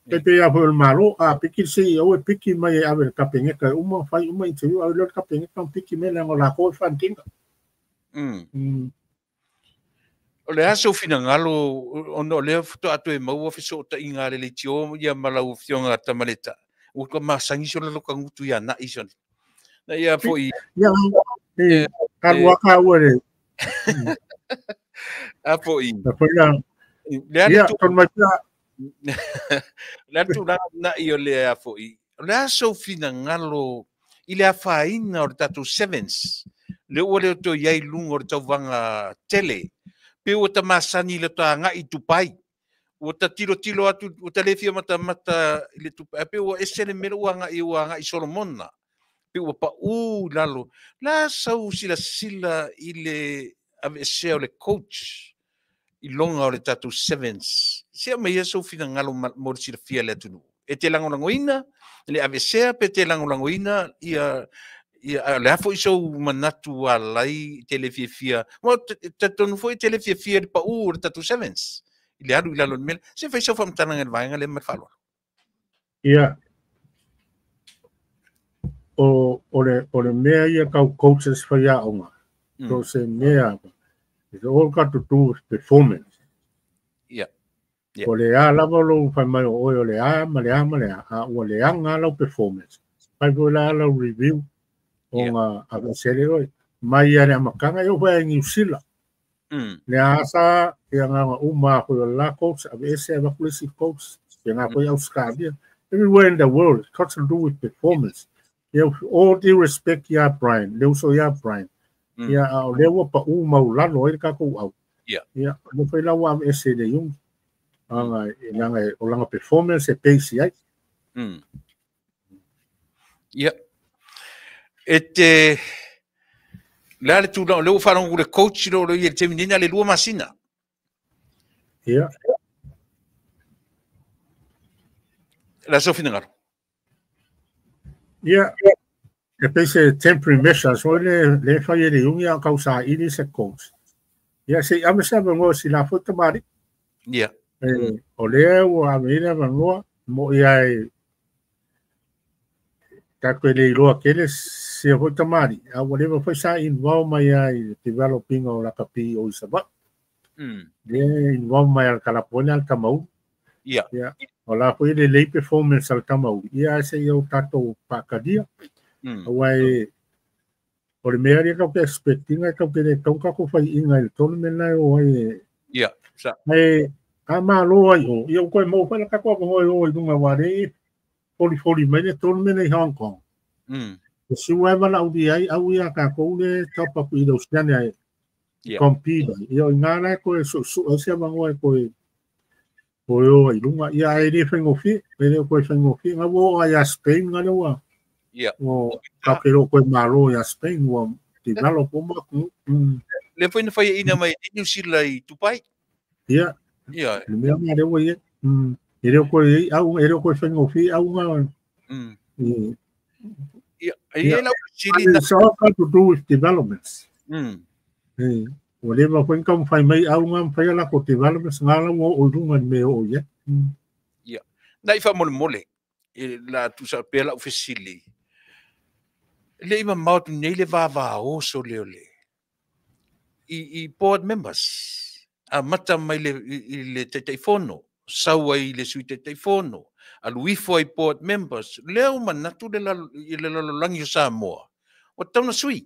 te ia ho malo a piki se o piki mai ave kapenge ka uma fai uma interview a lo kapenge ka piki me la ngola ko fantinga o le aso fina ngalo ono le futo atu e mau ofiso ta inga le tio ia malau fionga tamaleta o ko masangi so lo kangutu ya na ison na ia foi ia waka ore a foi ia ton mai la tu na io le a foi le aso fina ngalo ile a faina o tatu sevens le ore to yai lungo o tau vanga tele pe o ta masani le ta nga i tupai o ta tilo atu o ta lefia mata le tupai pe o esele mero nga i Solomona pe o pa lalo la sau sila ile ave se le coach i longa o le tatu sevens se me yeso fina ngalo mo sila fia le tunu e te langoina le ave se pe te langoina ia le afo iso manatu alai telefia mo te tonu foi telefia pa tatu sevens ile alu ilalo mel se fai so fam tananga vainga le mafalo ia o le mea ia kau coaches fai a onga so se mea it's all got to do with performance o le a lava lo fai mai o le a ma le a o le anga lo performance fai go la lo review onga a sele oi mai ia makanga yo vai New Zealand le asa e nga uma ko la coach a ese va kulisi coach e nga ko Australia everywhere in the world it got to do with performance you all due respect ya Brian le so ya Brian ya le wa pa uma la no e ka ko au ya no foi la wa ese de yung anga o langa performance e pace ai Ete le tu le faron le coach lo il termina le lua masina. Yeah. La sofina ngaro. Yeah. E pese temporary measures so le fai le unga causa ini se coach. Yeah, se amesa ngo si la foto mari. Yeah. O le o a mira ngo mo ia ka ko le lo aqueles se foi tamari a whatever foi sa involve mai ai developing o la kapi o isaba de involve mai al California al Kamau o la foi le performance al Kamau ia se eu tato pakadia wai o le mea ka ke expecting ka ke le tonka ko fai inga el tournament na o ai sa ka malo ai o ia ko mo fa ka ko o dunga ware foli mai le ton me nei Hong Kong si wa bala u ai au ia ka ko le top up i do stand ai compete ia ngana ko su o se ba ngoi ko o i lunga ia ai le fengo fi le ko fengo fi nga wo ai Spain nga wa o ka pero ko malo ia Spain wo ti nalo po ma le foi na fai ina mai New Zealand i Tupai ia me ma le wo ia ele ko fengo fi au nga it's all got to do with developments. Whatever when come find me au ngam fa la ko developments ngala mo o dunga me o ye. Nai fa mole la tu sa pela officially. Le ima maut nei le va o so le. I board members a mata mai le te fono sawa i le suite te fono. Alui foi board members leo manatu le langi Samoa o tauna sui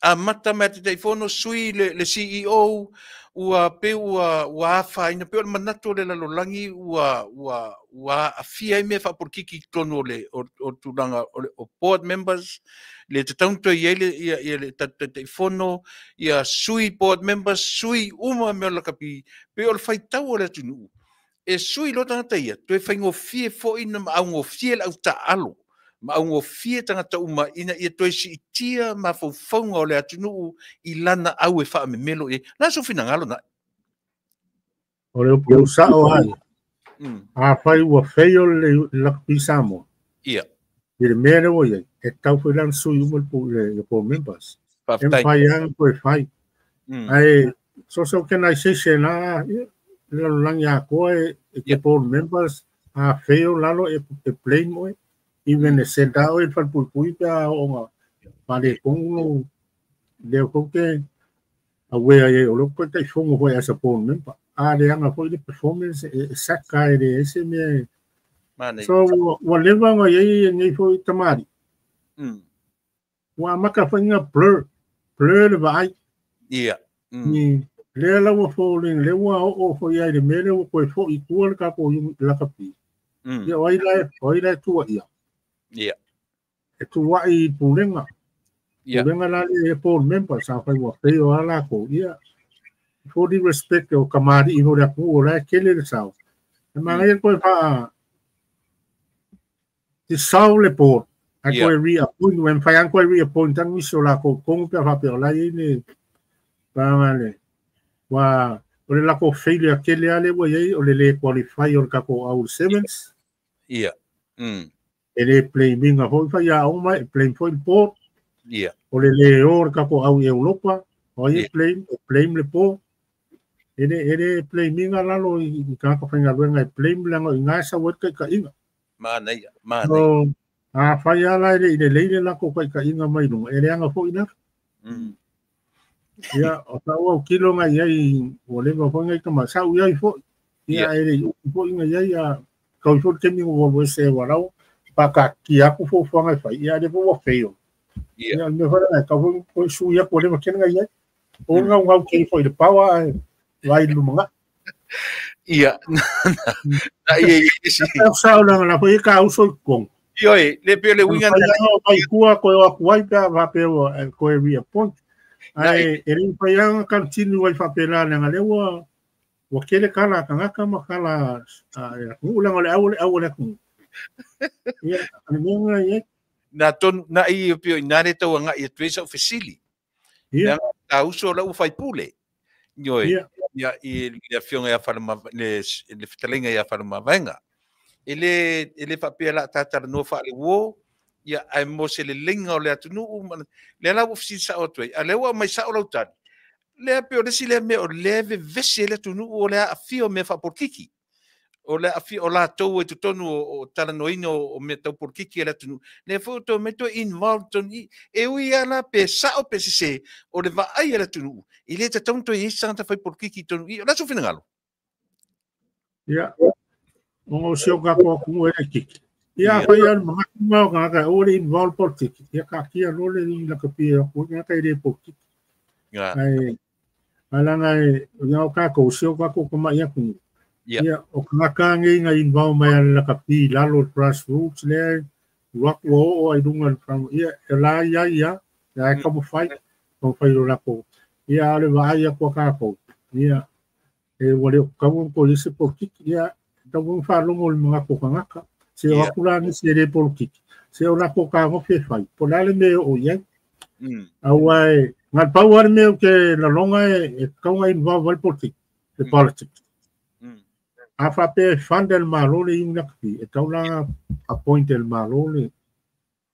a mata me te fono sui le CEO ua pe ua fa ina pe manatu le langi ua afia me fa por kiki tono le o tulanga o board members le te taunto i le te fono ia sui board members sui uma me la kapi pe o fai tau le tunu e sui lo tangata ia, tu e whaingo fie fo ina ma aungo fie lau ta alo, ma aungo fie tangata uma ina ia tu e si itia ma fau o le atunu i lana au e wha me melo e, la so fina ngalo na. O le upo sa o hai, a whai ua whaio le lakpi Samoa. Ia. I le mea reo iai, e tau whai lan sui umal le po members. E mwhai anga po e whai. Ai, so kena i seise na, le langi a koe e board members a feo lalo e plain mo even e senda o e falpui pa o nga pare kongo le koke a wea e o lo ko te fongo ho as a board member a le anga foi de performance e saka e ese me so whatever nga ye nei foi tamari wa maka fanga blur vai ni le la wo falling le wa o fo ia de mele wo ko fo I ku ka ko la ka pi ya oi la tu ia e tu wa I pulenga la le por member sa fa wo fe o ala ko ia for the respect o kamari I no la ku o la ke le sa e ma ngai ko fa ti sa le por a ko reappoint when fa an ko reappoint tan mi so la ko pe fa pe la ni pa male wa o le lako failure ke le ale wa ye o le qualify o ka ko au sevens ele play minga ho fa ya o mai play for port o le or ka ko au Europa o ye play le po ele play minga la lo I ka ko fanga wenga play lango nga sa wat ka inga mana a fa ya la le lako ka inga mai no ele anga fo ina ia o tau kilo nga ia o le mo fonga ka masau ia fo ia ele fo nga ia ka fo te mi wo se warau pa ka ki aku fo fonga fa ia de fo feo ia me fora ka fo su ia ko le ma ken nga ia o nga nga ke fo de power vai lu manga ia na ia si sa la la fo ka uso kon io le pe le winga ai kuwa ko wa ka va pe ko e via point ai ele paianga continue vai fapela nga le wa kele kala kanga makala ulang ole au le ku ia amenga ye na ton na I pio inare to nga I twesa officially ia ta uso la u fai pule Nyoi ia I le fionga ia farma le fitalenga ia farma venga ele fapela tata no fa le wo ia ai mo se le linga o le atunu le la ofisi sa o toi a le wa mai sa o lautan le pe o le sile me o le vese le tunu o le afio me fa por kiki o le afio o la to e tonu o tala no ino o me to por kiki le tunu le foto me to involved on e ui ala pe sa o pe se o le va ai le tunu I le te tonto I santa fai por kiki tonu I la so fina ngalo ia o se o ka ko ku e kiki ia fa ia mga ka o le involved politics ia ka kia no le la ka pia ko ia ka ile politics ai ala ngai ia ka ko se o ka ko ma ia ku Yeah. Ia, o kanga inga invao mai ala kapi lalo grassroots le rock wo ai dunga from ia la ia como fai lo lako ia ale vai a ko ka ko ia e wale kamu ko ise politik ia tamu fa lo mo mga ko kanga se o kula ni se de politik se o lako ka mo fe fai po la le me o ia awai ngal power me ke la longa e kaunga invao val politik the politics afa pe fundel malole inakti e taula appoint el malole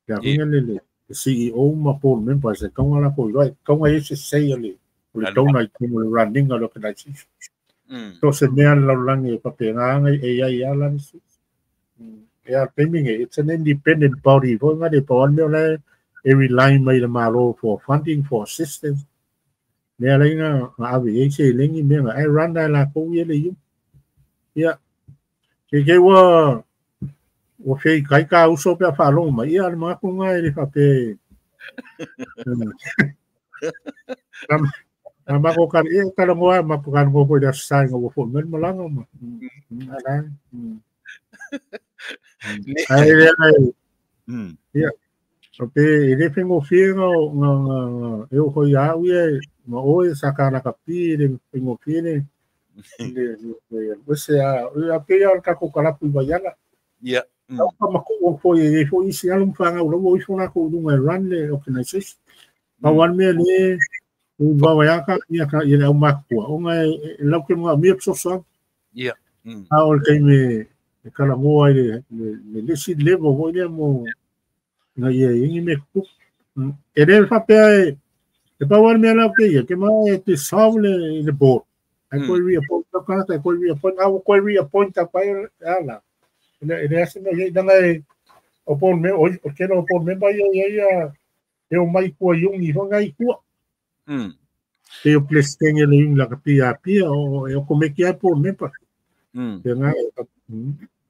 ya ngele le CEO ma por member se kaunga la ko right kaunga ese sei le le tauna como le running a organization to se mean la lange pa pe nga e ya la ni ya pending it's an independent body for nga de por me le every line mai le malo for funding for assistance me la nga ave ese lengi me nga I run la ko ye le ia ke wa fe kai ka uso pe fa lo ma ia ma ko nga ele fa pe ma ko kan e ka lo ma ko kan ko da sai ngo fo men ma lang ma ala ia so pe ele pengo fiero nga eu ko ya uie ma o sa ka na ka pi de pengo fiere você a peia ka ko kala pu bayala ya ka ma ko foi isi alum fanga o lo foi na ko dunga run le organization pa wan me le u ba ya ka ia ka ia o ma ko o nga la ke mo mi so ya a o ke me kala mo ai le si levo vo le mo na ia ingi me ku ele fa pe e pa wan me la ke ma te savle le board I could reappoint the class, I could reappoint the fire. It has upon me, or can upon me by eu mai ko yung I ngai ko. Eu plesting ele la PRP o eu como que é por me pa.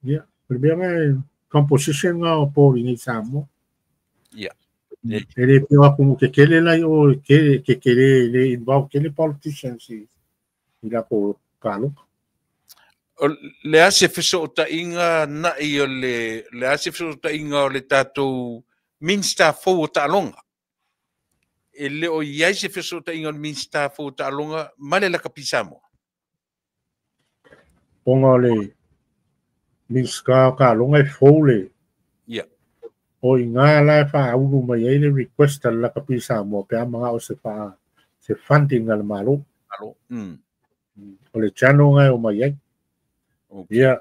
Yeah, primeiro composition nga por ni samo. Yeah. Ele pelo como que ele lá o que ele involve que ele politicians ila ko kalo le ase feso ta inga na I le ase feso ta inga le tatou minsta fo ta longa ele o ia se feso ta inga minsta fo ta longa male la kapisamo ponga le minsta ka longa fo le ya o inga la fa ulu mai ele request la kapisamo pe mga o se funding al malo o le chano ngai o mai ia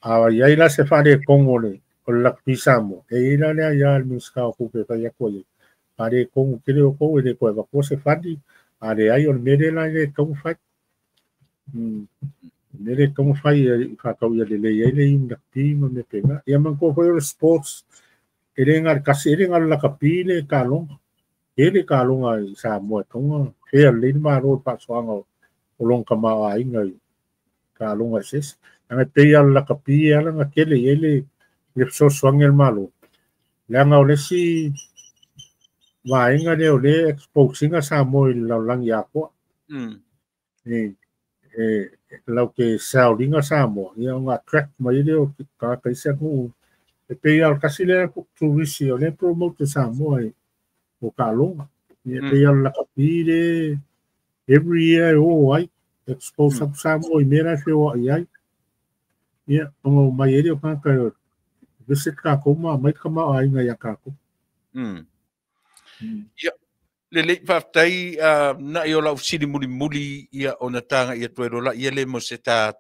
a ia la se fa de kongo le o la pisamo e ila le ia al miska ko pe pa ia ko ia pare kongo kile o ko de ko ba ko se fa di a le ai o mere la le kongo fa mere kongo fa fa ka ia le ia le inga pi mo me pega ia man ko foi sports ele ngar kasi ele ngar la kapile kalong ele kalong ai sa mo tonga e le ma ro pa soanga olong kama ai ngai ka longa ses anga te ala kapi ala nga kele ele le so swangel malo la nga ole si wa inga le ole exposing sa mo la lang ya ko la ke sounding sa mo ya nga track mai le ka ka se ko te al kasile ko tourist ole promote sa mo ai o ka longa te ala kapi le every year I expose some more mera feo ai ia o mai ele o ka visit ka kuma mai kama ai nga ya ka ko ia le faafetai na I o lau sili mulimuli ia ona taga ia tuailola ia le mo se ta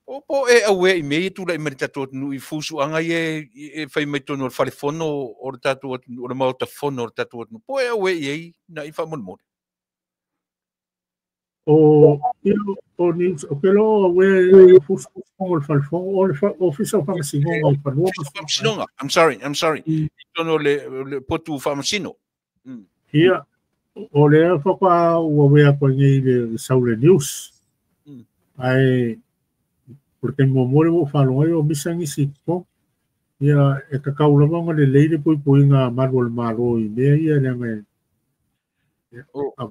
o po e aue I mei tula I mari tatou atunuu I fusuaga ia e fai mai tonu o le falefono o le tatou atunuu o le maotafono o le tatou atunuu po e aue I ai na I faamolimoli o news o pelo we fuso o falfo o official famasino o falfo I'm sorry tono le potu famasino ia o le fa o we ko ni le Saule News ai porque mo mo falo o bisangi siko ia e ka kaula mo le leile poi nga marwol maro I me ia le me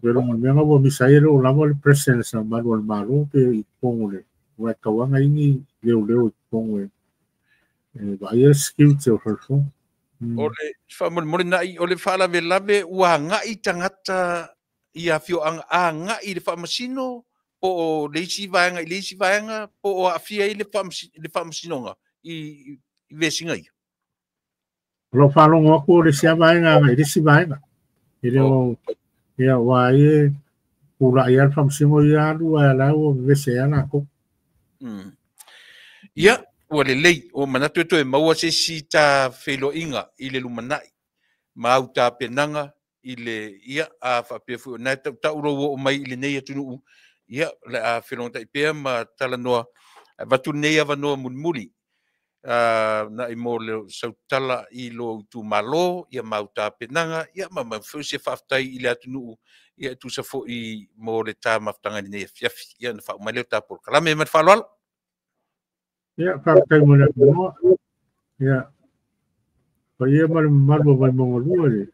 pero me nga bo misairo la mo presence marwol maro pe I pongole wa kawanga ini leo pongo vai skill te o fo O le whamole nai, o le whalawe lawe, ua ngai tangata i a fio a ngai le whamasino, po o leisi vaenga, po o a fia i le whamasinonga i vesinga i. lo falongo ko le sia vaenga le si vaenga ile o ia wa e pula ia fam simo ia lu ala o vese ana ko ia o le lei o manatu to e maua se si ta felo inga i le lumanai mau ta penanga i le ia a fa pe fu na ta uro o mai i le nei atunu ia le a felo ta pe ma tala noa vatu nei ava noa mulmuli na i mo le sautala i lo tu malo ia mau ta penanga ia ma fu se faftai i le atunu ia tu sa fo i mo le ta maftanga ni nei fiafi ia na fa mai le ta por kala me ma fa lo ia fa kai mo le mo ia pa ia mal vai mo lu le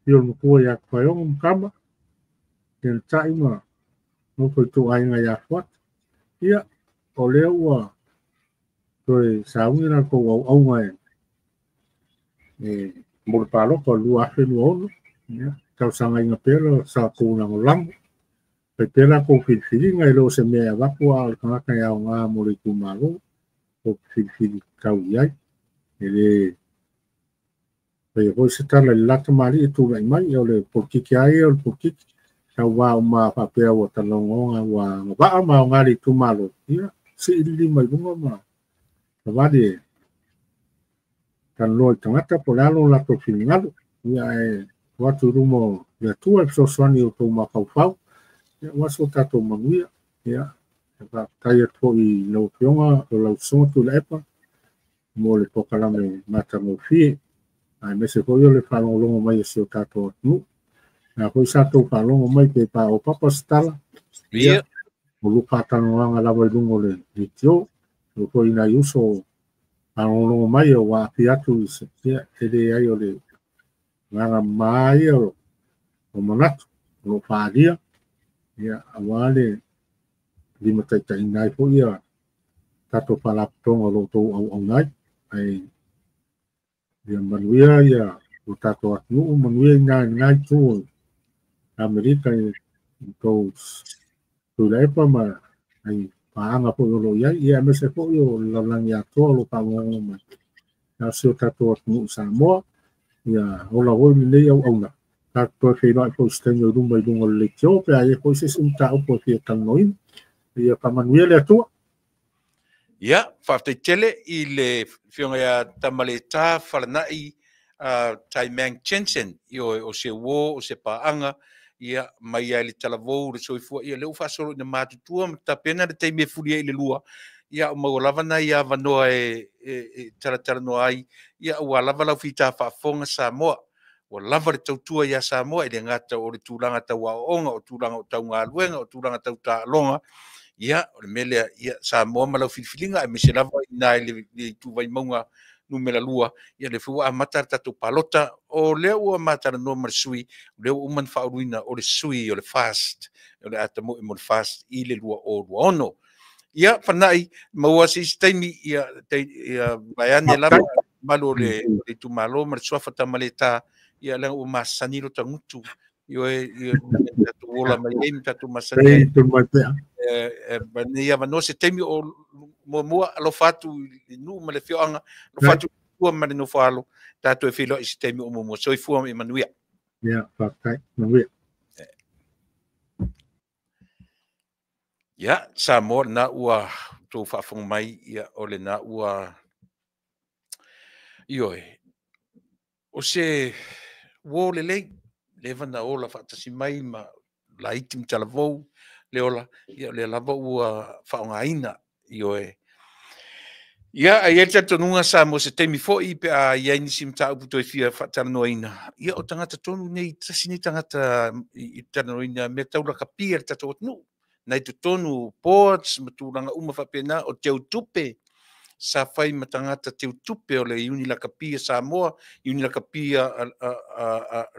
io mo ko ia fa yo kama ken taima no ko tu ai nga ya fot ia o le wa tôi sao như là cô ông này một bà lúc còn lúa trên lúa cao sang anh ngập là sao cô nào lắm phải thế là cô phình phình ngày lô xem mẹ bác qua các cái ao nga một cái mà lúa cô phình phình cao giấy thì bây giờ sẽ ta lại lát mà đi tu lại mấy yêuเลยphục kích cái yêu phục kích sao vào mà phải bèo tận lòng ngon và bác mà nga đi tu mà lúa sẽ đi mấy đúng không mà vadi kan loi tangata polalo la to fingal ia watu rumo ya tua so swani o to ma fau waso ta to manguia ia pa kai to i no fionga o la so tu lepa mo le pokala me mata mo fi ai me se ko yo le fa longo mai se ta to nu na ko sa to fa longo mai pe pa o papa stala ia o lu pata no nga la voi lungo le ditio ko ina yuso ano mai o wa piatu se ele ai o le nga mai o manat o fadia ia awale lima tai nai po ia tato palap tong o to au nai ai dia manuia ia o tato atu manuia nai tu Amerika to lepa ma ai paanga po lo ia me se po yo la langa to lo pa mo ma na se ta to nu sa mo ia o la wo ni au na ta to fe no po sten yo dum mai dum le tio pe ai po se sim ta o po fe tan noin ia pa manuel le to ia fa te tele i le fionga ya tamaleta falanai tai mang chenchen yo o se wo o se paanga ia mai ai le talavou le soifua ia leu fasolo na matutua ta pena le taimi fulia i le lua ia o mau lava na ia vanoa tala no ai ia ua lava lau fita faafonga Samoa ua lava le tautua ia Samoa i le ngata o le tūlanga tau aonga o tūlanga o tau ngāluenga o tūlanga tau tālonga ia o le mele ia Samoa malau filifilinga e mese lava ina le tūwai maunga numela lua ia le fua amata tatu palota o le ua mata no marsui le uman fauruina o le sui o le fast o le atamo mo le fast i le lua o ono ia fanai maua sistemi ia bayani la malo le tu malo marsua fata maleta ia le o masanilo tangutu yo tatu ola mai tatu masani ia vano se temi o mo lo fatu nu ma le fioanga lo fatu ua ma no falo tatu e filo i sistemi o mo so i fu Emanuia ia pakai manuia ia sa mo na ua to fa fong mai ia ole na ua io o se wo le vana ola fa tasi mai ma la itim talavou le ola ia le lava ua fa ngaina io ia ai eta tonunga sa mo se temi fo i pe a ia ni sim ta uputo fia fa tanoina ia o tangata tonu nei tasi ni tangata i tanoina me taula kapia tato no nai tu tonu ports matulanga uma fa pena o teu tupe sa fai matangata teu tupe o le uni la kapia Samoa uni la kapia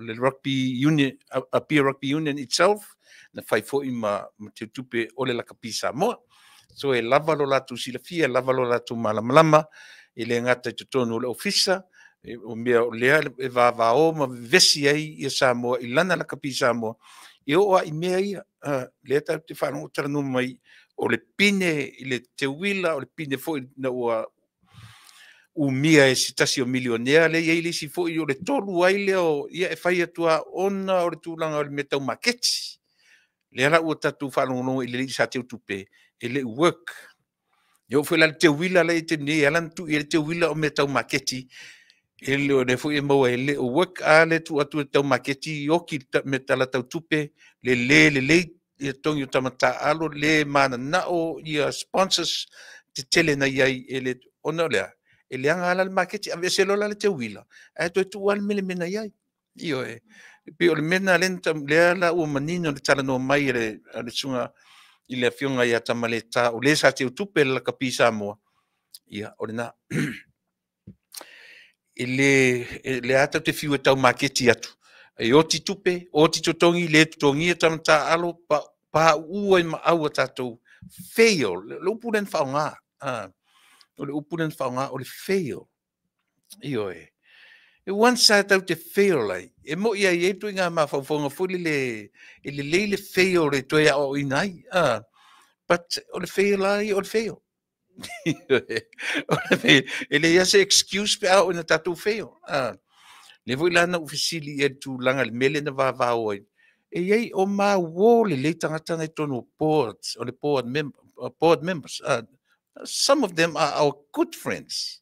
le rugby union a peer rugby union itself na fai fo i ma teu tupe o le la kapia Samoa So e lava lo latu silafia, e lava lo latu malamalama, i le ngata te tonu o le ofisa, o mea o lea e vāvāo ma vesi ai i Samoa, i lana la kapi Samoa, i oa i mea ia, lea tau te whanau taranu mai, o le pine, i le te wila, o le pine fo na ua umia e sitasi o milionea le ia si fo i o le tolu ai leo ia e whai atua ona o le tūlanga o le metau maketi. Le ala ua tatu whanongo i le sa te utupe, e le work. Yo foi la te wila le te ni alan tu i te wila o metau maketi. E le o ne fo i maua e le o work a le tu atu tau maketi o ki metala tau tupe le i tongi o tamata alo le mana na o i sponsors te tele na iai e le ona lea. E le anga ala le maketi ave se lola le te wila. E to tu al mele mena iai. Io e. Pe o le mena lenta le ala o manino le tala no mai le sunga i le fionga ia tamale ta o le sa te utupe la kapi Samoa. Ia, o le na. Le ata te fiu e tau maketi atu. E o ti tupe, o ti totongi, le totongi e tamata alo pa ua i maau a tatou. Fail, le upunen whaonga. O le upunen whaonga, o le fail. Io e. E wansa tau te fail lai. E mo ia i etu inga ma whauwhaunga fuli le leile fail le toia o inai. But o le fail lai, o le fail. E le ia se excuse pe au ina tatou fail. Le voi lana ufisili e tu langa le mele na vāvāo ai. E iei o mā wō le tangata nei tono boards, o le board members. Some of them are our good friends.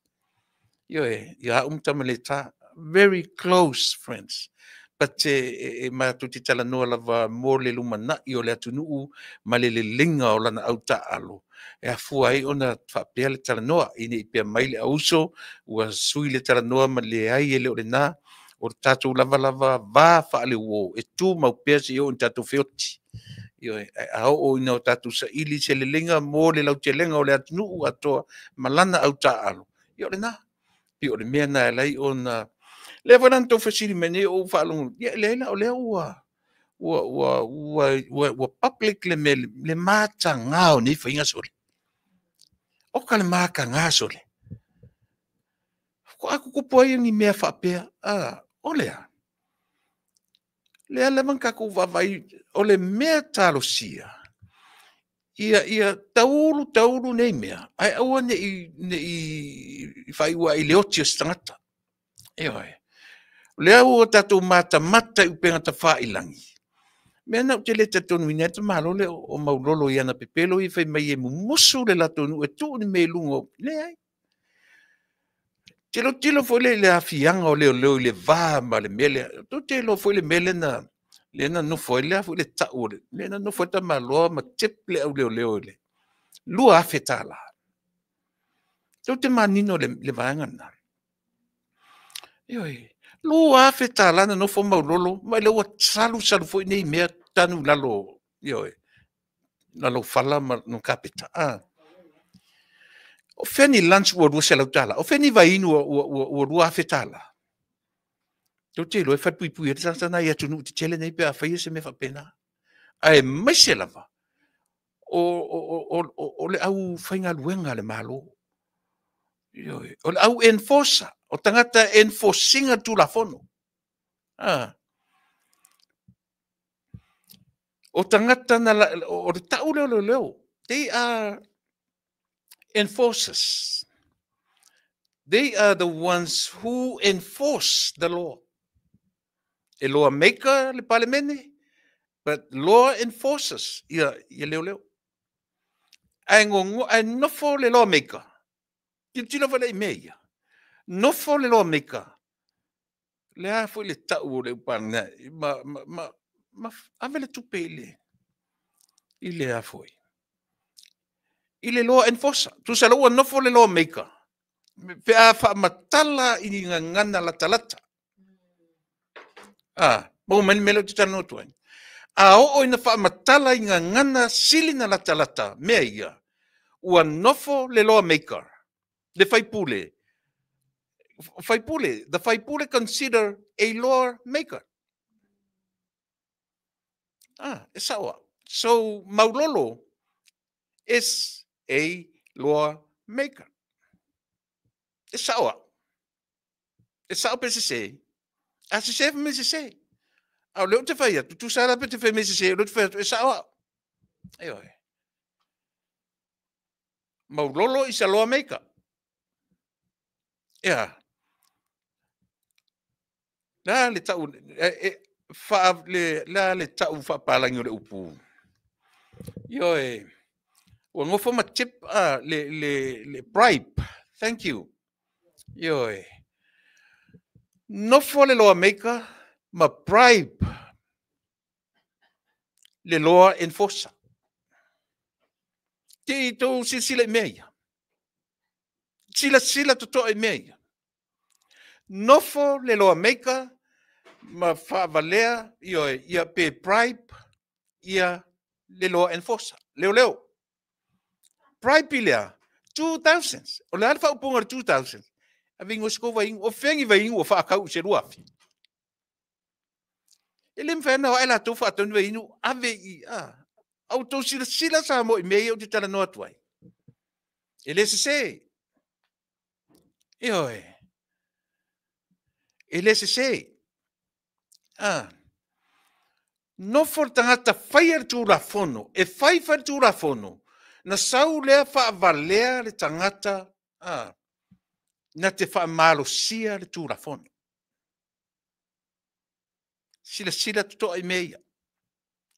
Ia tama le tā, very close friends. But e mātu te tala noa lava mō le lumana i o le atunuu ma le linga o lana au ta alo. E a fua ai ona whapea le tala noa i ne i pia mai le auso ua sui le tala noa ma le ai e le o le nā o le tātou lava vā whaale uo e tū mau pea si o in tātou whioti. A o ina o tātou sa ili se le linga mō le lau te lenga o le atunuu atoa malana au ta alo. I o le nā. I o le mea na lai o na le vanan to fasili mene o falung ya le o le wa public le mata ngao ni fa inga sole o ka le maka nga sole ko aku ko poi ni mea fa pe o le man ka ko va vai o le mea talo sia ia taulu nei mea ai o ne i fai wa i le otio stangata lea ua tatou mata i upenga ta whailangi. Mea nau te le tatonu ina te malo le o maulolo i ana pepelo i whai mai e mumusu le latonu e tu ni me lungo. Le ai. Tilo foi le afianga o leo i le vā ma le mele. Tu tilo foi le mele na le na no foi le foi le tau le na no foi ta malo ma tip le au leo le. Lua afetala. Tu te manino le vanga na. Lua feta lana no fo maulolo, mai le ua salu foi nei mea tanu lalo, lalo fala ma no kapita. O feni lunch ua rua selau tala, o feni vainu ua rua feta la. Tau te loe fatpui pui, e tana ia tunu te tele nei pia whaia se me whapena. Ai mai se lava. O le au whainga luenga le malo. O le au enforcer. O tangata enforcinga tu la fono. O tangata na o le tau leo. They are enforcers. They are the ones who enforce the law. E law maker le palemene, but law enforcers ia leo. Ai nofo le law maker. Tino fa le meia. Nofo le law maker. Le a foi le tau le upana ma avele tupe ile. Ile a foi. Ile law enforcer. Tu sa lo nofo le law maker. Pe a fa matala i ngana la talata. Mo men melo te tano tuan. O ina fa matala i ngana silina la talata. Mea ia. Ua nofo le law maker. Le faipule. The faipule consider a law maker. Sawa. So maulolo is a law maker. E sawa. E sawa pe se. A se me se. Au leo te whai atu, tu sara pe te whai me se, leo te whai atu, e sawa. E oi. Maulolo i sa law maker. Ia. La le tau, la le tau whapalangi o le upu. Io e, ua ngofo ma tip, le bribe. Thank you. Io e. Nofo le law maker, ma bribe le law enforcer. Te tau sila i mea. Sila to i mea. Nofo le law maker, ma whavalea, ia pe bribe, ia le law enforcer. Leo. Bribe lea, 2000s. O le alfa uponga 2000s. A vingo skova ing, o fengi va ing, o whaakau se ruafi. Ele mwhena o ela tofa atonu va inu, ave i, au tau sila sa mo i mea o te tala noa tuai. Ele se. Ele se. Nofo tangata whaia tu rafono, e whaiwha tu rafono, na sau lea whaavalea le tangata, na te whaamalosia le tu rafono. Sila tuto ai mea.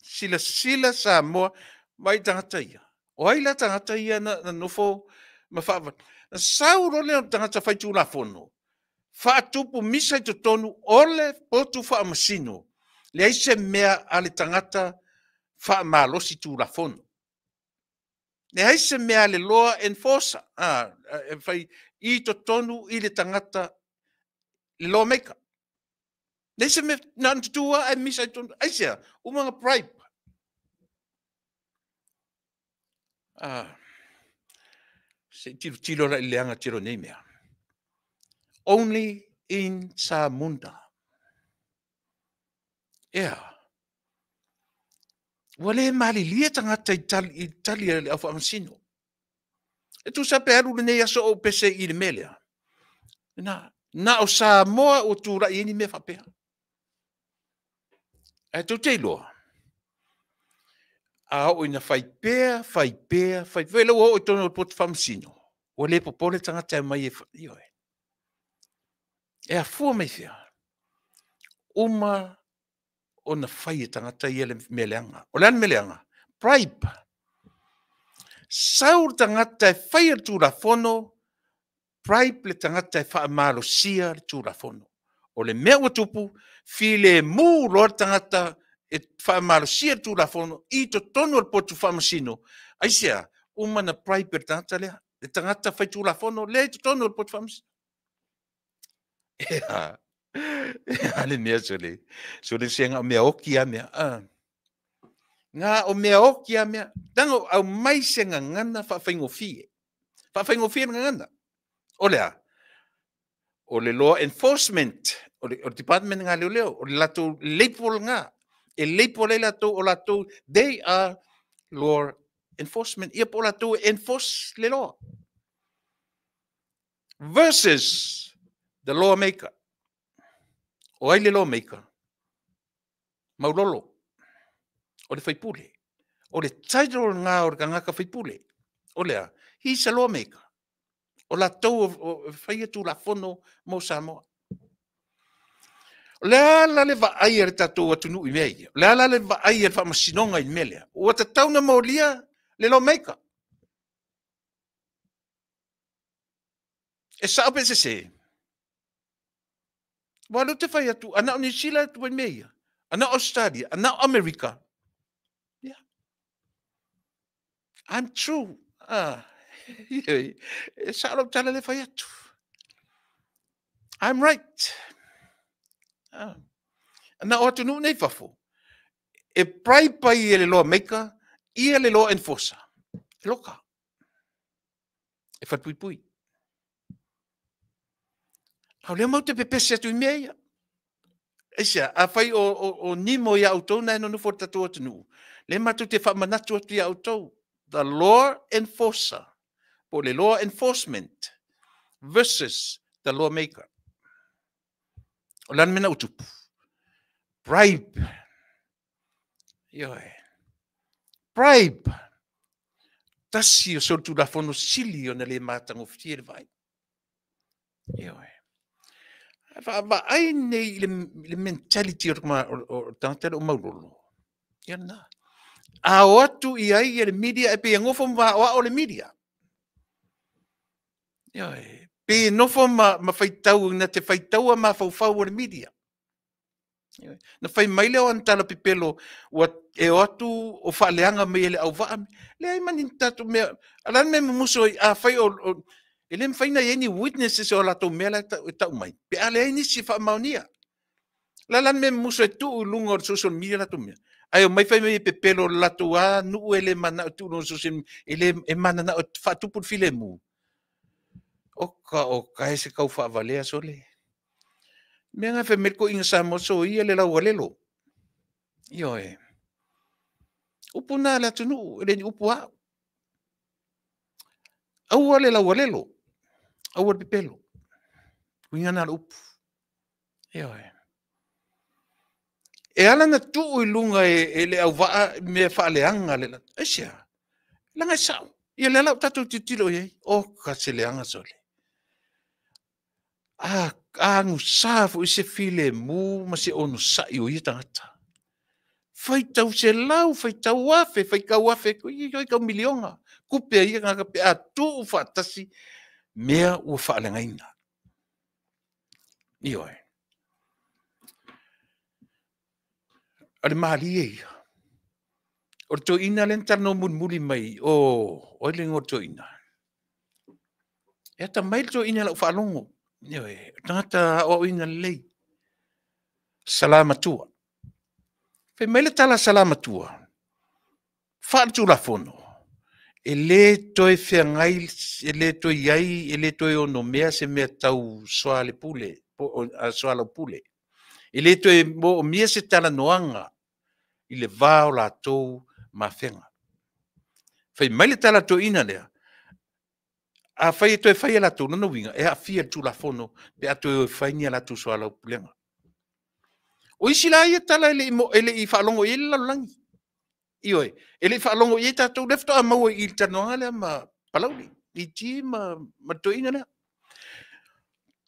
Sila sa moa, mai tangata ia. O ai la tangata ia na nofo, ma whaavalea. Na sau lo lea tangata whai tu rafono, whaatupu misa i tonu, ole potu whaamasino, le aise mea ale tangata wha malosi tu rafono. Le aise mea le law enforcer. Whai i to tonu i le tangata le law maker. Le aise mea nantua ai misa i tonu. Aise, umanga bribe. Se tilo la ileanga tiro nei mea. Only in Samunda. Yeah. Wale mali lia tangata Italia le afu ansino. E tu sape alu le nei aso o pese i le melea. Na o Samoa o tu rai ini me whapea. E tu te loa. A o ina whai pea. Velo o i tono o potu whamsino. O le popole tangata e mai e whaioe. E a fua mai fia. Uma o na whai e tangata i ele meleanga. O lean meleanga. Bribe. Saur tangata e whai e tūra fono. Bribe le tangata e whaamalo sia le tūra fono. O le mea ua tupu. File mū loa tangata e whaamalo sia le tūra fono. I to tono al potu whamasino. Aisia, uma na bribe le tangata lea. Le tangata whai tūra fono. Le to tono al potu whamasino. Ale mea sole. Sole senga o mea oki a mea. Nga o mea oki a mea. Tango au mai senga ngana whawhaingo fie. Whawhaingo fie ngana. O lea. O le law enforcement. O le department nga leo. O le lato leipol nga. E leipol e lato o lato. They are law enforcement. Ia po lato enforce le law. Versus the lawmaker. O ai le lawmaker. Maulolo. O le whaipule. O le title ngā o le kangaka whaipule. O lea. He's a lawmaker. O la tau o whaia tu la fono mo Samoa. O le ala le va ai re tatou atunu i mea. O le ala le va ai re whamasinonga i melea. O ta tauna maulia le lawmaker. E sao pe se. Walu te whai atu, ana o New Zealand tu mea, ana Australia, ana America. Yeah. I'm true. E sao tala le whai atu. I'm right. Ana o atu nu nei whafo. E prai pai e le law maker, ia le law enforcer. E loka. E whatpui pui. Au lea mau te pepese atu i mea. Esia, a whai o nimo i autou na eno nufo tatou atu nu. Le matu te whamanatu atu i autou. the law enforcer, or the law enforcement, versus the lawmaker. O lan mena utupu. Bribe. Ioe. Bribe. Tasi o sotu la fono sili o na le matango fiere vai. Ioe. Va ai nei le mentality o tangata o maurolo. Iana. A watu i ai le media e pe ngofo ma o le media. Ioe. Pe nofo ma faitau na te faitau ma fau le media. Na fai mai leo antala pipelo wa e atu o faaleanga me le au va le ai mani tatu me ala me muso a fai o ele fai na any witnesses o la to me la ta mai pe ale ai ni si fa maunia la lan me muso tu lungo social media la to me ai mai fai me pipelo la to a nu ele mana tu no social ele e mana na fa tu put filemu o ka ese kau fa valea sole me nga fe merko inga sa moso ia le lau walelo. Ioe. Upu na la tunu, ele ni upu hao. Aua le lau walelo. Aua le pipelo. Winga na upu. Ioe. E ala na tuu ilunga e le au waa me faaleanga le la. Esia. Langa sao. Ia le lau tatu titilo ye. O ka se leanga sole. Angu safu ise file mu ma se onu sa i o i tangata. Fai tau se lau, fai tau wafe, fai kau wafe, i kau milionga. Kupe ia ngaka pe a tu fatasi mea ua faalengaina. Ioe. Ale mahali ia. O to ina lentar no muli mai, o le ngor to ina. E ta mail to ina lau faalongo. Ioe, tangata o ina lei. Salama tua. Fe mele tala salama tua. Fatu la fono. E le toi whiangai, e le toi iai, e le toi ono mea se mea tau soale pule, soala pule. E le toi mo mea se tala noanga, i le vao la tou ma whenga. Fe mele tala to ina lea. A fai e toi fai la tou nana winga, e a fia tu la fono, pe a toi fai ni la tou soala pulenga. O isi la ia tala ele i whaalongo i la langi. Ioe, ele whaalongo i tatou lefto a maua i tanoanga lea ma palauli. I ti ma to ina lea.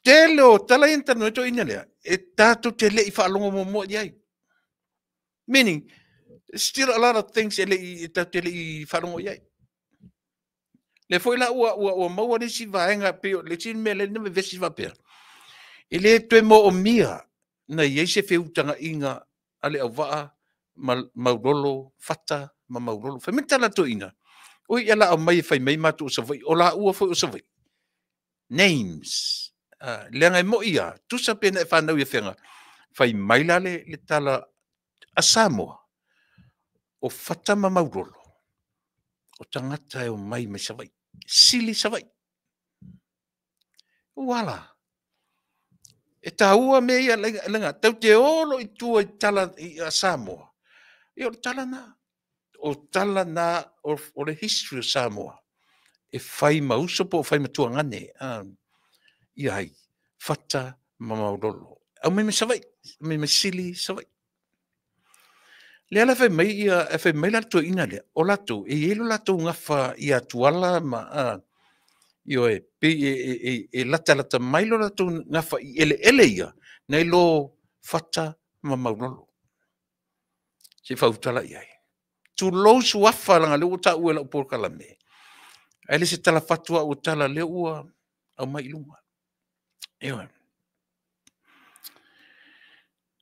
Tele o tala i tanoa to ina lea. E tatou te le i whaalongo mo iai. Meaning, still a lot of things ele i tatou le i whaalongo iai. Le foi la ua maua le si vaenga peo, le si me le nime vesi va peo. Ele toe mo o mia. Na iei se whiutanga inga ale au waa maurolo fata ma maurolo. Whai mita la to ina. Oi ala au mai whai mai matu o savai. O la ua whai o savai. Names. Leanga mo ia. Tusa pena e whanau ia whenga. Whai mai la le tala a Samoa. O fata ma maurolo. O tangata e o mai me savai. Sili savai. Wala. E taua me ia lenga, tau te olo i tua i tala i a Samoa. E o tala na, o le history o Samoa. E whai mauso po, whai matua ngane. I ai, fata mamaurolo. Au me savai, me sili savai. Le ala whai mai ia, e whai mai lato ina lea, o lato, e elo lato ngafa i a tuala ma, Ioe, pe e lata mailo la tu ngafa i ele ia, nei lo fata ma maurolo. Se fautala iai. Tu lo su afa langa leo ta ue la upor kalame. Ele se tala fatua o tala leo ua au mai ilunga. Ioe.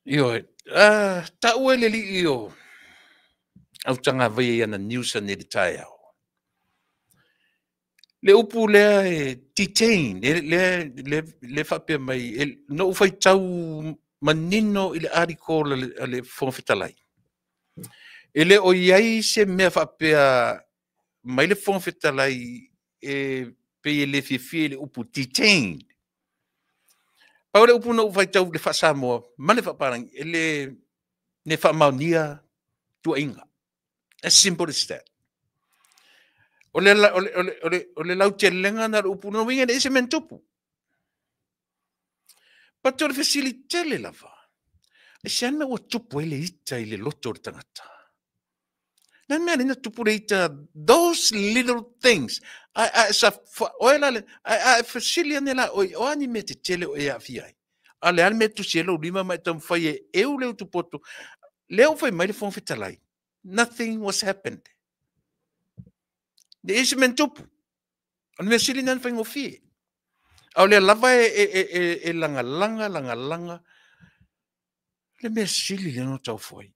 Ioe, ta ue le li io. Au tanga vai ana news ne di tai au. Le upu lea e detain, le whapea mai, no ufai tau manino i le ariko le whongwhetalai. E le o iai se mea whapea mai le whongwhetalai e pe le whiwhi le upu detain. Pau le upu no ufai tau le whasamoa, ma le whaparang, e le ne whamaunia tua inga. As simple as that. O le lau telenga na upu no winga ese mentupu. Pato le facilitele lava. E se ana ua tupu ele ita i le loto o le tangata. Na mea lina tupu le ita those little things. A fasilia nela o ani me te tele o e afiai. A le alme tu sielo lima mai tam fai e eu leu tupoto. Leo fai mai le fong fitalai. Nothing was happened. De ese mentupu. Ane mea sili nan fai ngofie. Au le lava e langa. Le mea sili le no tau foi.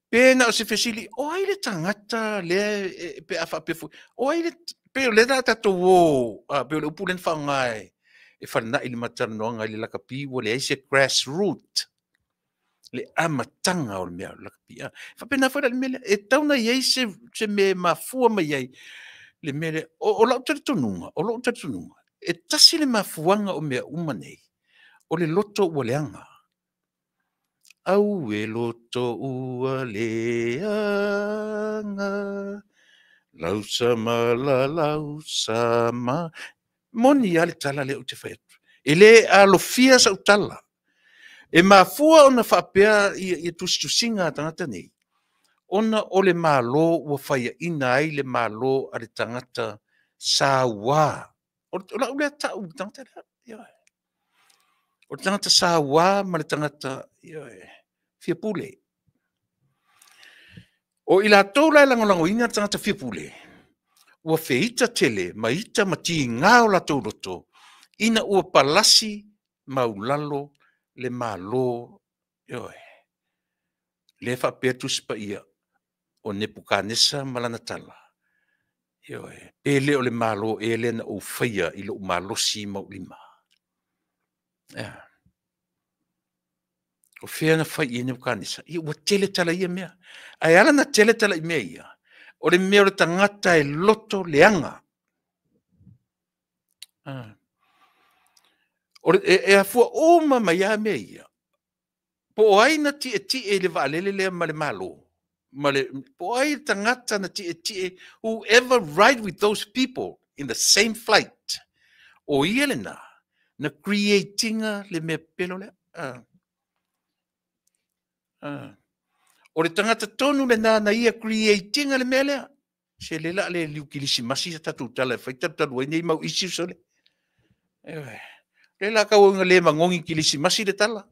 Pena o se fesili, o ai le tangata le pe afa pe foi. O ai le pe le da tato wo, pe le upulen fa ngai. E fa na ile matar no ngai le lakapi wo le ese grassroot. Le amatanga o le mea lakapi. Fa pena fa le mele e tauna ye se me mafua mai ai. Le mele o la tatununga, E tasi le mafuanga o mea umanei. O le loto ua leanga. Au e loto ua leanga. Lausama. Moni ale tala le o te whaetu. E le alofia sa utala. E mafua ona whapea i tustusinga tangata nei. Ona o le malo ua whaia ina ai le malo a le tangata sa wā. O la ulea tau tangata lea. O tangata sa wā ma le tangata fia pule. O ila tau lai langolango ina tangata fia pule. Ua feita tele ma ita mati ngao la tau roto. Ina ua palasi maulalo le malo. Le whapea tuspa ia o Nebukanesa malanatala. Pele o le malo ele na o whaia i lo malosi maulima. O whea na whai i Nebukanesa. I ua tele tala ia mea. Ai ala na tele tala i mea ia. O le mea o le tangata e loto leanga. O le e afua oma mai a mea ia. Po ai na ti e le vaalele lea ma le malo. Po ai tangata na ti e whoever ride with those people in the same flight. O ia le na creatinga le mea pelo lea. O le tangata tonu le na ia creatinga le mea lea. Se le la le liukilisi masi sa tatu tala e whaita tatu e nei mau isi usole. Le la kau le mangongi kilisi masi le tala.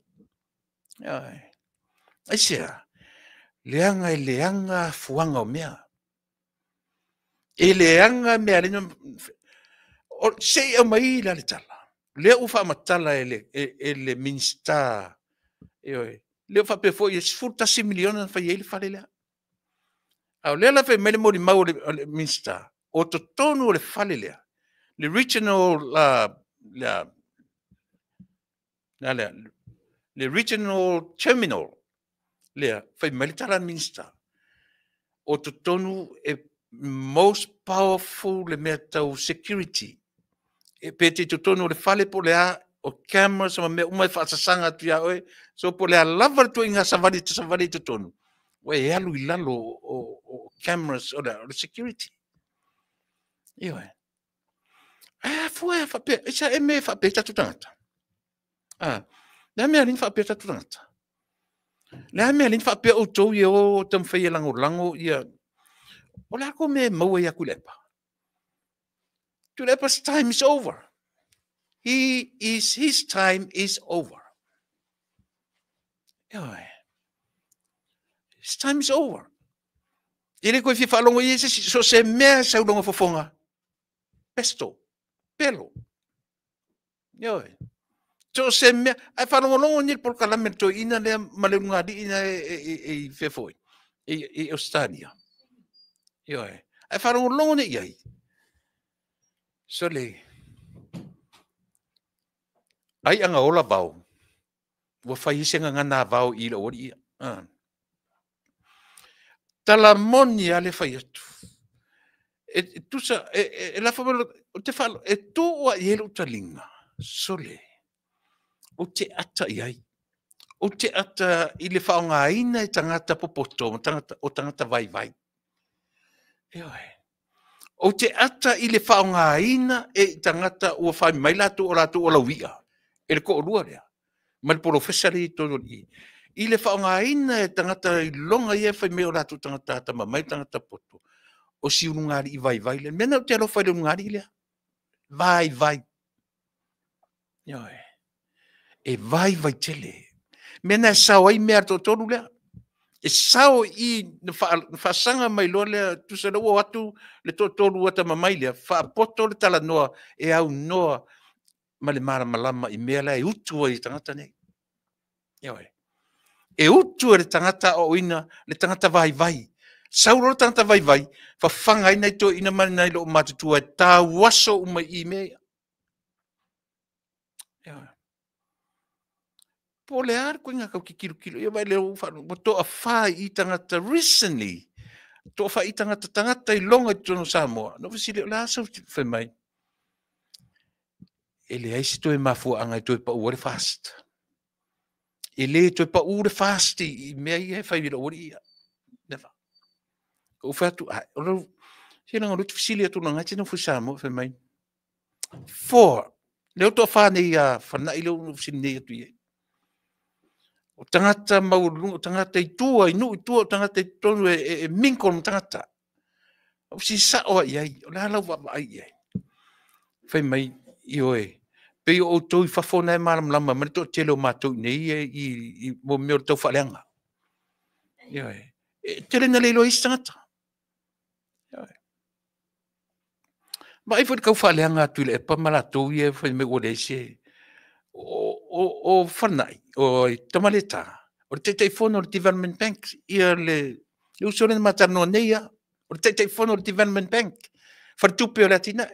Ai sea. Leanga fuanga o mea. E leanga mea le se o mai la le tala. Le ufa matala e le minsta. Le ufa pe foi sfurta 6 miliona fa ele fa le. Au le la fe mele mo di mau le minsta. O to tonu le fa le. Le regional le regional terminal. Lea, fai malitala minsta. O to tonu e most powerful le mea tau security. E pete to tonu le fale po lea o cameras ma mea umai whaasasanga tu ia oe. So po lea lava tu inga savali to tonu. Oe e alu i lalo o cameras o le security. Ioe. Fua whapea. Isa e me whapea tatu tangata. Lea mea rin whapea tatu tangata. Le mea lin fa pe o to ye o tam fe lango ia. O la ko me mo ya kulepa. Kulepa's time is over. His time is over. His time is over. Ele ko fi fa longo ye so se me sa longo fofonga. Pesto. Pelo. So se me ai fa longo ni por calamento ina le malunga di ina e fefoi e Australia ai fa longo ni ai so le ai anga ola bau wa fa isenga ngana bau i lo ori tala moni ale fa yetu e tu sa e la fa te fa e tu wa yelo talinga so le o te ata iai. O te ata i le whaonga ina i tangata popoto, o tangata vai. O te ata i le whaongaina e tangata ua whai mai latu o latu o lauia. E le ko orua rea. Ma le professori i tono i. I le whaongaina e tangata i longa i e whai meo latu tangata tama mai tangata poto. O si unungari i vai vai le. Mena o te alo whai le unungari lea. Vai vai. Ioe. E vai vai tele. Mena e sao ai mea to tonu lea. E sao i whasanga mai loa lea, tu sa lau atu le tōru ata mamai lea, whaapoto le tala noa e au noa ma le mara malama i mea lea e utua i tangata nei. Ioe. E utua le tangata o ina, le tangata vai vai. Sauro le tangata vai vai, whawhanga ina i tō ina mani nai lo matutua e tā waso uma i mea. Ioe. Po le ar koe ngā kau ki kilo. Ia vai le mo toa whai i tangata recently. Toa whai i tangata i longa i tono Samoa. No wisi leo la asau whai mai. E le aisi toi mafua anga i toi pa uare fast. E le toi pa uare fast i mea i e whai wila ori ia. Never. O whatu, oro, sina ngā rutu wisi lea tona ngai tina fu Samoa whai mai. 4. Leo toa whanei a whanai leo no wisi nei atu i e. O tangata maurunga, o tangata i tua, i tua, o tangata i tonu e minko o tangata. O si sao ai ai, o la lau wa ai ai. Whai mai, i oe. Pei o tau i whawhona e maram lama, mani tō tele o mātou nei i mo meo tau whaleanga. I oe. Tele na leilo isi tangata. I oe. Ma i whai kau whaleanga atu le e pa malatou i e whai me o leise. O whanai, o tamaleta, o te teifono o Development Bank, ia le usore matanoa neia, o te teifono o Development Bank, whartupe o latina.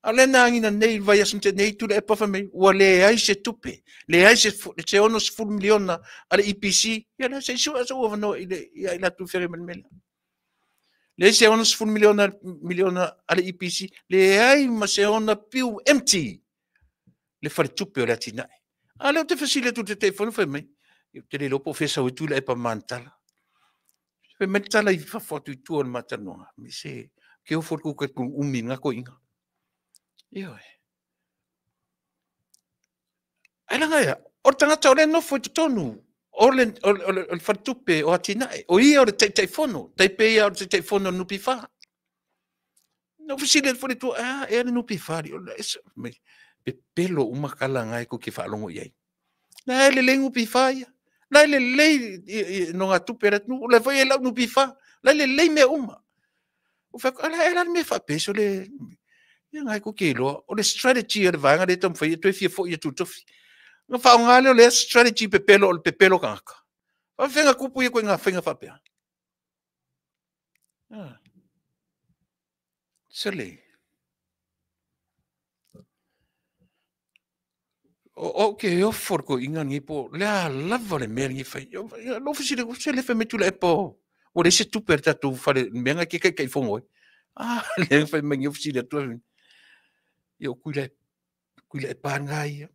A le nangina nei, vai asante nei tu le e pafa mei, ua le ai se tupe, le ai se ono se 10 miliona, ale IPC, ia le se sua sa ua vano i la tu fere manmela. Le se ono se 10 miliona ale IPC, le ai ma se ona piu empty. Le whartupe o latina. A leo te whasile tu te telefono whai mai. Te le lopo whesa o tula e pa mantala. Whai mai tala i whawhatu i tua na matanoa. Me se, ke o whorku kai kung umi ngako inga. Ioe. Aina ngai, o tangata o le nofo i tonu. O le whartupe o atinae. O ia o le telefono. Taipe ia o le telefono nupi wha. No whasile whare tua, e le nupi whari. Pe pelo uma kala ngai ko ki whaalongo iai. Na ele lengu pi whaia. Na ele lei no ngā tupera tunu. O le whai e lau nu pi wha. Na ele lei mea uma. O whako, ala me whapeso le... Ia ngai ko ke loa. O le strategy o le vanga le tam whai e toi fia fo i atu tofi. Nga whao ngale o le strategy pe pelo o le pe pelo kangaka. Whenga kupu i koe ngā whenga whapea. Sele. O ke o forko inga ngi po la lava le mer ngi fai no fisi le se le fai le po o le se tu per tatu fare menga ke kai fongo le fai mengi fisi le tu io kuile pangai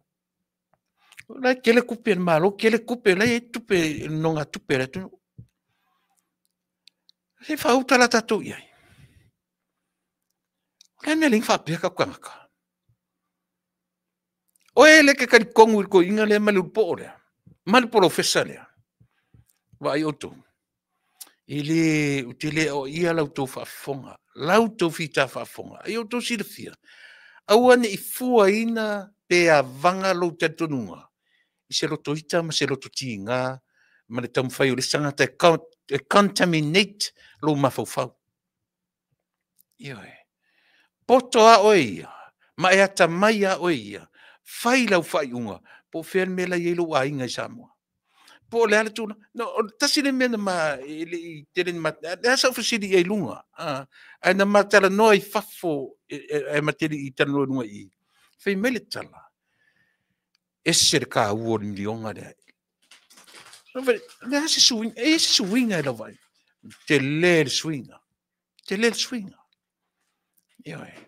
la ke le kupe malo ke le kupe la tu pe no nga tu per tu se fa uta la tatu ia le me ling fa pe ka kwanga o ele ke kari kongu ko inga le malu pore. Malu professor le. Vai oto. Ele utile o ia lauto fa fonga. Lauto fita fa fonga. Ai oto silfia. Awane I fua ina pe a vanga lo tatonunga. I se lo toita ma se lo totinga. Ma le tam fai o le sanga te contaminate lo mafofau. Ioe. Poto a oia. Ma e ata mai a oia. Fai lau fai unga, po whēr mela yelo a inga I Samoa. Po le ala tūna, no, tasi le mena ma, teren ma, le sa whasiri I lunga, ai na matala noa I whafo, ai materi I tano lunga I. Whai mele tala, ese re ka uori milionga rea. Le ase swing, ese swinga ila vai, te le swinga, Ioe.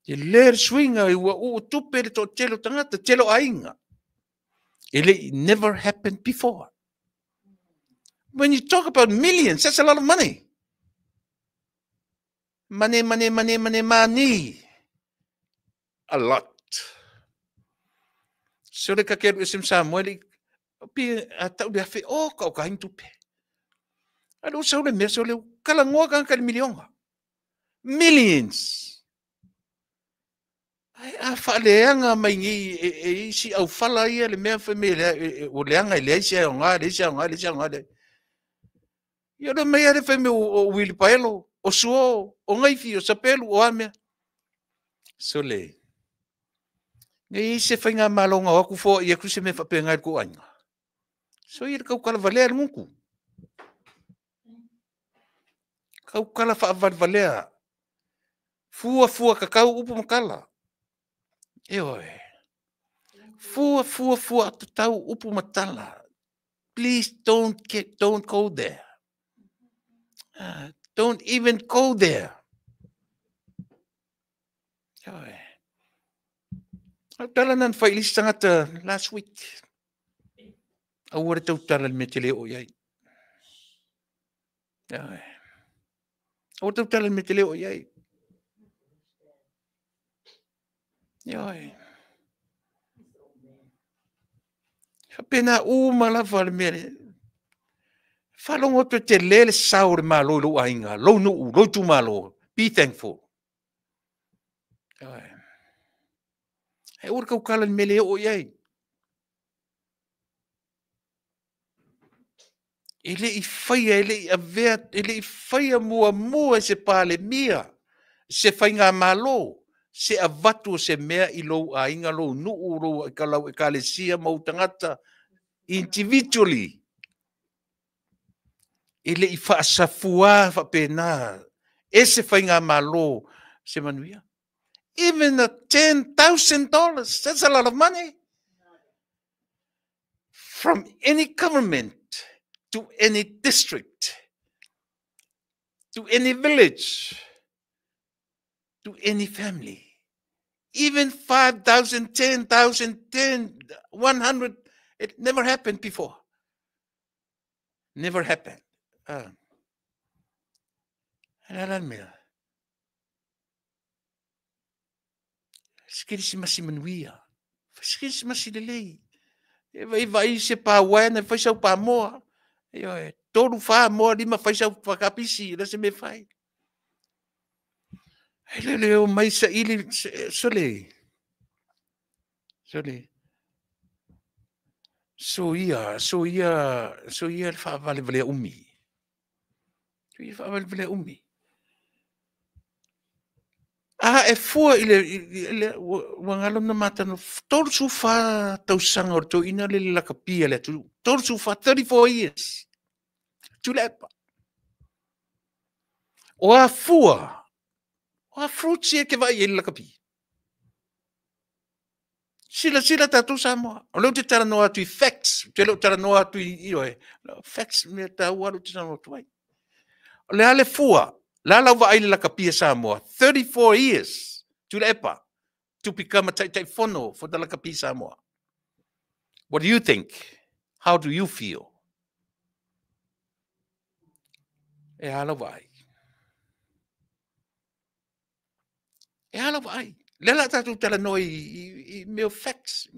Te ler swinga I ua o tupere to telo tangata, telo ainga. It never happened before. When you talk about millions, that's a lot of money. Money. A lot. So le ka keru isim Samuel pi atau dia fe kau kain tupe. Alo so le meso le kala ngoa kan milionga. Millions. Ai a faleanga mai ngi si au fala ia le mea fe me le o leanga le sia nga le sia nga le. Ia le mea le fe me o Willy Paelo o suo o ngai fi o sapelu o ame. So le ngai se fainga malonga o ku fo ia ku se me fa penga ko anga. So ia kau kala valea ngunku. Kau kala fa valea. Fua kakau upu makala. Eoi. Fua tau upu matala. Please don't go there. Don't even go there. Eoi. Tala nan fa ilis tangata last week. Awara tau tala me tele o yai. Eoi. Awara tau tala me tele o yai. Eoi. Pena malava le mere. Falongo te lele saur malo lo ainga. Lo no lo tu malo. Be thankful. He ur kau kala mele o yai. Ele I faia, ele I avea, ele I faia mua se pale mia. Se fainga malo. Se avatu se mea I lo ainga lo nuu lo kalau ekalesia mau tangata. Individually. Ele I faasafua fa pena. Ese fainga malo se manuia. Even $10,000, that's a lot of money. From any government to any district, to any village, to any family. Even 5,000, 10,000, 100, it never happened before. Never happened. Skirisi masi manuia. Skirisi masi lelei. Vai se pa wena, vai se pa moa. Todo fa moa lima vai se pa kapisi, la se me fai. Ele o mai sa ili sole. So ia fa vale umi. Fa vale umi. E fua ile wangalo na mata no tolu su fa tau sanga o to ina le la kapia le tu tolu su fa 34 years tu lepa o a fruitsi ke vai ile la kapia sila tatu samo o lo te tara no atu facts te lo tara no atu facts me ta walu te no tu ai le ale fua la va ile la kapia Samoa 34 years to lepa to become a tai fono for the Lakapi Samoa. What do you think? How do you feel? E hala vai. Lela tatu tala no I meu facts.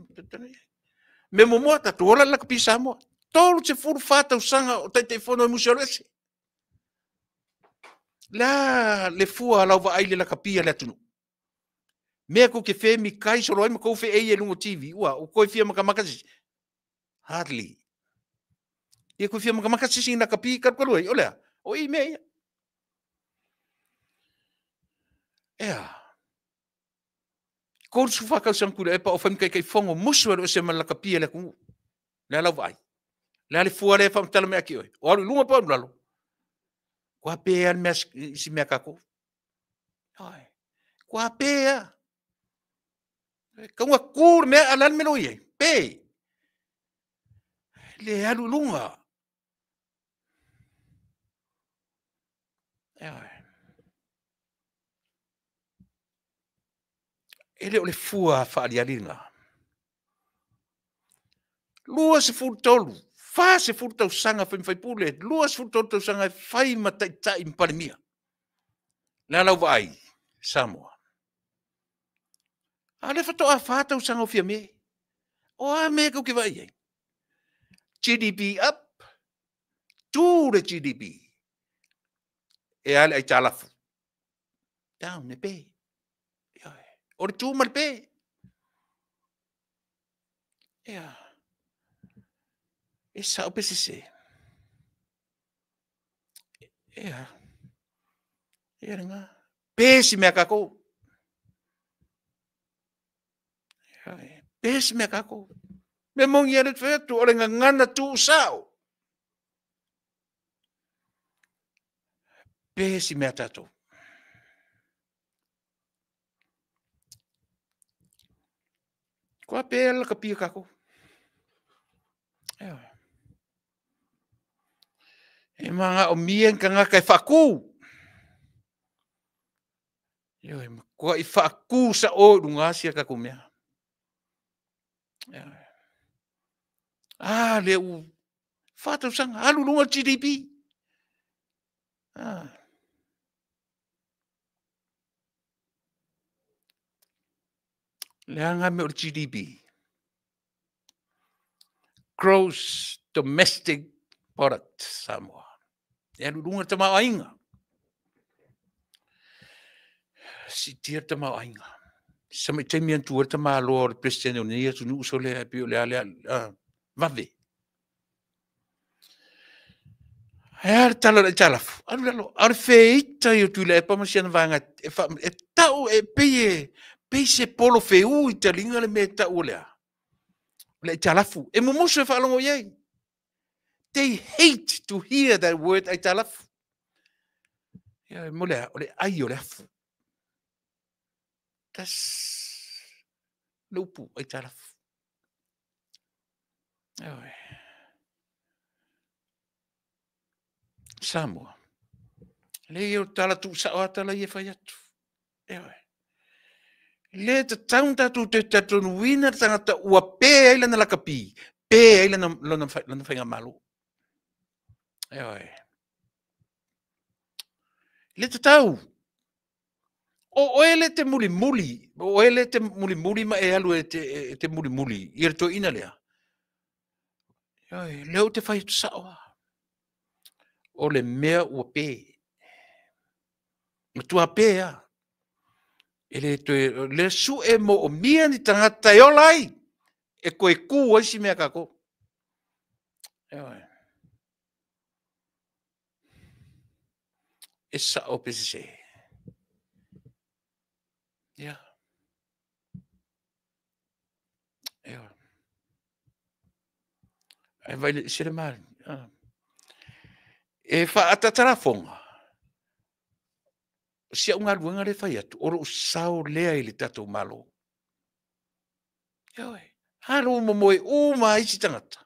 Me momoa tatu ola Lakapi Samoa. Tolu te furu fata usanga o tai fono musolesi. La le fua la va ile Lakapi le tunu. Mea ko ke fe mi kai so roi ko fe e lungo TV o ko fe makamakazi hardly e ko fe makamakazi sin na kapi ka ko roi ola o I me ko su fa ka san ku e pa o fam kai fongo muso o se mal kapi le ku la vai la le fu ale fam tala me aki o lungo pa lalo ko pe al mes si me ka ko ai ko pe Kau kur me alal me loye pe le alu lunga ele o le fua fa alialinga lua se fu tolu fa se fu tau sanga fai pule lua se fu tau sanga fai matai tai impalmia Na lau vai, Samoa. Ale whatoa whātau sanga fia me. O a me kau ki vai ei. GDP up. Tūre GDP. E ale ai tālafu. Down ne pē. O re tū mal pē. Ia. E sao pese se. Ia. Ia ringa. Pēsi mea kako. Pēsi mea kako. Me mongi ane whetu, o renga ngana tū sao. Pēsi mea tatou. Kua pēla ka pia kako. E mga o mien ka ngaka e whaku. Kua i whaku sa o rungasia kako mea. Le u whatau sanga, alu lunga GDP. Le anga me o GDP. Gross Domestic Product, Samoa. E alu lunga tamau ainga. Si tia tamau ainga. Sama i teimi antu ar tamau loa o Presidente o nia tu nuu so lea pio lea vave. Ar tala le talafu. Aru lalo, ar feita i o tu le pa masiana vanga. E tau e peye. Peise polo feu i te linga le me ta ulea. Le talafu. E mumuso e whalongo iei. They hate to hear that word ai talafu. Ia molea, ole ai o le afu. Tas lupu ai talafu. Ia Samoa. Le o tala tu sa o atala i e whai atu. Ia le te taunta tu te tatonu wina tangata ua pē aila na lakapi. Pē aila na whainga malu. Le te tau. O ele te muli muli. O ele te muli muli ma e alu e te muli muli. I to ina lea. Leo te whai tu saoa. O le mea ua pē. Ma tua pē a. Ele le su e mo o mia ni tangata e olai. E koe ku oisi mea kako. E sa o pese se. Ia. E vai le sere mari. E fa atatara fonga. Sia unga luenga le fai atu. Oro sao lea ili tatou malo. Halo momoe uma isi tangata.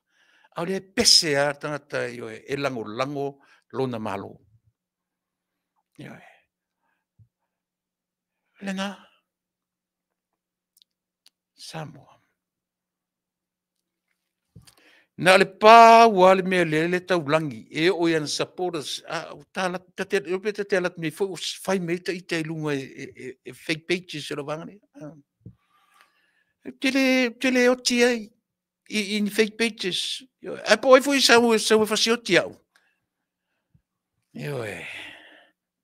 Au le pese a tangata e lango lango lona malo. Lena. Samoa. Na le pa wale me le taulangi e o yan supporters tala te alat me fo fai me te lunga e fake pages o vangani tele o tia in fake pages a poi foi sa fa o tia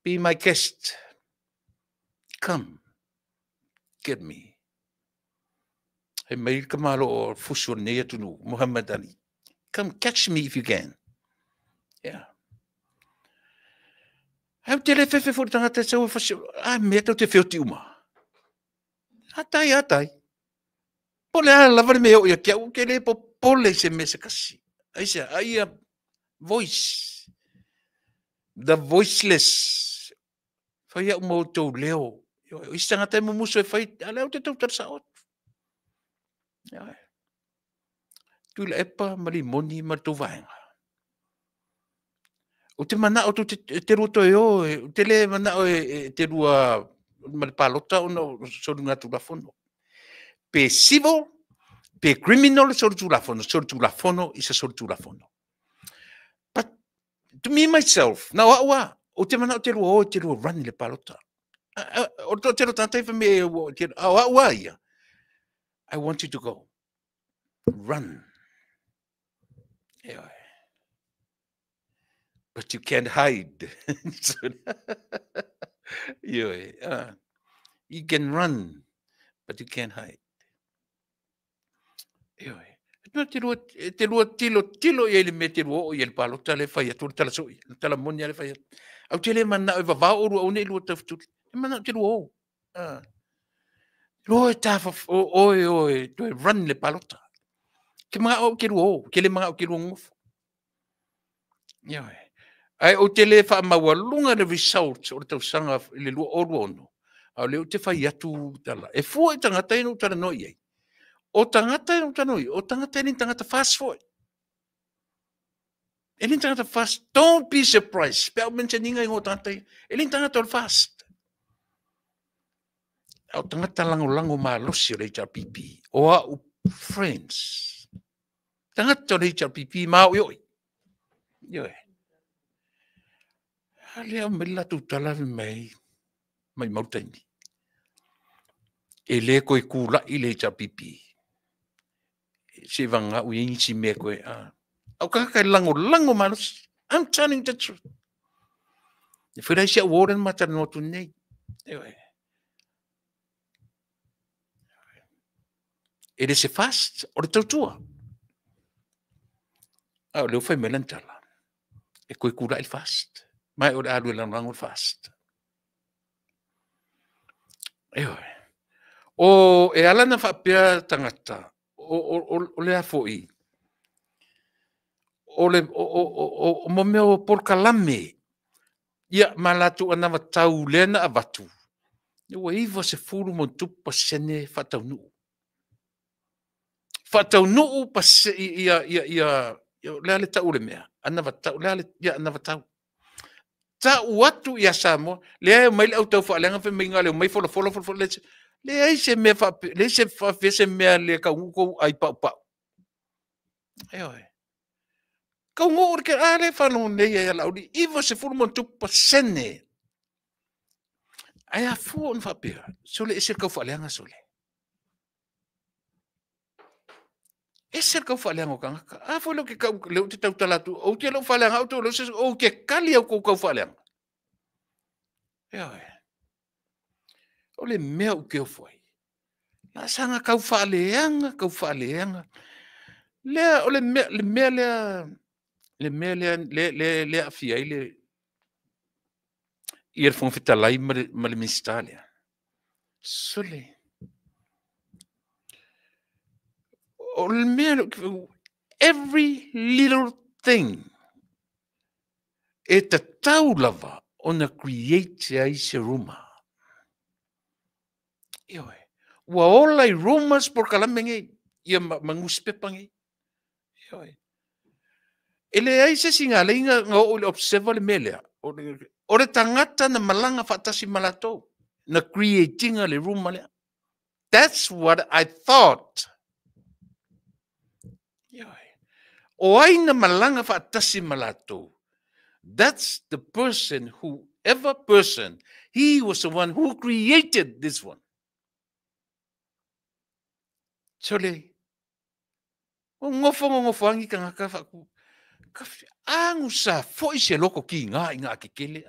be my guest, come get me e mai kamalo o fuso ne tunu Muhammad Ali. Come catch me if you can. Yeah. How tele fefe for tangata so fa meto te feuti uma. Atai. Pole a lava me o ia kia o ke le pole se mese kasi. Aisa ai voice. The voiceless. Fa ia mo to leo. Istanga te mo muso e fai ala o te tau tarsaot. Yeah. Tu le epa mali moni ma tu vaenga. O te mana o te roto e o, te le mana o te rua ma le palota o no soru ngā tu la fono. Pe civil, pe criminal soru tu la fono is a soru tu la fono. But to me myself, na wa o te mana o te rua run le palota. O to tero tatai fa me o tero. Ia. I want you to go. Run. Yeah. But you can't hide. Yeah. You can run, but you can't hide. Yeah. No te lua tilo ia le me te lua o ia le palo tale fai atu tala soi tala moni ale fai au te le mana o va o ru o ne lua taftu e mana te lua o lua ta fa oi to run le palo ta ke mga o ke lua o ke le mga o ke lua ngof ya ai o te le fa ma lunga le results o te sanga le lua o ru ono au le o te fai atu tala e fu e tanga taino tala no ia o tangata e tanoi, o tangata e tangata fast forward. E tangata fast, don't be surprised. Pea mense ninga i ngō tangata e tangata o fast. O tangata lango maa losi o le HRPP, o au friends. Tangata o le HRPP maa o yoi. Yoi. Lea me latu talavi mai mautaini. E le koe kula i le HRPP. Se vanga u insi me koe au kaka lango manus. I'm telling the truth. E whera sia Warren mata no tu nei. E le se fast o le tautua. Au leo fai melantala. E koe kura il fast. Mai o le alu lango fast. O e alana whapea tangata. O le afoi. O momeo porkalame. Ia malatu anava tau lena avatu. Ua iwa se furu mo tupa sene whataunu. Whataunu pa se ia leale tau le mea. Anava tau, leale ia anava tau. Tau atu ia Samoa. Lea mai le au tau whaalenga whi minga leo mai fola. Lea se mea whape, lea se whape se mea lea ka nguko ai pau. Ka nguko ke ale whanau nei ai alauri. Iwa se furu mo tupa sene. Ai a fu on whapea. Sole e ser kau whaaleanga sole. E ser kau whaaleanga o kangaka. A fu leo ke kau leo te tau talatu. O te leo whaaleanga au tau leo se o ke kali au kau whaaleanga. O le mea u ke o fwai. La sanga kau whaaleanga. Lea o le mea lea awhiai le ia fong fitalai ma le mistalia. Sole. O le mea every little thing e te tau lava ona create ai se ruma. Ua ola i rumas por kalamenge ia manguspepange. Ele ai se singa leinga nga o le observa le melea. O le tangata na malanga fatasi malato. Na creating le ruma lea. That's what I thought. O ai na malanga fatasi malato. That's the person, he was the one who created this one. Sole, o ngofo angi ka ngaka whaku. Angu sa foi se loko ki ngā ke kele.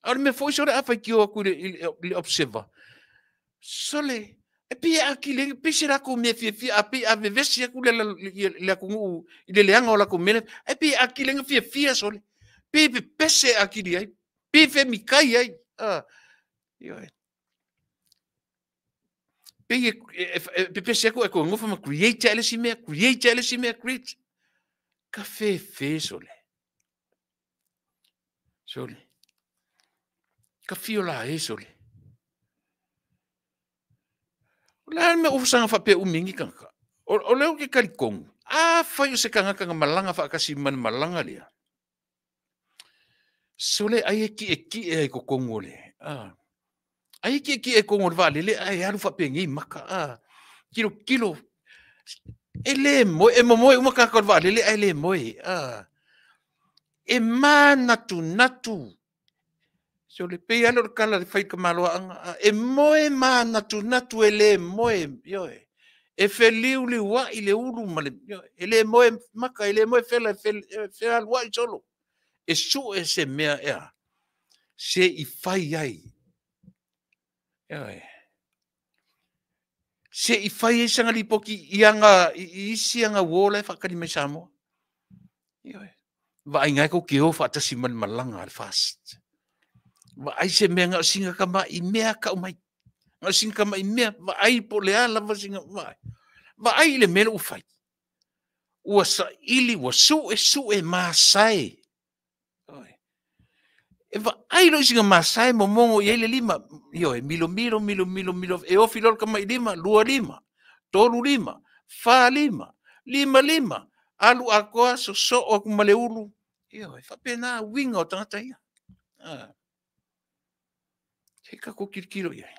Aure me foi sore awhai ki o aku le observa. Sole, e pia aki le pisi rako me fia api ave vesi aku le aku ngu i le leanga o lako mene. E pia aki le fia sole. Pia pese aki li ai. Pia fe mikai ai. Pese aku e ko ngofa ma create ele si mea, create. Ka fe sole. Sole. Ka fiola e sole. La me ofusanga fa pe umingi kanka. O leo ke kalikong. Fai o se kangaka malanga fa kasi man malanga lia. Sole ai ki e ko kongole. Ai ki e kongole vale le ai alu fa pe ngi maka. Kilo. Ele mo e uma ka ko vale le ele mo e mana tu So le pe alo kala le fai ka maloanga e moe ma natu e le moe yo e feliu li wa i le uru ma le e le moe maka e le moe fela wa i solo e su e se mea ea se i fai ai yo se i fai e sanga li poki i anga i isi anga wola e whakari me samo yo va inga ko ki o fata si man malanga al fast va ai se mea nga singa kama i mea ka umai nga singa kama i mea va ai po le ala va singa va ai le mele u fai ua sa ili ua su e masai e va ai lo singa masai mo mongo i ele lima yo e milo e o filol kama i lima lua lima tolu lima fa lima lima alu akoa so o kumale ulu yo e fa pena winga o tangata ia Heka ko kirikiro ia.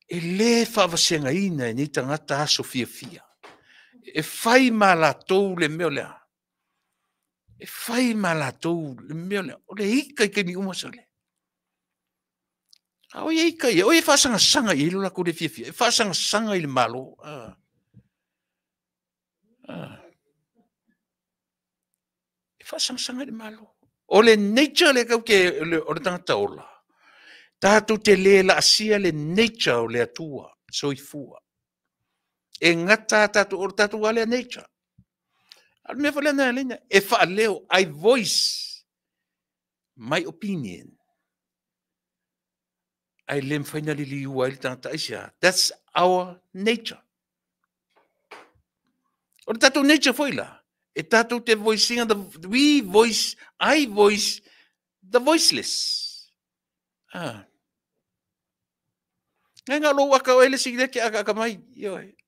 E le whaavasenga ina e ni tangata aso fia. E whai ma la tou le meo lea. E whai ma la tou le meo lea. O le hika i ke mi umasale. A o hika ia. O e whaasanga sanga i lula ko le fia. E whaasanga sanga i le malo. E whaasanga sanga i le malo. O le nature le kau ke o le tangata ola. Tātou te le la asia le nature o le atua, soifua. E ngata tātou o tātou wale a nature. Al mea wale na lena, e wha leo, I voice my opinion. Ai lem whainali li ua ili tangata aisia. That's our nature. O tātou nature foila. E tātou te voicinga, I voice the voiceless. Nga lo waka o ele sigile ki aka mai.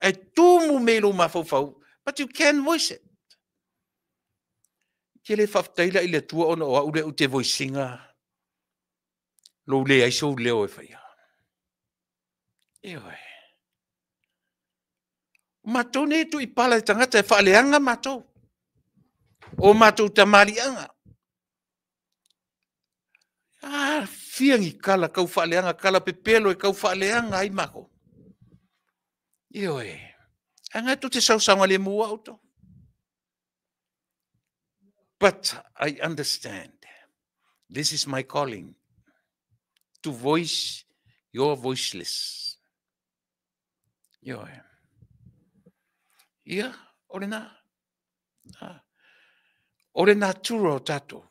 Ai tumu me lo mafau. But you can voice it. Ke le whaftaila i le tua ona o aule u te voicinga. Lo le aiso leo e whaia. Matou ne tu i pala tangata e whaaleanga matou. O matou tamarianga. Fiangi kala kau whaaleanga, kala pepelo e kau whaaleanga ai mako. Anga tu te sausanga le mua auto. But I understand. This is my calling. To voice your voiceless. Ore na. Ore na turo tato.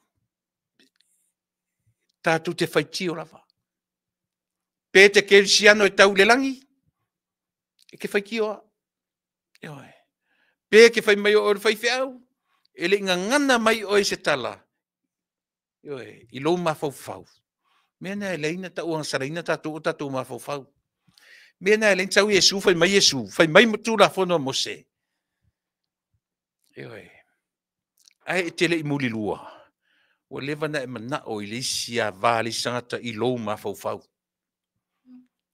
Tātou te whaiti o rawa. Pē te kerisiano e tau le langi. E ke whaiki oa. Pē ke whai mai o re whai whiau. E le ngana mai o e se tala. I lo ma fau. Mena e leina ta uang saraina tātou o tātou ma fau. Mena e leina tau Yesu, whai mai Yesu. Whai mai matu la whono Mose. Ai e te le i muli lua. O lewa na e mana o i leisi a vāli sangata i lou ma fau.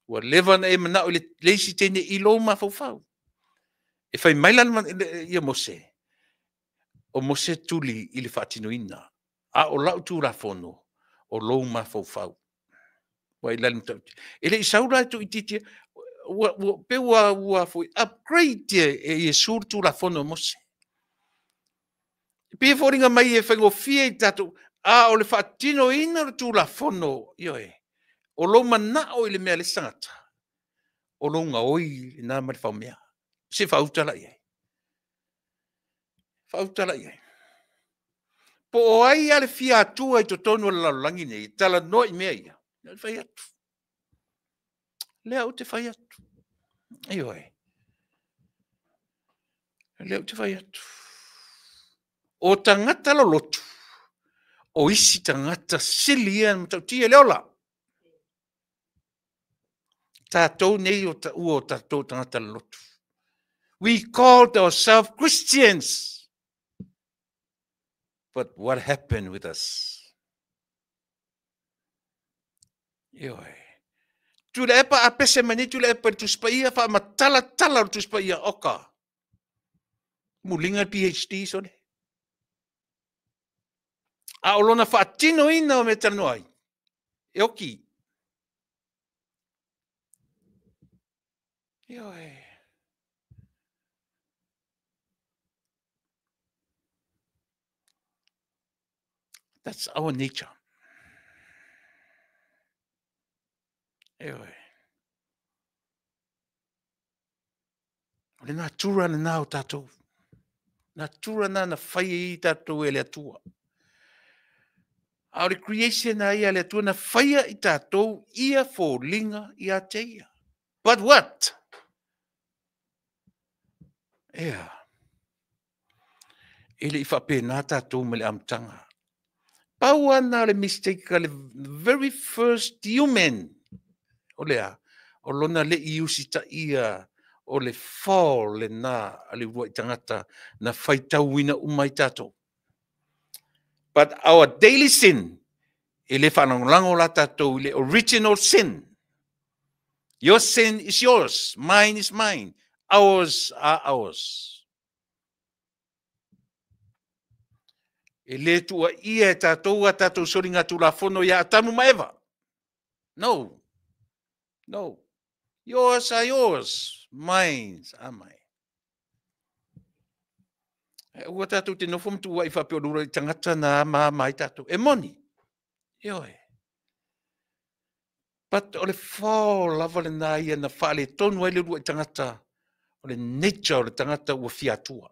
O lewa na e mana o i leisi tene i lou ma fau. E whai mailan ia Mose. O Mose tuli i le whaatino ina. A o lau tu la fono o lou ma fau. Wa i lalim tau. E le i saura tu i titi. Pe ua foi upgrade e sur tu la fono Mose. Pe foringa mai e whaingo fia i tatu. O le whaatino ina o tu la fono, o lo mana o le mea le sangata. O lo nga oi nā mari whau mea. Se whautala iai. Po o ai ale fia atua i to tonu la langi nei, tala noi mea ia. Le whai atu. Lea o te whai atu. Lea o te whai atu. O tangata lo lotu. O isi tangata silia matau tia leola. Tātou nei o tātou tangata lotu. We called ourselves Christians. But what happened with us? Tu le epa apese mani tu le epa tu spaia fa matala tu spaia oka. Mulinga PhD so ne. A olona whaatino ina o me tanoi. E oki. Ioe. That's our nature. Ioe. Le nā tura na nā o tātou. Nā tura na na whai i tātou e le atua. Au le creation na ia le atua na whaia i tātou ia fō linga i a teia. But what? Ea. Ele i whape nā tātou me le amtanga. Pau ana le mistake ka le very first human. O lea. O lona le i usita ia o le fall le nā a le rua i tangata na whaitau wina umai tātou. But our daily sin, ele whanangolango la tātou, le original sin. Your sin is yours, mine is mine, ours are ours. Ele tua ia tātou a tātou soringa tu la fono ia atamu maeva. No. No. Yours are yours, mine are mine. Ua tātou te nofo mtu wa i whapeorura i tangata na mai tātou. E moni. Ioe. But o le fall lava le nā ia na whaale tonu ai le rua i tangata. O le nature o le tangata ua fiatua.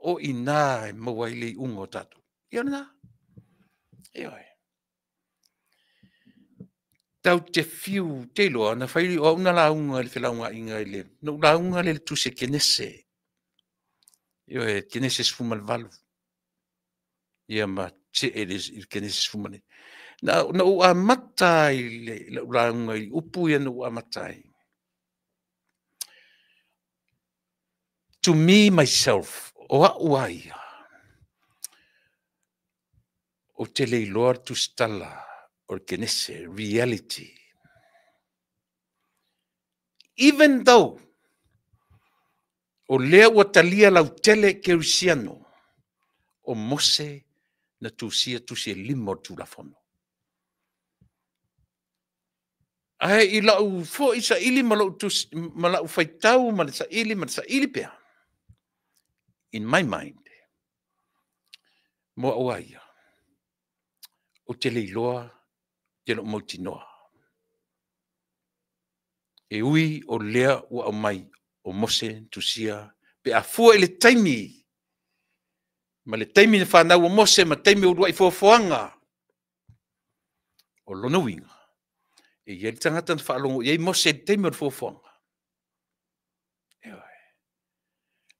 O i nā e maua i le ungo tātou. Io nā. Ioe. Tau te fiu te loa na whairi o una launga le whilaunga inga i le. No launga le tuse kenese. Ioe, kenese sfumal valu. Ia ma te eres il kenese sfumane. Na ua matai le launga i upu ia na ua matai. To me, myself, o a uaia. O te le loa tu stala o kenese, reality. Even though o lea ua talia lau tele kerusiano o mose na tusia tusia limo tu la fono. Ai i lau fo isa ili malau faitau ma sa ili pea. In my mind, mo awaia, o te leiloa, te lo mautinoa. E ui o lea ua au mai o mose tusia, pe a fua ele taimi. Ma le taimi na whanau o mose, ma taimi o rua i fuafuanga. O lona winga. E iei tangata na whaalongo, iei mose taimi o fuafuanga.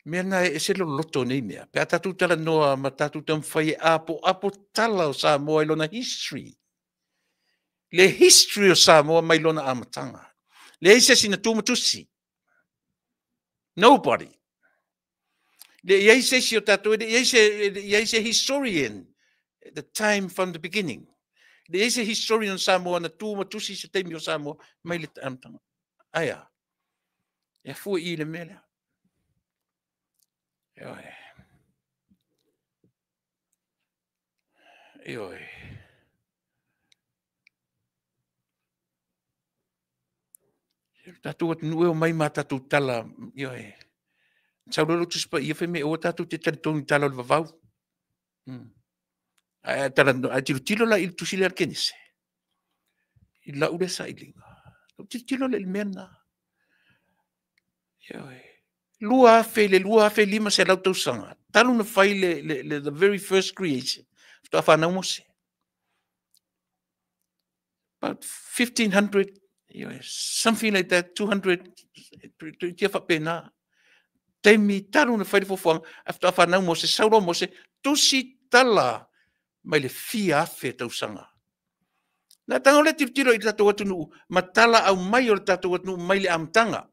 Mea na e se lo loto nei mea. Pe a tatu tala noa, ma tatu tam whai apo tala o Samoa i lona history. Le history o Samoa mai lona amatanga. Le eise sina tūmatusi. Nobody. Le eise si o tatu, le eise historian at the time from the beginning. Le eise historian Samoa na tūmatusi se teimi o Samoa mai le amatanga. Aia. E fua i le mea. Ioe. Ioe. Tatu at nue o mai ma tatu tala. Ioe. Saurolo tu spa ia me o tatu te talitonu tala o le vavau. Tala a tilo la il tusile al kenise. Il la ure sa ilinga. Tilo le mena. Ioe. Lua fe lima se lau tau sanga. Talu na fai the very first creation. Sto fa na mose. About 1500, something like that, 200, tia fa pena. Taimi talu na fai fo fang. After fa na mose sauro mose tusi tala mai le fia fe tau sanga. Na tanga le tiro i tatu watu nu matala au mai o tatu watu nu mai le amtanga.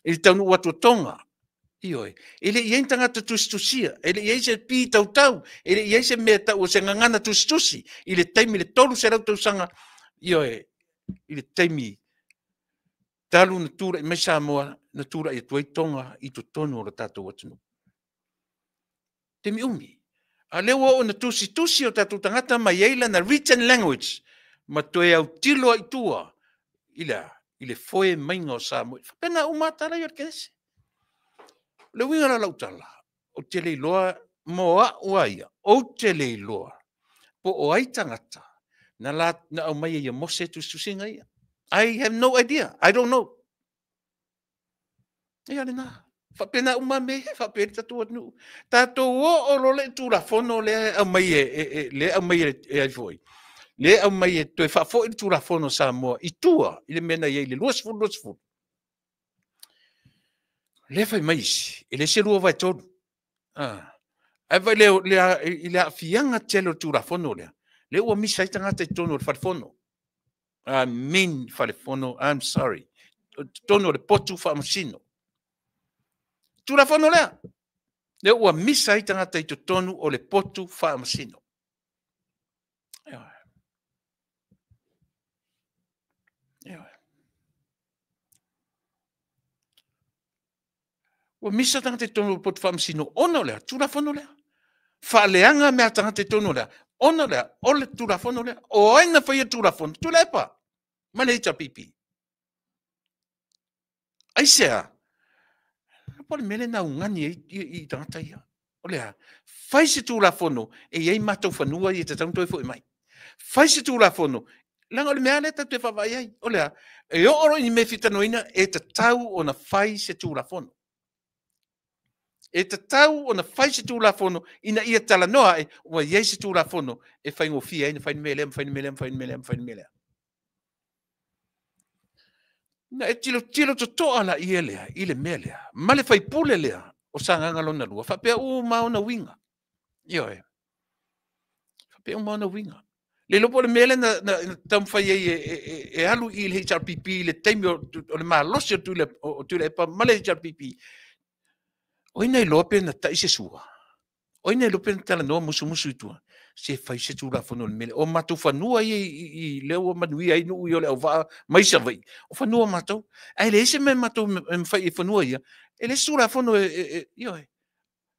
I tau nu watu tonga. Ioi. Ele ien tanga tustusia. Ele ien se pi tau. Ele ien se mea tau se ngangana tustusi. Ile taimi le tolu se rau tau sanga. Ioi. Ile taimi. Talu na tura i mesa moa na tura i tuai tonga i tu tonu o tatu watunu. Temi umi. A le ua o na tusi o tatu tangata mai eila na written language. Ma toe au tilo ai tua. Ile foe mainga o Samoa. Pena umatara i orkenese. Le winga la lautala. O te le loa moa uaia. O te le loa. Po o ai tangata. Na au mai ia mose tusinga ia. I have no idea. I don't know. Ia le na. Whapena umame, whapena tatua nu. Tato o lo le tu la fono le au mai le au mai e ai foi. Le au mai e toi whafo i tu la fono Samoa. I tua, i le mena i le luasfu. Le fai maisi, i le se lua vai tonu. Ai vai le a fianga telo tu la fono le. Le ua misa i tangata i tonu le whafono. I mean whafono, I'm sorry. Tonu le potu whamasino. Tu la fono lea. Le ua misa i tangata i tonu o le potu whamasino. Ua misa tangata i tonu o le potu whamasino. Ono lea, tu la fono lea. Whaaleanga mea tangata i tonu lea. Ono lea, ole tu la fono lea. O aina whaia tu la fono. Tu lea pa. Mane ita pipi. Aisea. Pole mele na ungani i tangata ia. Olea, fai se tu la fono e iei matou whanua i te taunto e fo e mai. Fai se tu la fono. Langa ole mea leta te whawai ai. Olea, e oro i me fitanoina e te tau o na fai se tu la fono. E te tau o na fai se tu la fono ina ia tala noa e ua iei se tu la fono e fai ngofia e na fai melem. Na e tilo to toa la i elea, i le mea lea. Ma le fai pule lea o sa ngangalona lua. Whapea maona winga. Io e. Whapea maona winga. Le lopo le mele na tam fai e alu i le HRPP, le teimi o le maa losi o tule e pa ma le HRPP. Oina i lope na taise sua. Oina i lope na tala noa musu i tua. Se fai se tu la fono le mele. O matu whanua i leo manui ai nu i ole au waa maisa vai. O whanua matu. Ai le ese me matu me fai i whanua ia. E le su la fono io e.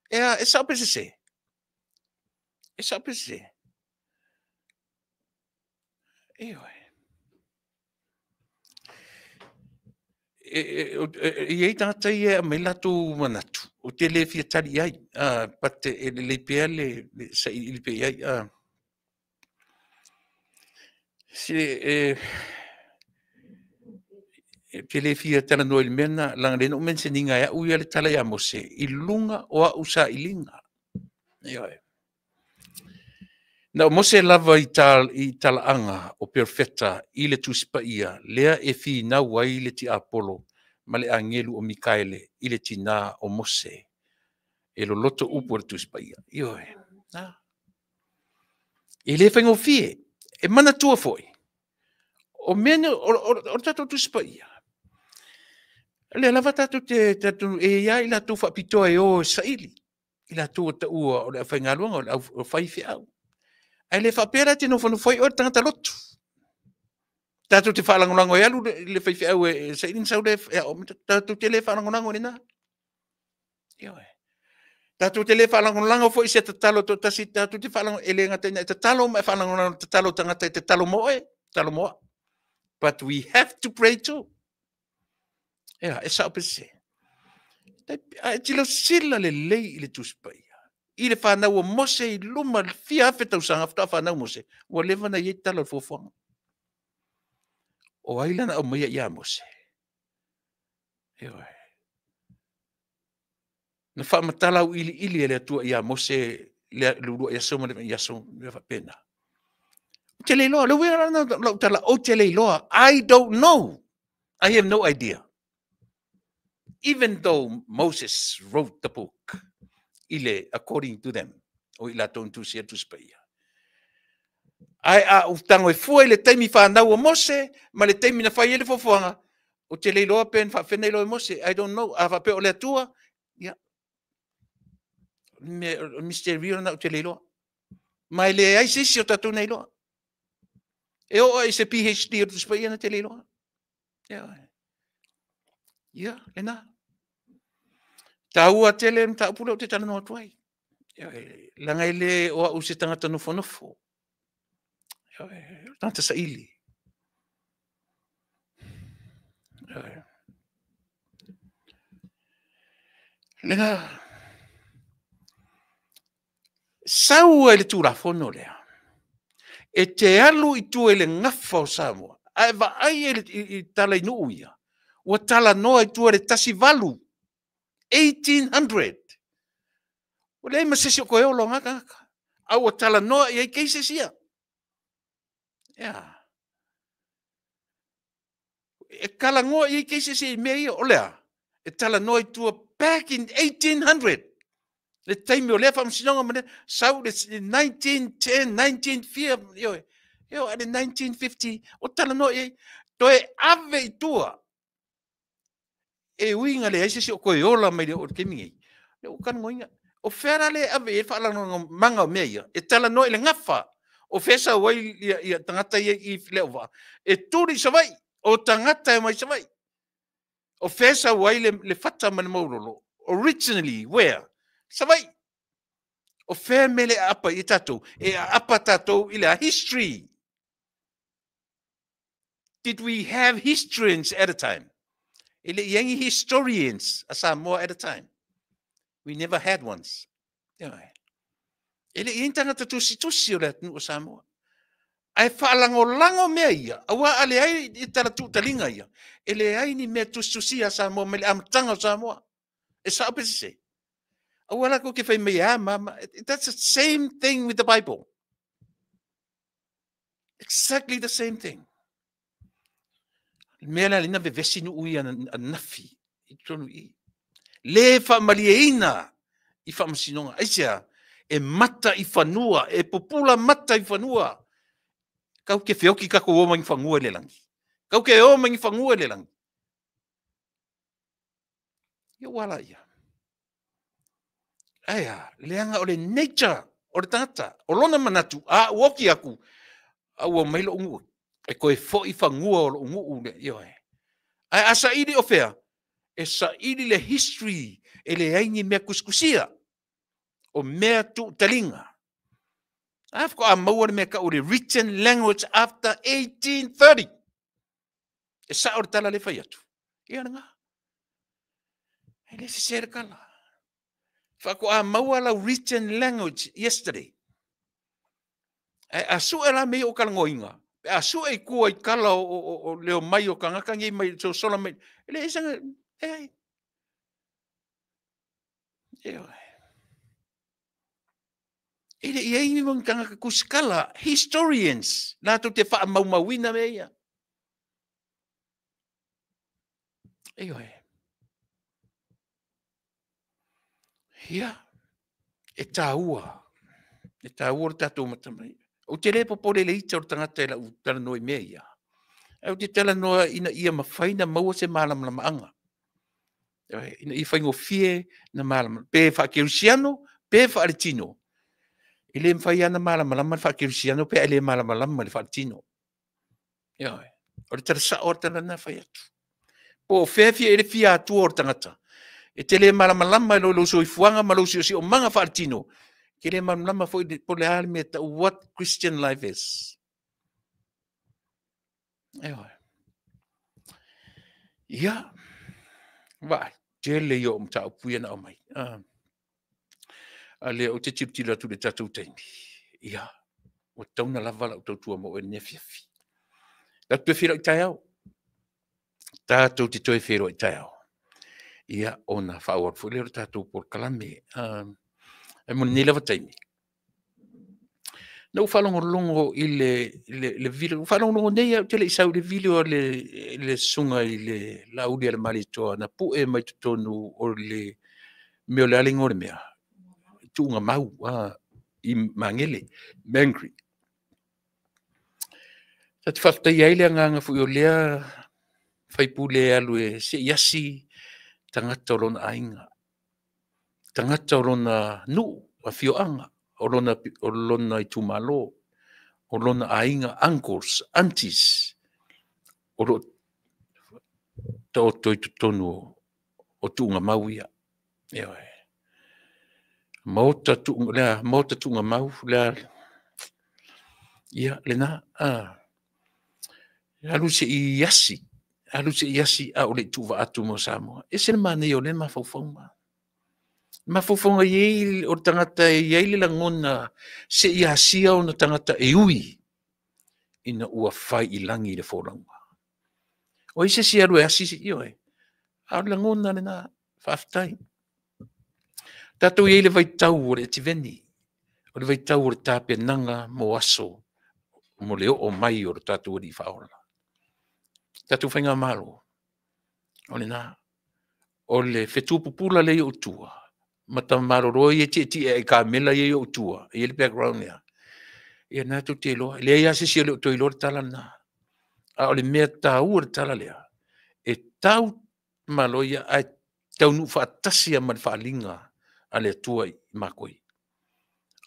E sa pese se. E sa pese se. Io e. I ei tangata i e me latu manatu. O te le fia tali ai. Pate le pea le sa i le pea ai. Se te le fia tala no il mena lang le no mentioninga ya u ya le tala ya mose i lunga o a usa i linga. Io e. Na mose lava i tala anga o perfetta i le tuspa ia lea e fi na wai le ti Apollo ma le angelu o Mikaele i le tina o mose e lo loto upo le tuspa ia. Io e. E le fengo fie e mana tua foi. O mene o tato tuspa ia. Le lava tato tatu e ia i la tu fa pitoa e o saili. I la tu ta ua o le whaingaluanga o whaifi au. Ai le whapera tino whanu whai o tangata lotu. Tato te whalangolango e alu le whaifi au e saili sau le tato te le whalangolango ni nā. Io e. Tato te le whalangolango fo i se tatalo to tasi tato te whalango e le ngata ina te talo mai whalangolango te talo tangata te talo moa e. Talo moa. But we have to pray too. Ja, e sa pese. Ai tilo sila le lei i le tuspai. I le whanau o mose i luma fia hawhe tausanga fta whanau mose. Ua lewa na iei talo fofuanga. O ailana au maia ia mose. Ewa. Na whamatala au ili ele atua ia mose le lulua ia soma le ia soma le whapena. Te leiloa, le wera na tala o te leiloa. I don't know. I have no idea. Even though Moses wrote the book, ile according to them, o ila tontu sia tu spaia. Ai a utango e fua le taimi whanau o Mose, ma le taimi na whai ele fofuanga, o te leiloa pen whawhenei loa Mose, I don't know, a whapeo le atua, ia. Mysterio na o te leiloa. Mai le ai sisi o tatu nei loa. E o ai se PhD o tu spaia na te leiloa. Ia. Ia, le na. Ta ua tele ta pula o te tala no tuai. Langa ile o au se tangata nofo. Tanta sa ili. Lenga sau ele tura fono lea. E te alu I tu ele ngafa o Samoa. Ai va ai ele I tala inu uia. Ua tala noa I tu ele tasi valu. 1800. O le ma sesi o koe olo ngaka. Au o tala noa I keise sia. Ya. E kala ngoa I keise sia mea ia o lea. E tala noa I tua back in 1800. Le taimi o lea whamsinonga mane, sau le 1910, 1950, yo, ale 1950, o tala no e, toe ave I tua. E uinga le aise si o koe ola mai le o kemingi. Le o kan ngoinga. O whera le ave e whaalanga manga o mea, e tala no e le ngafa. O whesa wai I tangata I leova. E turi sa vai, o tangata e mai sa vai. O whesa wai le fata mani maurolo. Originally, where? Savai. O family apa I tatou. E apa tatou I le history. Did we have historians at a time? Ile yangi historians asa more at a time. We never had ones. Ile intanga tusi o le o Samoa. Ai whaalango mea ia. Awa ale ai I tala talinga ia. Ele ai ni mea tusi a Samoa me le amtanga o Samoa. E sa opese se. Awala ko ke fai mea mama. That's the same thing with the Bible. Exactly the same thing. Mea la lina vevesi nu ui ana nafi. I tonu I. Le fa malieina I fa masinonga. Aisea, e mata I fanua, e popula mata I fanua. Kau ke feoki kako oma I fangua le langi. Kau ke oma I fangua le langi. Ia wala ia. Aya, leanga o le nature, o le tangata, o lona manatu, a woki aku, a ua mailo ungu. E koe fo I fangua o lo ungu le, io e. Ai asa ili o fea, e sa ili le history, e le aingi mea kuskusia, o mea tu talinga. Afko a maua le mea ka o le written language after 1830. E sa o le tala le fai atu. Ia nga. E le se sere kala. Fako a maua la written language yesterday. A su e la mei o kalangoinga. A su e kua I kala o leo mai o kangakangi mai so sola mai. Ele isanga Ele ia I mong kangaka kuskala historians la to te fa maumawina meia. Ia. E taua. E taua o tatou matamai. O te le popole le ita o tangata e la utala noi mea ia. O te tala noa ina ia mawhaina maua se malama anga. Ina I whaingo fie na malama. Pe whakerusiano, pe whaaretino. Ile mwhai ana malama lama whakerusiano, pe ele malama lama le whaaretino. O le tala sa o tala na whai atu. Po whewhia ele fia atua o tangata. E te le malama lama lo lo so I fuanga ma lo si o manga whaaretino. Ke le malama foi po le hali mea what Christian life is. Ia. Vai. Jele yo mta upuia na o mai. Ale o te tiptila tu le tatou taimi. Ia. O tauna lavala o tautua mo e nefiafi. La tue whira I tai au. Tatou te toi whiro I tai au. Ia ona whaawar fwile o tatou por kalame. E mo nila wa taimi. Na whalongolongo I le vile. Whalongolongo nei au tele isau le vile o le sunga I le lauri ala mali toa. Na pu e mai tutonu o le meo le alingo le mea. Tunga mau I mangele. Mangry. Tati whaftai aile anganga fu o lea whaipule alu e se yasi tangata o lona ainga. Tangata o lona nu a fioanga. O lona I tumalo. O lona ainga uncles, aunties. O lo toi tutonu o tunga mauia. Mota tunga mau la ia lena alu se iasi a ole tu va atu mo Samoa. E se mana yo le mafofonga ye o tangata ye le langona se iasi o na tangata e ui ina ua fai I langi le folanga. O ise si alu e asi yo e. A langona lena faftai. Tatou ye le vai tau o le tiveni. O le vai tau o le tape nanga mo aso. Mo leo o mai o le tatou di faola. Tatou whainga malo. O le na. O le fetu pupula le o tua. Mata maroro ye ti e ka mela ye o tua. Ye le background ya. Ye na tu te lo. Le ya se si le to ilo tala na. A o le mea tau o le tala lea. E tau malo ya ai tau nu fatasi a man falinga a le tua I makoi.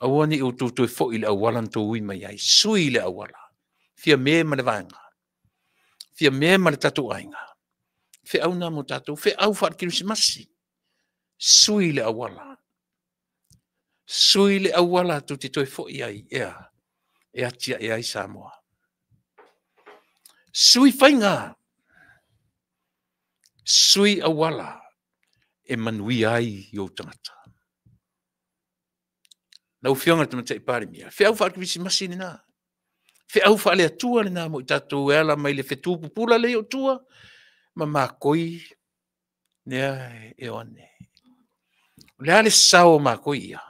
Awani o tu tu fo ile awalan to wi mai ai sui le awala. Fia me ma le vanga. Fia me ma le tatu ainga. Fe au na mo tatu, fe au fa Krismasi. Sui le awala. Sui le awala tu te toi fo ai ea. E atia e ai Samoa. Sui fainga. Sui awala. E manui ai yo tangata. Na ufionga tu mata ipare mia. Fe au fa Krismasi ni na. Fe au fa le atua ni na mo tatu ela mai le fetu pupula le o tua. Ma makoi nea e one. Le ale sao makoi ia.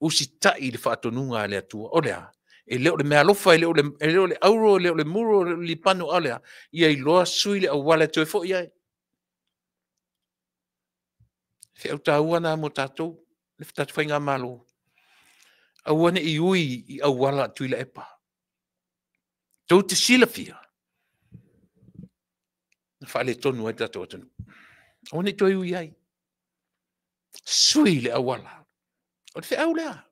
Usi tai le whaatonunga le atua. O lea. E leo le mea lofa, e leo le auro, leo le muro, li pano a lea. Ia I loa sui le awale toe fo ia. Fe au taua na mo tatou. Le tatu whainga malo. Awane I ui I awala tui la epa. Tau te sila fia. Na whaale tonu ai tatou atanu. Awane toi ui ai. Sui le awala. O te au lea.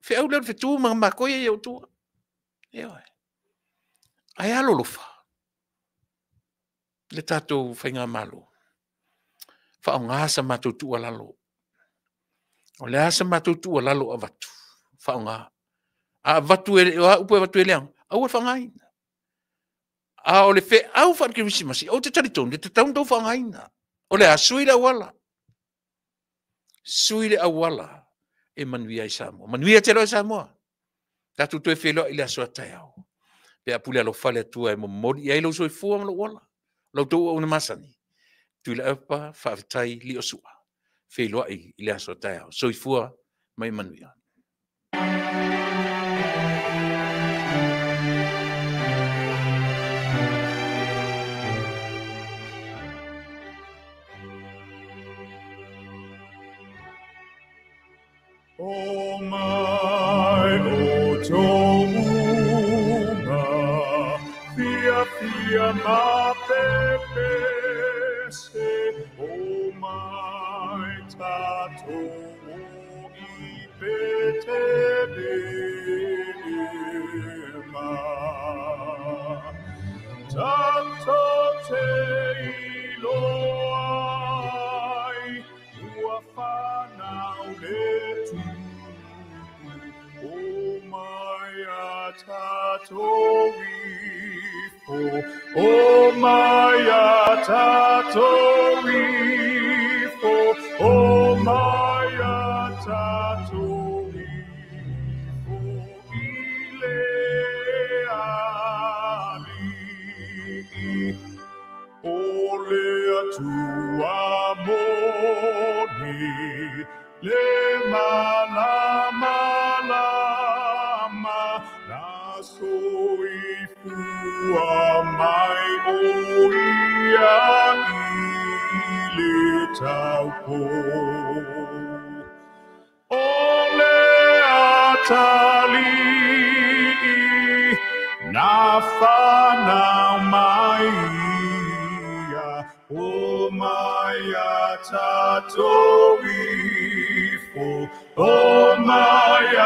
Fe au lea fe tu ma makoia I au tua. Eo e. Ai alo lofa. Le tatou whainga malo. Wha o ngasa matou tua lalo. O le asa matou tua lalo a vatu. Wha o ngā. A vatu e, a upo e vatu e leang. Au e whangaina. A o le fe au wha Krismasi. O te taritonu, le te taundau whangaina. O le a sui le awala. Sui le awala. E manui ai Samoa. Manui a te loa Samoa. Tatou toe wheloa I le aso atai au. Pe a pule alo whale atua e mo mori. Ia ilo soi fua ma lo wala. Lau tau au na masani. Tui le apa whaavitai li o sua. Wheloa I le aso atai au. Soi fua mai manui a. O mai o tounga, fia ma pepe se. O mai tatou I pete lima. Tatou te iloai, ua whanau le tu. O mai a tatou ifo, o mai a tatou ifo, o mai a tatou ifo I le ali. O le atua moni, le malama na soifua mai o ia I le taupo. O le atali na whanau mai ia. O mai a tatou ifo, o mai a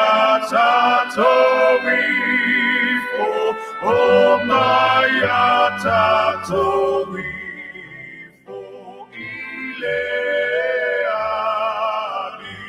tatou ifo, o mai a tatou ifo I le ali.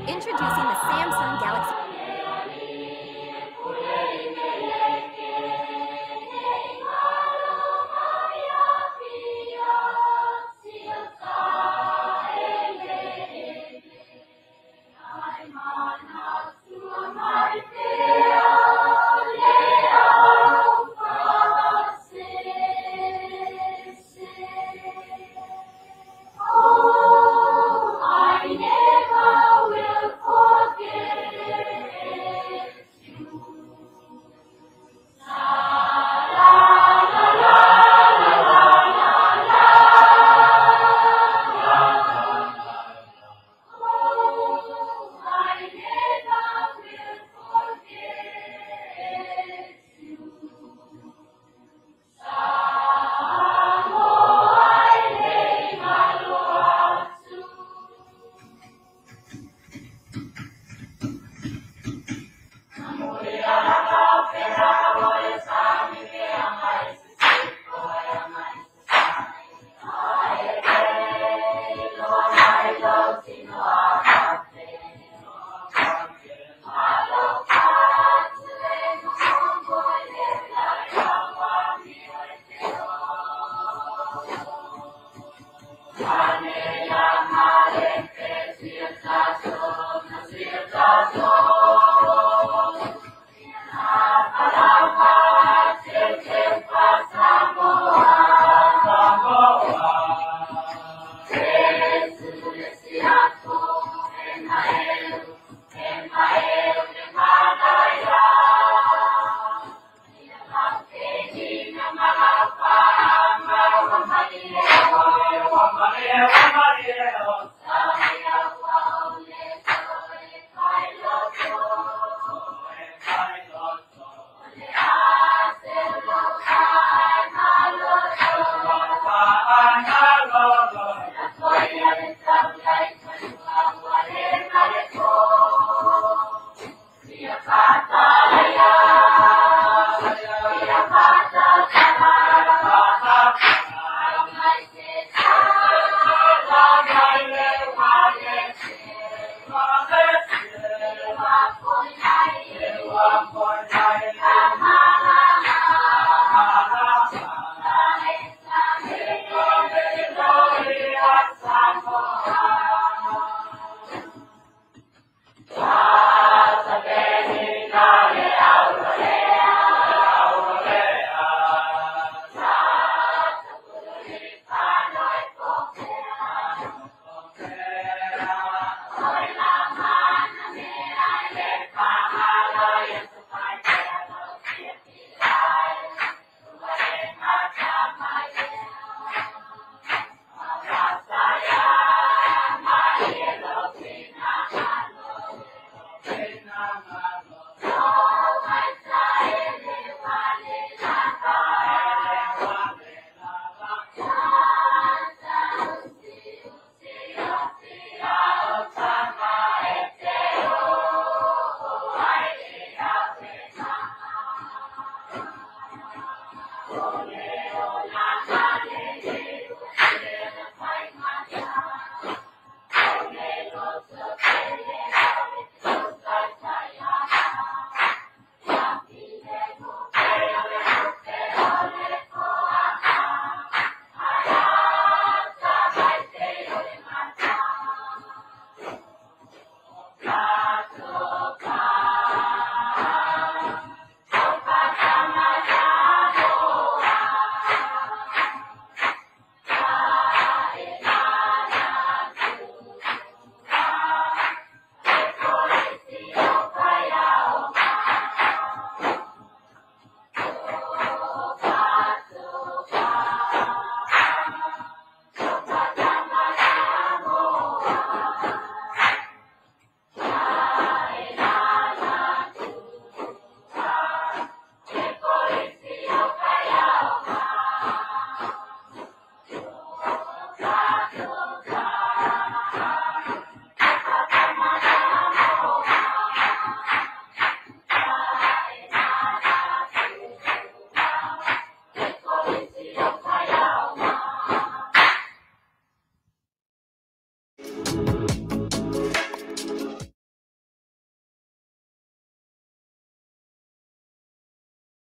Introducing the Samsung Galaxy.